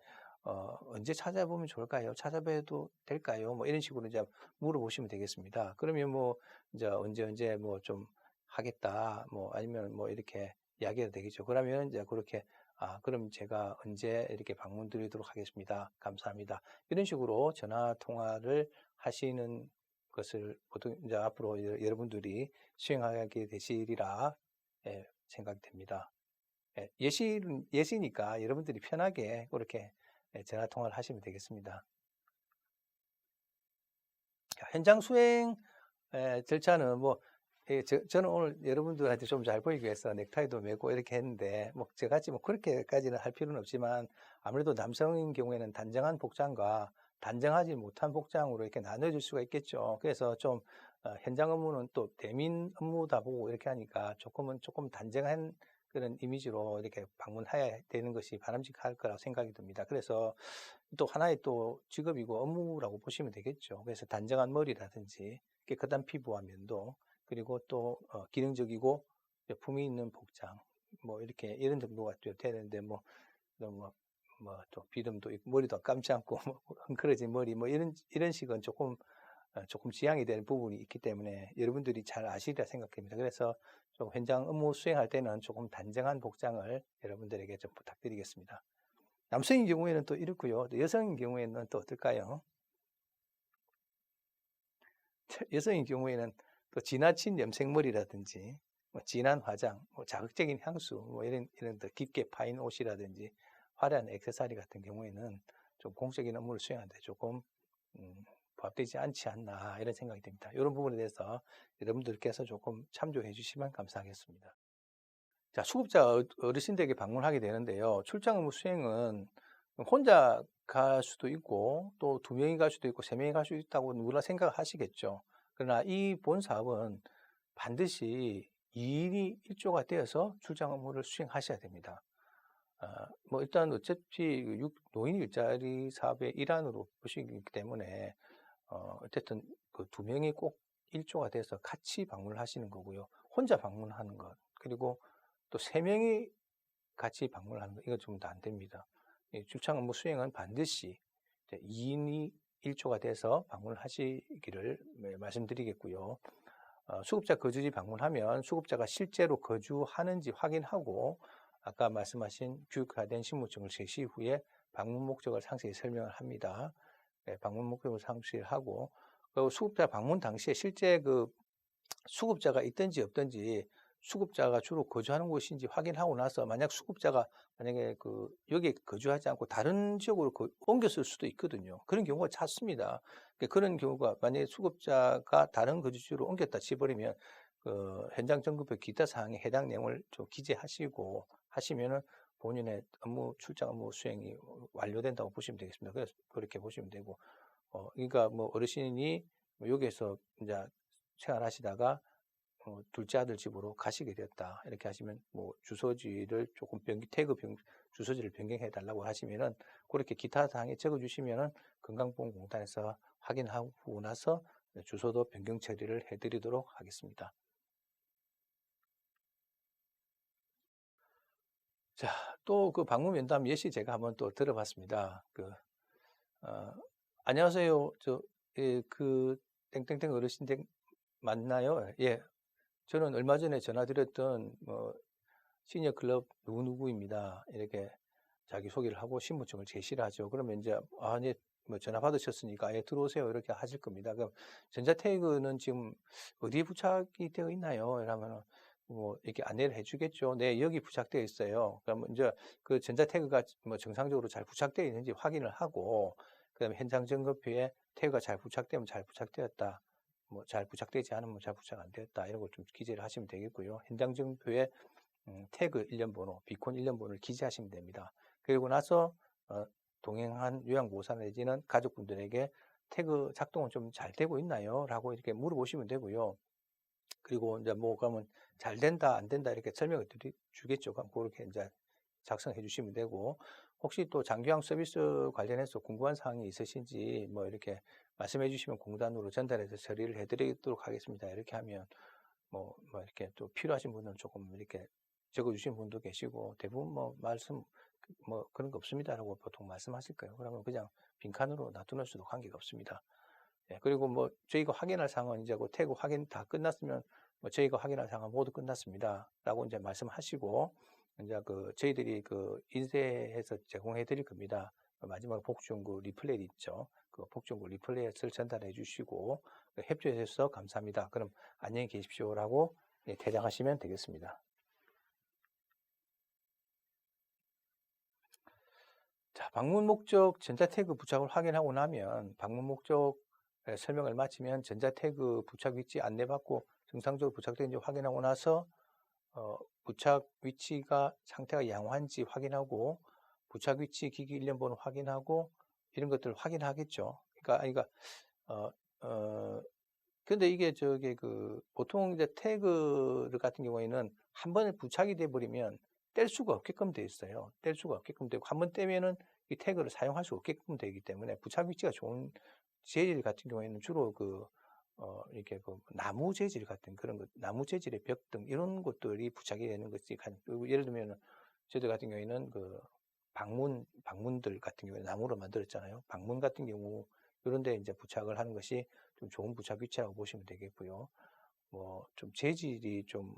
언제 찾아보면 좋을까요? 찾아봐도 될까요? 뭐 이런 식으로 이제 물어보시면 되겠습니다. 그러면 뭐 이제 언제 뭐 좀 하겠다, 뭐 아니면 뭐 이렇게 이야기해도 되겠죠. 그러면 이제 그렇게 그럼 제가 언제 이렇게 방문 드리도록 하겠습니다. 감사합니다. 이런 식으로 전화 통화를 하시는 것을 보통 이제 앞으로 여러분들이 수행하게 되시리라 생각이 됩니다. 예시니까 여러분들이 편하게 그렇게 전화 통화를 하시면 되겠습니다. 현장 수행 절차는 뭐 저는 오늘 여러분들한테 좀 잘 보이기 위해서 넥타이도 메고 이렇게 했는데 뭐 저같이 뭐 그렇게까지는 할 필요는 없지만 아무래도 남성인 경우에는 단정한 복장과 단정하지 못한 복장으로 이렇게 나눠질 수가 있겠죠. 그래서 좀 현장 업무는 또 대민 업무다 보고 이렇게 하니까 조금 단정한 그런 이미지로 이렇게 방문해야 되는 것이 바람직할 거라고 생각이 듭니다. 그래서 또 하나의 또 직업이고 업무라고 보시면 되겠죠. 그래서 단정한 머리라든지 깨끗한 피부와 면도, 그리고 또 기능적이고 품위 있는 복장, 뭐 이렇게 이런 정도가 되는데 또 비듬도 있고 머리도 감지 않고 뭐 헝클어진 머리 뭐 이런 식은 조금 지양이 되는 부분이 있기 때문에 여러분들이 잘 아시리라 생각합니다. 그래서 좀 현장 업무 수행할 때는 조금 단정한 복장을 여러분들에게 좀 부탁드리겠습니다. 남성인 경우에는 또 이렇고요. 여성인 경우에는 또 어떨까요? 여성인 경우에는 또 지나친 염색머리라든지 뭐 진한 화장, 뭐 자극적인 향수, 뭐 이런 더 깊게 파인 옷이라든지 화려한 액세서리 같은 경우에는 좀 공적인 업무를 수행하는데 조금 부합되지 않지 않나 이런 생각이 듭니다. 이런 부분에 대해서 여러분들께서 조금 참조해 주시면 감사하겠습니다. 자, 수급자 어르신들에게 방문하게 되는데요. 출장 업무 수행은 혼자 갈 수도 있고 또 2명이 갈 수도 있고 3명이 갈 수도 있다고 누구나 생각하시겠죠. 그러나 이 본 사업은 반드시 2인이 1조가 되어서 출장 업무를 수행하셔야 됩니다. 뭐 일단 어차피 노인 일자리 사업의 일환으로 보시기 때문에 어쨌든 그 2명이 꼭 1조가 돼서 같이 방문을 하시는 거고요. 혼자 방문하는 것, 그리고 또 3명이 같이 방문하는 것, 이거 좀 안 됩니다. 출장 업무 수행은 반드시 2인이 1조가 돼서 방문을 하시기를 말씀드리겠고요. 수급자 거주지 방문하면 수급자가 실제로 거주하는지 확인하고 아까 말씀하신 교육화된 신분증을 제시 후에 방문 목적을 상세히 설명을 합니다. 방문 목적을 상세히 하고, 그리고 수급자 방문 당시에 실제 그 수급자가 있든지 없든지 수급자가 주로 거주하는 곳인지 확인하고 나서 만약 수급자가 만약에 여기에 거주하지 않고 다른 지역으로 옮겼을 수도 있거든요. 그런 경우가 잦습니다. 그런 경우가 만약에 수급자가 다른 거주지로 옮겼다 치버리면 현장 점검표 기타 사항에 해당 내용을 좀 기재하시고 하시면은 본인의 출장 업무 수행이 완료된다고 보시면 되겠습니다. 그래서 그렇게 보시면 되고, 그러니까 뭐 어르신이 여기에서 이제 생활하시다가 둘째 아들 집으로 가시게 되었다. 이렇게 하시면 뭐 주소지를 조금 주소지를 변경해 달라고 하시면은 그렇게 기타 사항에 적어 주시면은 건강보험공단에서 확인하고 나서 주소도 변경 처리를 해 드리도록 하겠습니다. 자, 또 그 방문 면담 예시 제가 한번 또 들어봤습니다. 안녕하세요. 땡땡땡 어르신 맞나요? 예. 저는 얼마 전에 전화드렸던 시니어 클럽 누구누구입니다. 이렇게 자기소개를 하고 신분증을 제시를 하죠. 그러면 이제 이제 뭐 전화 받으셨으니까 들어오세요. 이렇게 하실 겁니다. 그럼 전자태그는 지금 어디에 부착이 되어 있나요? 이러면은 뭐 이렇게 안내를 해주겠죠. 네, 여기 부착되어 있어요. 그러면 이제 그 전자태그가 뭐 정상적으로 잘 부착되어 있는지 확인을 하고, 그다음에 현장 점검표에 태그가 잘 부착되면 잘 부착되었다. 뭐 잘 부착되지 않으면 잘 부착 안 되었다 이런 걸 좀 기재를 하시면 되겠고요. 현장 증표에 태그 일련 번호, 비콘 일련 번호를 기재하시면 됩니다. 그리고 나서 동행한 요양보호사 내지는 가족분들에게 태그 작동은 좀 잘 되고 있나요? 라고 이렇게 물어보시면 되고요. 그리고 이제 뭐 그러면 잘 된다, 안 된다 이렇게 설명을 주겠죠. 그렇게 이제 작성해 주시면 되고, 혹시 또 장기요양 서비스 관련해서 궁금한 사항이 있으신지 뭐 이렇게 말씀해 주시면 공단으로 전달해서 처리를 해 드리도록 하겠습니다. 이렇게 하면 뭐 이렇게 또 필요하신 분은 조금 이렇게 적어 주신 분도 계시고, 대부분 뭐 말씀 뭐 그런 거 없습니다라고 보통 말씀하실 거예요. 그러면 그냥 빈칸으로 놔두는 수도 관계가 없습니다. 예, 그리고 뭐 저희가 확인할 사항은 이제 그 태그 확인 다 끝났으면 뭐 저희가 확인할 사항은 모두 끝났습니다라고 이제 말씀하시고, 이제 그 저희들이 그 인쇄해서 제공해 드릴 겁니다. 마지막 복지연구 리플렛 있죠. 그 복지연구 리플렛을 전달해 주시고 협조해 주셔서 감사합니다. 그럼 안녕히 계십시오라고 퇴장하시면 되겠습니다. 자, 방문 목적 전자 태그 부착을 확인하고 나면 방문 목적 설명을 마치면 전자 태그 부착 위치 안내받고 정상적으로 부착되는지 확인하고 나서 부착 위치가 상태가 양호한지 확인하고 부착 위치 기기 일련 번호 확인하고 이런 것들을 확인하겠죠. 그러니까 근데 이게 보통 이제 태그 같은 경우에는 한 번에 부착이 돼 버리면 뗄 수가 없게끔 돼 있어요. 뗄 수가 없게끔 되고, 한 번 떼면은 이 태그를 사용할 수 없게끔 되기 때문에 부착 위치가 좋은 재질 같은 경우에는 주로 이렇게 나무 재질 같은 그런 것, 나무 재질의 벽 등 이런 것들이 부착이 되는 것이 예를 들면은 저희들 같은 경우에는 방문들 같은 경우에 나무로 만들었잖아요. 방문 같은 경우 이런 데 이제 부착을 하는 것이 좀 좋은 부착 위치라고 보시면 되겠고요. 뭐 좀 재질이 좀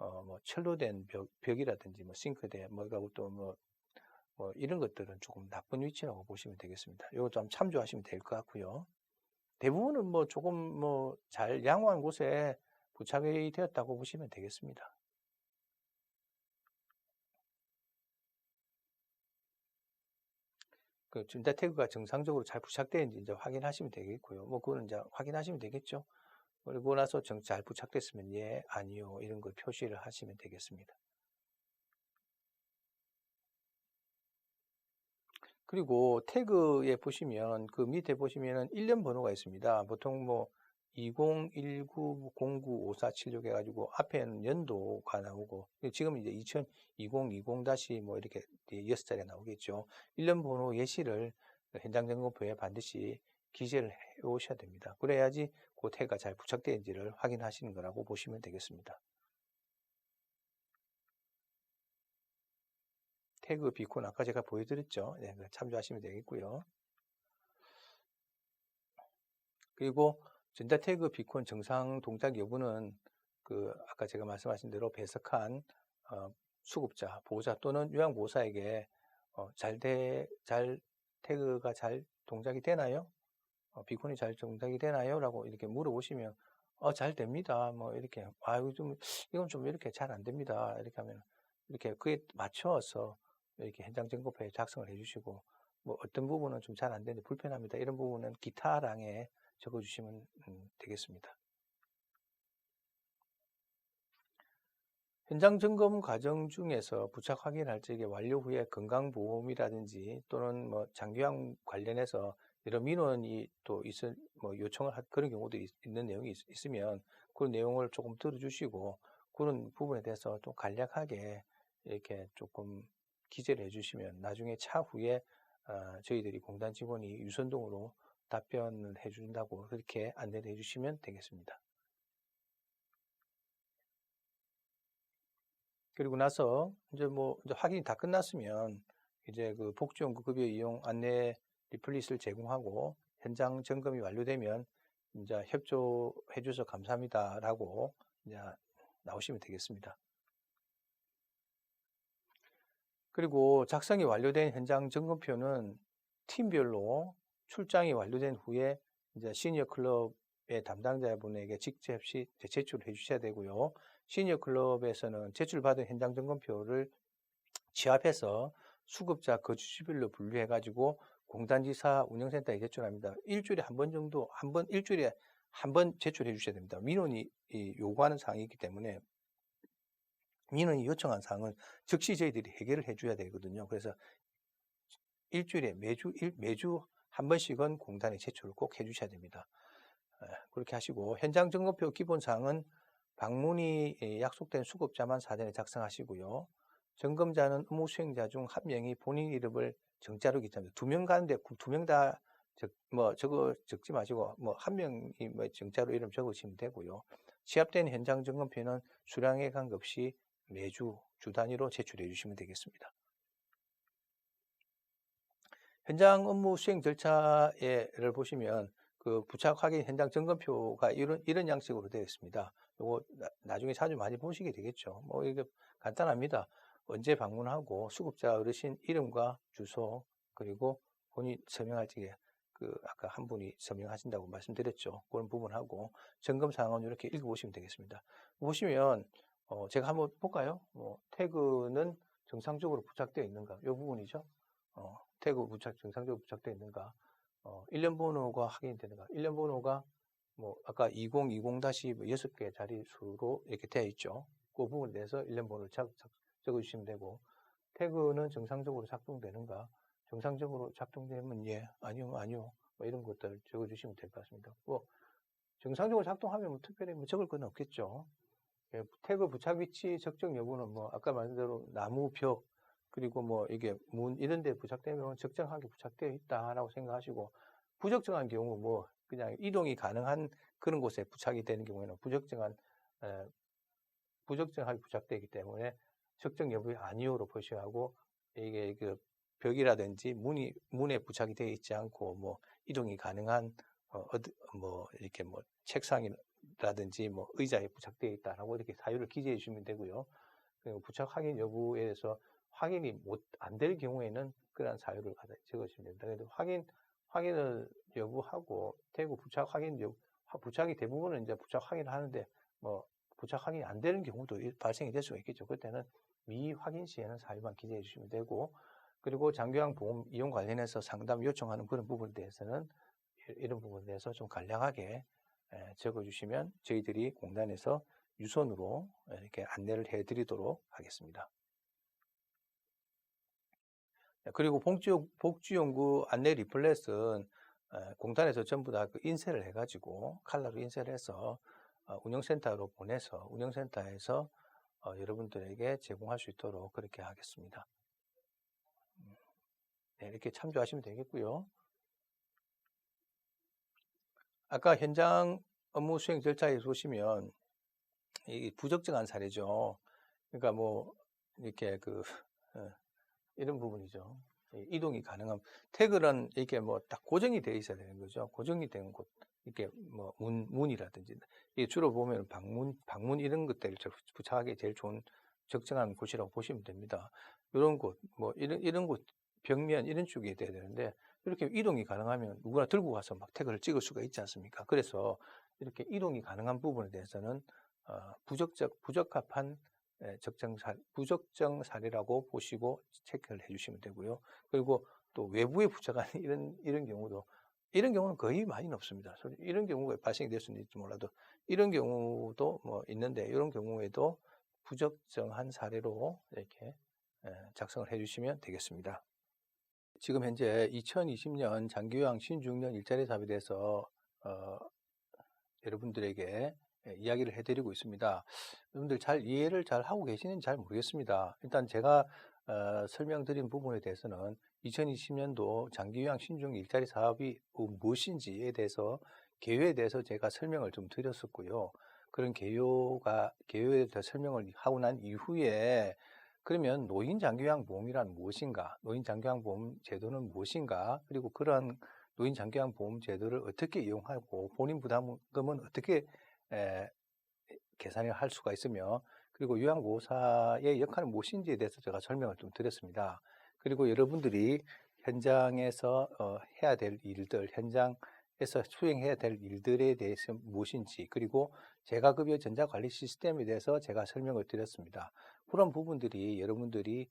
뭐 철로 된 벽이라든지 뭐 싱크대 또 이런 것들은 조금 나쁜 위치라고 보시면 되겠습니다. 이것도 좀 참조하시면 될 것 같고요. 대부분은 뭐 조금 뭐 잘 양호한 곳에 부착이 되었다고 보시면 되겠습니다. 그 전자 태그가 정상적으로 잘 부착되는지 이제 확인하시면 되겠고요. 뭐 그거는 이제 확인하시면 되겠죠. 그리고 나서 잘 부착됐으면 예, 아니요 이런 걸 표시를 하시면 되겠습니다. 그리고 태그에 보시면 그 밑에 보시면은 일련 번호가 있습니다. 보통 뭐 2019 095476 해가지고 앞에는 연도가 나오고, 지금 이제 2020 뭐 이렇게 6자리가 나오겠죠. 일련 번호 예시를 현장 점검표에 반드시 기재를 해 오셔야 됩니다. 그래야지 그 태그가 잘 부착되는지를 확인하시는 거라고 보시면 되겠습니다. 태그 비콘 아까 제가 보여드렸죠. 네, 참조하시면 되겠고요. 그리고 전자 태그 비콘 정상 동작 여부는 아까 제가 말씀하신 대로 배석한 수급자, 보호자 또는 요양보호사에게 태그가 잘 동작이 되나요? 비콘이 잘 동작이 되나요? 라고 이렇게 물어보시면 잘 됩니다. 뭐 이렇게 이건 좀 이렇게 잘 안 됩니다. 이렇게 하면 이렇게 그에 맞춰서 이렇게 현장 점검표에 작성을 해주시고, 뭐 어떤 부분은 좀 잘 안 되는데 불편합니다. 이런 부분은 기타랑에 적어주시면 되겠습니다. 현장 점검 과정 중에서 부착 확인할 적에 완료 후에 건강보험이라든지 또는 뭐 장기요양 관련해서 여러 민원이 또 요청을 그런 경우도 있는 내용이 있으면 그 내용을 조금 들어주시고, 그런 부분에 대해서 좀 간략하게 이렇게 조금 기재를 해주시면 나중에 차후에 저희들이 공단 직원이 유선동으로 답변을 해준다고 그렇게 안내를 해주시면 되겠습니다. 그리고 나서 이제 확인이 다 끝났으면 이제 그 복지연구 급여 이용 안내 리플릿을 제공하고 현장 점검이 완료되면 이제 협조해 주셔서 감사합니다라고 이제 나오시면 되겠습니다. 그리고 작성이 완료된 현장 점검표는 팀별로 출장이 완료된 후에 이제 시니어 클럽의 담당자분에게 직접 제출해 주셔야 되고요. 시니어 클럽에서는 제출받은 현장 점검표를 취합해서 수급자 거주지별로 분류해 가지고 공단지사 운영센터에 제출합니다. 일주일에 한 번 정도, 일주일에 한번 제출해 주셔야 됩니다. 민원이 요구하는 사항이기 때문에 민원이 요청한 사항은 즉시 저희들이 해결을 해 줘야 되거든요. 그래서 일주일에 매주 한 번씩은 공단에 제출을 꼭 해 주셔야 됩니다. 그렇게 하시고 현장 점검표 기본 사항은 방문이 약속된 수급자만 사전에 작성하시고요. 점검자는 업무 수행자 중 한 명이 본인 이름을 정자로 기재합니다. 2명 가는데 2명 다 저거 적지 마시고 한 명이 정자로 이름 적으시면 되고요. 취합된 현장 점검표는 수량에 관계없이 매주 주 단위로 제출해 주시면 되겠습니다. 현장 업무 수행 절차를 보시면 그 부착 확인 현장 점검표가 이런 양식으로 되어 있습니다. 요거 나중에 자주 많이 보시게 되겠죠. 이게 간단합니다. 언제 방문하고 수급자 어르신 이름과 주소 그리고 본인 서명할 적에 아까 한 분이 서명하신다고 말씀드렸죠. 그런 부분하고 점검 사항은 이렇게 읽어보시면 되겠습니다. 보시면 제가 한번 볼까요? 태그는 정상적으로 부착되어 있는가? 이 부분이죠. 태그 정상적으로 부착되어 있는가? 1년 번호가 확인되는가? 1년 번호가 아까 2020-6개 자리 수로 이렇게 되어 있죠. 그 부분에 대해서 1년 번호를 적어주시면 되고, 태그는 정상적으로 작동되는가? 정상적으로 작동되면 예, 아니요. 이런 것들 적어주시면 될 것 같습니다. 정상적으로 작동하면 특별히 적을 건 없겠죠. 태그 부착 위치 적정 여부는 아까 말한 대로 나무, 벽, 그리고 이게 문 이런 데 부착되면 적정하게 부착되어 있다라고 생각하시고, 부적정한 경우 그냥 이동이 가능한 그런 곳에 부착이 되는 경우에는 부적정하게 부착되기 때문에 적정 여부의 아니오로 표시하고 하고, 이게 벽이라든지 문에 부착이 되어 있지 않고 이동이 가능한 이렇게 책상이라든지 의자에 부착되어 있다라고 이렇게 사유를 기재해 주시면 되고요. 그리고 부착 확인 여부에 대해서 확인이 안 될 경우에는 그러한 사유를 적으시면 됩니다. 그래도 확인을 여부하고 태그 부착 확인 여부, 부착이 대부분은 이제 부착 확인을 하는데 부착 확인이 안 되는 경우도 발생이 될 수가 있겠죠. 그때는 미확인 시에는 사유만 기재해 주시면 되고, 그리고 장기요양 보험 이용 관련해서 상담 요청하는 그런 부분에 대해서는 이런 부분에 대해서 좀 간략하게 적어주시면 저희들이 공단에서 유선으로 이렇게 안내를 해드리도록 하겠습니다. 그리고 복지연구 안내 리플렛은 공단에서 전부 다 인쇄를 해가지고 칼라로 인쇄를 해서 운영센터로 보내서 운영센터에서 여러분들에게 제공할 수 있도록 그렇게 하겠습니다. 네, 이렇게 참조하시면 되겠고요. 아까 현장 업무 수행 절차에 보시면 이 부적정한 사례죠. 그러니까 이렇게 이런 부분이죠. 이동이 가능한 태그는 이렇게 딱 고정이 되어 있어야 되는 거죠. 고정이 된 곳, 이렇게 문이라든지 이게 주로 보면 방문 이런 것들을 부착하기 제일 좋은 적정한 곳이라고 보시면 됩니다. 이런 곳, 이런 곳 벽면 이런 쪽이 돼야 되는데 이렇게 이동이 가능하면 누구나 들고 가서 태그를 찍을 수가 있지 않습니까? 그래서 이렇게 이동이 가능한 부분에 대해서는 부적합한 부적정 사례라고 보시고 체크를 해주시면 되고요. 그리고 또 외부에 부착한 이런 경우는 거의 많이는 없습니다. 이런 경우가 발생이 될 수는 있을지 몰라도 이런 경우도 있는데 이런 경우에도 부적정한 사례로 이렇게 작성을 해주시면 되겠습니다. 지금 현재 2020년 장기요양 신중년 일자리 사업에 대해서 여러분들에게 이야기를 해드리고 있습니다. 여러분들 잘 이해를 잘 하고 계시는지 잘 모르겠습니다. 일단 제가 설명드린 부분에 대해서는 2020년도 장기요양 신중 일자리 사업이 무엇인지에 대해서 개요에 대해서 제가 설명을 좀 드렸었고요. 그런 개요에 대해서 설명을 하고 난 이후에 그러면 노인장기요양보험이란 무엇인가? 노인장기요양보험 제도는 무엇인가? 그리고 그런 노인장기요양보험 제도를 어떻게 이용하고 본인 부담금은 어떻게 계산을 할 수가 있으며, 그리고 요양보호사의 역할은 무엇인지에 대해서 제가 설명을 좀 드렸습니다. 그리고 여러분들이 현장에서 해야 될 일들, 현장에서 수행해야 될 일들에 대해서 무엇인지, 그리고 재가급여 전자관리 시스템에 대해서 제가 설명을 드렸습니다. 그런 부분들이 여러분들이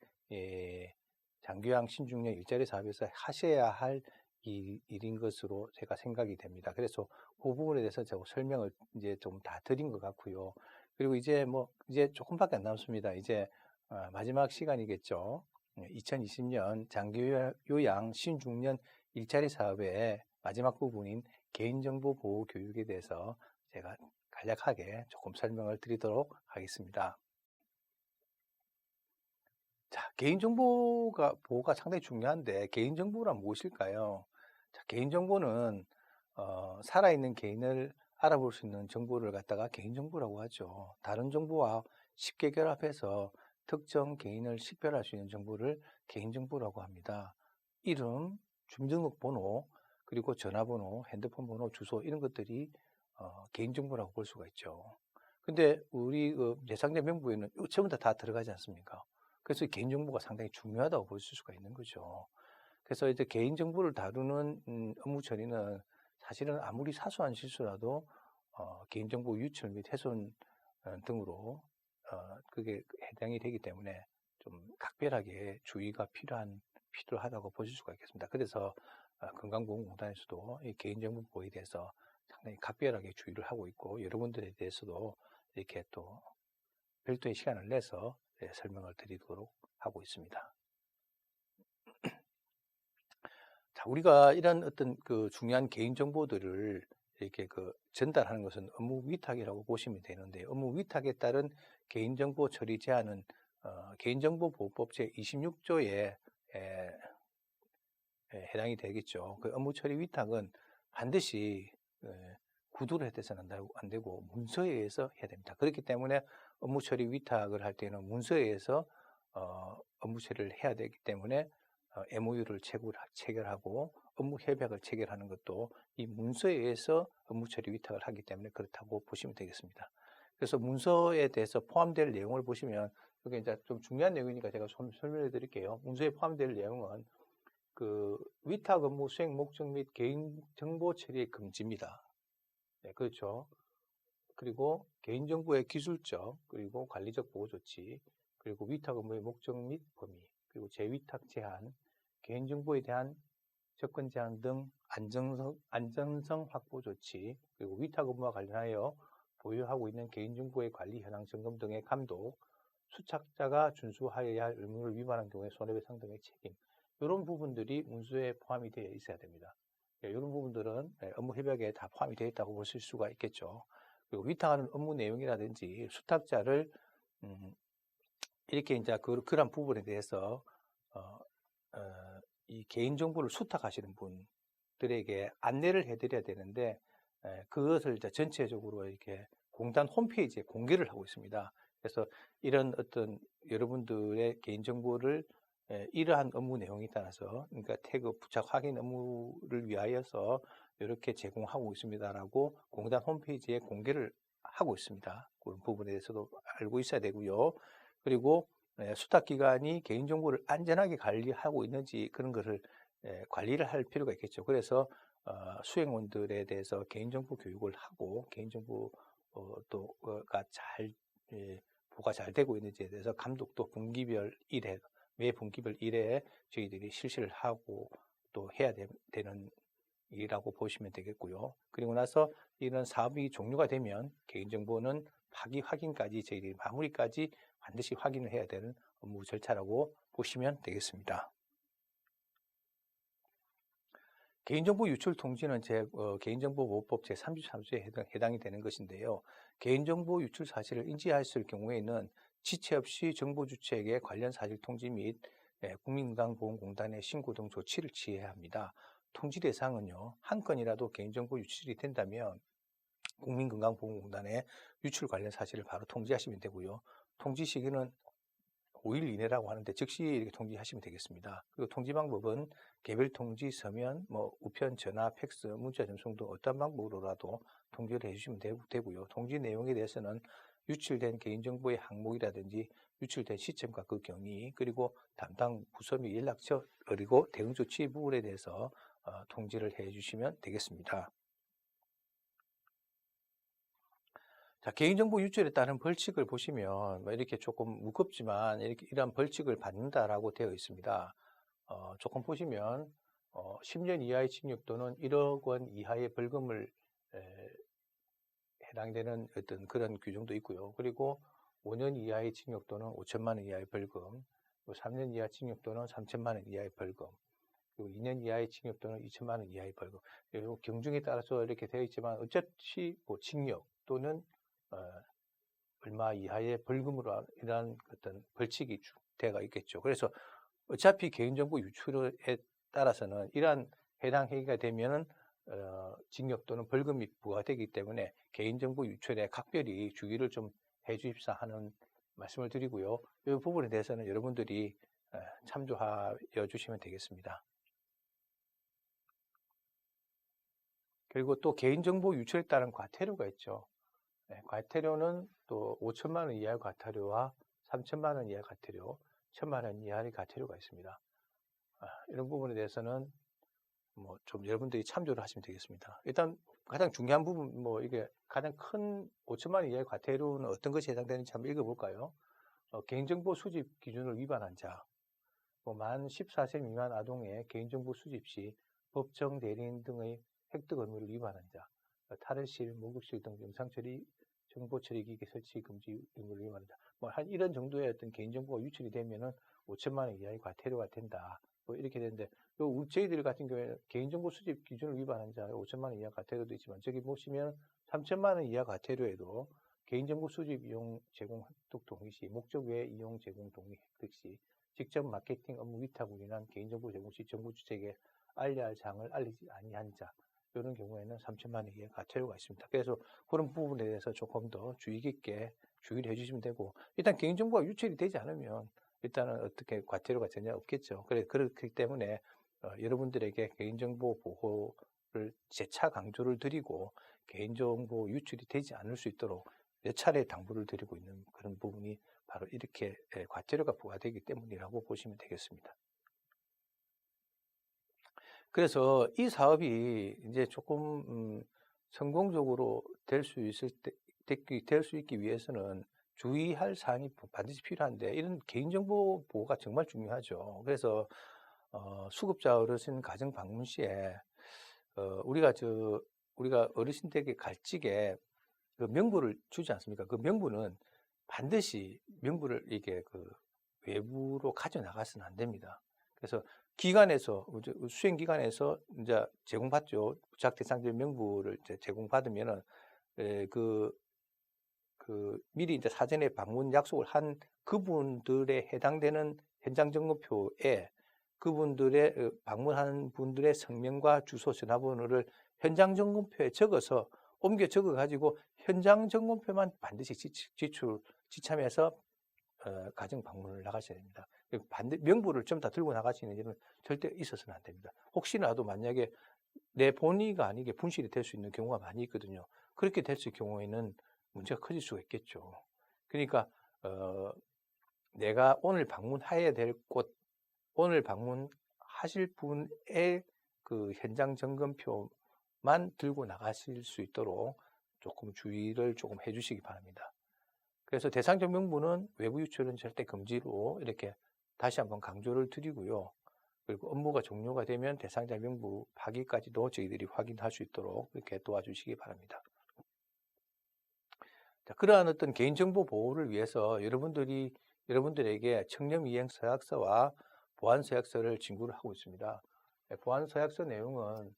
장기요양 신중년 일자리 사업에서 하셔야 할 일인 것으로 제가 생각이 됩니다. 그래서 그 부분에 대해서 제가 설명을 이제 좀 다 드린 것 같고요. 그리고 이제 이제 조금밖에 안 남았습니다. 이제 마지막 시간이겠죠. 2020년 장기요양 신중년 일자리 사업의 마지막 부분인 개인정보 보호 교육에 대해서 제가 간략하게 조금 설명을 드리도록 하겠습니다. 자, 보호가 상당히 중요한데, 개인정보란 무엇일까요? 자, 개인정보는, 살아있는 개인을 알아볼 수 있는 정보를 갖다가 개인정보라고 하죠. 다른 정보와 쉽게 결합해서 특정 개인을 식별할 수 있는 정보를 개인정보라고 합니다. 이름, 주민등록번호, 그리고 전화번호, 핸드폰 번호, 주소, 이런 것들이 개인정보라고 볼 수가 있죠. 근데 우리 예상자 명부에는 전부 다 들어가지 않습니까? 그래서 개인정보가 상당히 중요하다고 볼 수가 있는 거죠. 그래서 이제 개인정보를 다루는 업무 처리는 사실은 아무리 사소한 실수라도 개인정보 유출 및 훼손 등으로 그게 해당이 되기 때문에 좀 각별하게 주의가 필요하다고 보실 수가 있겠습니다. 그래서 건강보험공단에서도 이 개인정보 보호에 대해서 상당히 각별하게 주의를 하고 있고, 여러분들에 대해서도 이렇게 또 별도의 시간을 내서 설명을 드리도록 하고 있습니다. 자, 우리가 이런 어떤 그 중요한 개인 정보들을 이렇게 전달하는 것은 업무 위탁이라고 보시면 되는데, 업무 위탁에 따른 개인정보 처리 제한은 개인정보보호법 제26조에 해당이 되겠죠. 그 업무 처리 위탁은 반드시 구두로 해서는 안 되고 문서에 의해서 해야 됩니다. 그렇기 때문에 업무 처리 위탁을 할 때는 문서에 의해서 업무 처리를 해야 되기 때문에 MOU를 체결하고 업무 협약을 체결하는 것도 이 문서에 의해서 업무 처리 위탁을 하기 때문에 그렇다고 보시면 되겠습니다. 그래서 문서에 대해서 포함될 내용을 보시면, 이게 이제 좀 중요한 내용이니까 제가 설명해 드릴게요. 문서에 포함될 내용은 그 위탁 업무 수행 목적 및 개인 정보 처리의 금지입니다. 네, 그렇죠. 그리고 개인정보의 기술적, 그리고 관리적 보호 조치, 그리고 위탁 업무의 목적 및 범위, 그리고 재위탁 제한, 개인정보에 대한 접근 제한 등 안전성 확보 조치, 그리고 위탁 업무와 관련하여 보유하고 있는 개인정보의 관리 현황 점검 등의 감독, 수착자가 준수하여야 할 의무를 위반한 경우에 손해배상 등의 책임, 이런 부분들이 문서에 포함이 되어 있어야 됩니다. 이런 부분들은 업무 협약에 다 포함이 되어 있다고 보실 수가 있겠죠. 그리고 위탁하는 업무 내용이라든지 수탁자를 이렇게 이제 그런 부분에 대해서 이 개인정보를 수탁하시는 분들에게 안내를 해드려야 되는데, 그것을 이제 전체적으로 이렇게 공단 홈페이지에 공개를 하고 있습니다. 그래서 이런 어떤 여러분들의 개인정보를 이러한 업무 내용에 따라서, 그러니까 태그 부착 확인 업무를 위하여서 이렇게 제공하고 있습니다라고 공단 홈페이지에 공개를 하고 있습니다. 그런 부분에 대해서도 알고 있어야 되고요. 그리고 수탁기관이 개인정보를 안전하게 관리하고 있는지 그런 것을 관리를 할 필요가 있겠죠. 그래서 수행원들에 대해서 개인정보 교육을 하고 개인정보가 보호가 잘 되고 있는지에 대해서 감독도 매 분기별 1회 저희들이 실시를 하고 또 해야 되는 일이라고 보시면 되겠고요. 그리고 나서 이런 사업이 종료가 되면 개인정보는 파기 확인까지 저희들이 마무리까지 반드시 확인을 해야 되는 업무 절차라고 보시면 되겠습니다. 개인정보 유출 통지는 개인정보보호법 제33조에 해당이 되는 것인데요. 개인정보 유출 사실을 인지하였을 경우에는 지체 없이 정보주체에게 관련 사실 통지 및 국민건강보험공단에 신고 등 조치를 취해야 합니다. 통지 대상은요, 한 건이라도 개인정보 유출이 된다면 국민건강보험공단에 유출 관련 사실을 바로 통지하시면 되고요. 통지 시기는 5일 이내라고 하는데 즉시 이렇게 통지하시면 되겠습니다. 그리고 통지 방법은 개별 통지, 서면, 우편, 전화, 팩스, 문자 전송 등 어떤 방법으로라도 통지를 해주시면 되고요. 통지 내용에 대해서는 유출된 개인정보의 항목이라든지 유출된 시점과 그 경위, 그리고 담당 부서 및 연락처, 그리고 대응 조치 부분에 대해서 통지를 해주시면 되겠습니다. 자, 개인정보 유출에 따른 벌칙을 보시면 이렇게 조금 무겁지만 이런 벌칙을 받는다라고 되어 있습니다. 조금 보시면 10년 이하의 징역 또는 1억 원 이하의 벌금을 해당되는 어떤 그런 규정도 있고요. 그리고 5년 이하의 징역 또는 5천만 원 이하의 벌금, 3년 이하 징역 또는 3천만 원 이하의 벌금, 그리고 2년 이하의 징역 또는 2천만 원 이하의 벌금. 그리고 경중에 따라서 이렇게 되어 있지만 어차피 뭐 징역 또는 얼마 이하의 벌금으로 이러한 어떤 벌칙이 되어 있겠죠. 그래서 어차피 개인정보 유출에 따라서는 이러한 해당 행위가 되면은 징역 또는 벌금이 부과되기 때문에 개인정보 유출에 각별히 주의를 좀 해주십사 하는 말씀을 드리고요. 이 부분에 대해서는 여러분들이 참조하여 주시면 되겠습니다. 그리고 또 개인정보 유출에 따른 과태료가 있죠. 과태료는 또 5천만 원 이하의 과태료와 3천만 원 이하의 과태료, 1천만 원 이하의 과태료가 있습니다. 이런 부분에 대해서는 뭐 좀 여러분들이 참조를 하시면 되겠습니다. 일단 가장 중요한 부분, 뭐 이게 가장 큰 5천만 원 이하의 과태료는 어떤 것이 해당되는지 한번 읽어볼까요? 개인정보 수집 기준을 위반한 자, 만 14세 미만 아동의 개인정보 수집 시 법정 대리인 등의 획득 의무를 위반한 자, 탈의실, 목욕실 등 영상 처리, 정보 처리 기기 설치 금지 의무를 위반한 자, 뭐 한 이런 정도의 어떤 개인정보가 유출이 되면은 5천만 원 이하의 과태료가 된다. 뭐 이렇게 되는데, 저희들 같은 경우에는 개인정보 수집 기준을 위반한 자 5천만 원 이하 과태료도 있지만, 저기 보시면 3천만 원 이하 과태료에도 개인정보 수집 이용 제공 획득 동의 시, 목적 외 이용 제공 동의 획득 시, 직접 마케팅 업무 위탁으로 인한 개인정보 제공 시 정보 주체에게 알려야 할 사항을 알리지 아니한 자, 이런 경우에는 3천만 원 이하의 과태료가 있습니다. 그래서 그런 부분에 대해서 조금 더 주의 깊게 주의를 해주시면 되고, 일단 개인정보가 유출이 되지 않으면 일단은 어떻게 과태료가 전혀 없겠죠. 그렇기 때문에 여러분들에게 개인정보 보호를 재차 강조를 드리고, 개인정보 유출이 되지 않을 수 있도록 몇 차례 당부를 드리고 있는 그런 부분이 바로 이렇게 과태료가 부과되기 때문이라고 보시면 되겠습니다. 그래서 이 사업이 이제 조금 성공적으로 될 수 있기 위해서는 주의할 사항이 반드시 필요한데, 이런 개인정보 보호가 정말 중요하죠. 그래서 수급자 어르신 가정 방문 시에 우리가 어르신 댁에 갈 적에 그 명부를 주지 않습니까? 그 명부는 반드시 명부를 이게 외부로 가져 나가서는 안 됩니다. 그래서 기관에서, 수행기관에서 이제 제공받죠. 부착 대상자 명부를 이제 제공받으면은 미리 이제 사전에 방문 약속을 한 그분들에 해당되는 현장 점검표에 그분들의 방문하는 분들의 성명과 주소, 전화번호를 현장 점검표에 적어서 옮겨 적어 가지고 현장 점검표만 반드시 지참해서 가정 방문을 나가셔야 됩니다. 명부를 좀 다 들고 나가시는 일은 절대 있어서는 안 됩니다. 혹시라도 만약에 내 본의가 아니게 분실이 될 수 있는 경우가 많이 있거든요. 그렇게 됐을 경우에는 문제가 커질 수가 있겠죠. 그러니까 내가 오늘 방문해야 될 곳, 오늘 방문하실 분의 그 현장 점검표만 들고 나가실 수 있도록 조금 주의를 조금 해주시기 바랍니다. 그래서 대상적 명부는 외부 유출은 절대 금지로 이렇게 다시 한번 강조를 드리고요. 그리고 업무가 종료가 되면 대상자 명부 파기까지도 저희들이 확인할 수 있도록 이렇게 도와주시기 바랍니다. 자, 그러한 어떤 개인정보 보호를 위해서 여러분들에게 청렴이행 서약서와 보안 서약서를 진구를 하고 있습니다. 보안 서약서 내용은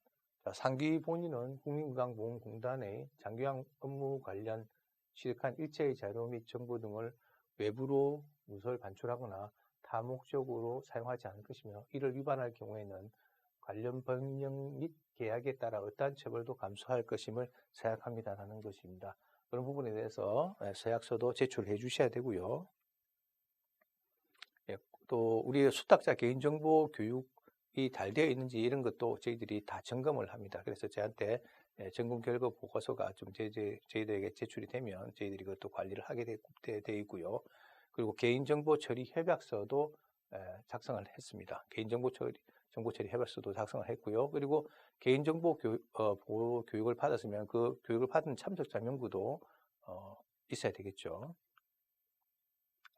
상기 본인은 국민건강보험공단의 장기요양 업무 관련 취득한 일체의 자료 및 정보 등을 외부로 누설 반출하거나 다목적으로 사용하지 않을 것이며, 이를 위반할 경우에는 관련 법령 및 계약에 따라 어떠한 처벌도 감수할 것임을 서약합니다라는 것입니다. 그런 부분에 대해서 서약서도 제출해 주셔야 되고요. 또 우리 수탁자 개인정보 교육이 잘 되어 있는지 이런 것도 저희들이 다 점검을 합니다. 그래서 저한테 점검 결과 보고서가 좀 저희들에게 제출이 되면 저희들이 그것도 관리를 하게 되어 있고요. 그리고 개인정보 처리 협약서도 작성을 했습니다. 개인정보 처리 협약서도 작성을 했고요. 그리고 개인정보 보호 교육을 받았으면 그 교육을 받은 참석자 명부도 있어야 되겠죠.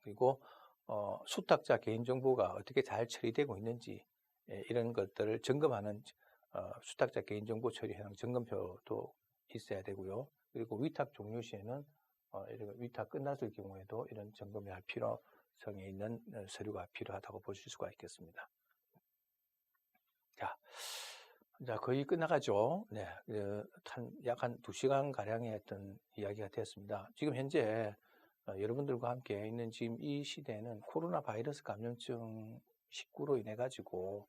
그리고 수탁자 개인정보가 어떻게 잘 처리되고 있는지, 이런 것들을 점검하는 수탁자 개인정보 처리하는 점검표도 있어야 되고요. 그리고 위탁 종료 시에는 이런 위탁 끝났을 경우에도 이런 점검이 할 필요성이 있는 서류가 필요하다고 보실 수가 있겠습니다. 자, 거의 끝나가죠. 네, 약 한 2시간 가량의 어떤 이야기가 되었습니다. 지금 현재 여러분들과 함께 있는 지금 이 시대에는 코로나 바이러스 감염증 19로 인해 가지고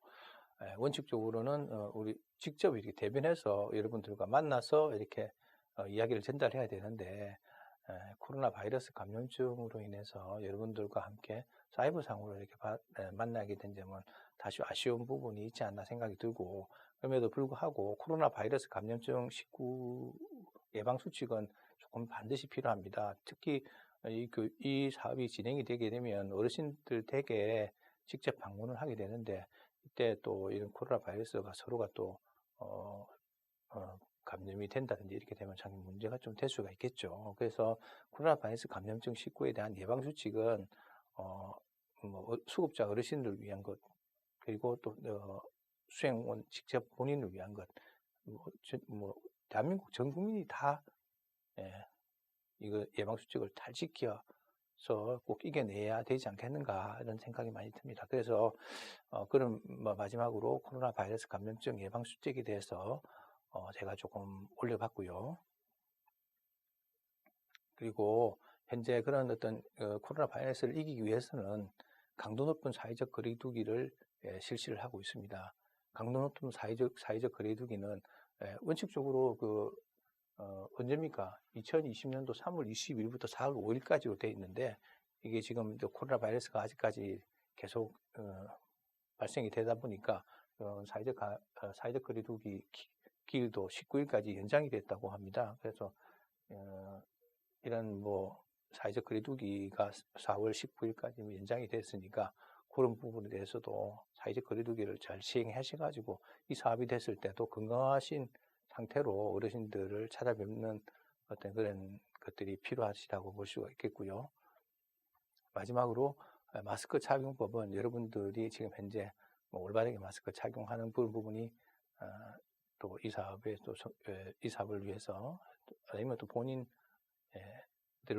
원칙적으로는 우리 직접 이렇게 대면해서 여러분들과 만나서 이렇게 이야기를 전달해야 되는데 코로나 바이러스 감염증으로 인해서 여러분들과 함께 사이버상으로 이렇게 만나게 된 점은 다시 아쉬운 부분이 있지 않나 생각이 들고, 그럼에도 불구하고 코로나 바이러스 감염증 19 예방 수칙은 조금 반드시 필요합니다. 특히 이 사업이 진행이 되게 되면 어르신들 댁에 직접 방문을 하게 되는데, 이때 또 이런 코로나 바이러스가 서로가 또 감염이 된다든지 이렇게 되면 참 문제가 좀 될 수가 있겠죠. 그래서 코로나 바이러스 감염증 19에 대한 예방 수칙은 수급자 어르신들 위한 것, 그리고 또 수행원 직접 본인을 위한 것, 대한민국 전 국민이 다 이거 예방 수칙을 잘 지켜서 꼭 이겨내야 되지 않겠는가 이런 생각이 많이 듭니다. 그래서 그럼 마지막으로 코로나 바이러스 감염증 예방 수칙에 대해서 제가 조금 올려봤고요. 그리고 현재 그런 어떤 코로나 바이러스를 이기기 위해서는 강도 높은 사회적 거리두기를 실시를 하고 있습니다. 강도 높은 사회적 거리두기는 원칙적으로 언제입니까? 2020년도 3월 20일부터 4월 5일까지로 되어 있는데, 이게 지금 코로나 바이러스가 아직까지 계속 발생이 되다 보니까 사회적 거리두기 기일도 19일까지 연장이 됐다고 합니다. 그래서 이런 사회적 거리두기가 4월 19일까지 연장이 됐으니까 그런 부분에 대해서도 사회적 거리두기를 잘 시행하셔가지고 이 사업이 됐을 때도 건강하신 상태로 어르신들을 찾아뵙는 어떤 그런 것들이 필요하시다고 볼 수가 있겠고요. 마지막으로 마스크 착용법은 여러분들이 지금 현재 올바르게 마스크 착용하는 부분이 또 이 사업을 위해서, 아니면 또 본인들을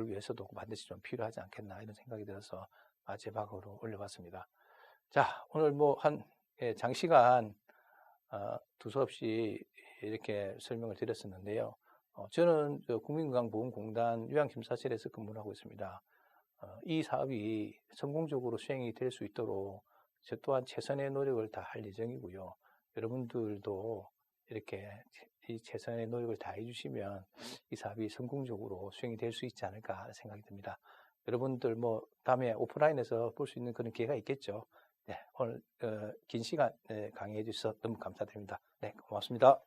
위해서도 반드시 좀 필요하지 않겠나 이런 생각이 들어서 마지막으로 올려봤습니다. 자, 오늘 장시간 두서없이 이렇게 설명을 드렸었는데요. 저는 국민건강보험공단 요양심사실에서 근무를 하고 있습니다. 이 사업이 성공적으로 수행이 될 수 있도록 저 또한 최선의 노력을 다할 예정이고요. 여러분들도 이렇게 이 최선의 노력을 다해 주시면 이 사업이 성공적으로 수행이 될 수 있지 않을까 생각이 듭니다. 여러분들 다음에 오프라인에서 볼 수 있는 그런 기회가 있겠죠. 네, 오늘 긴 시간 강의해 주셔서 너무 감사드립니다. 네, 고맙습니다.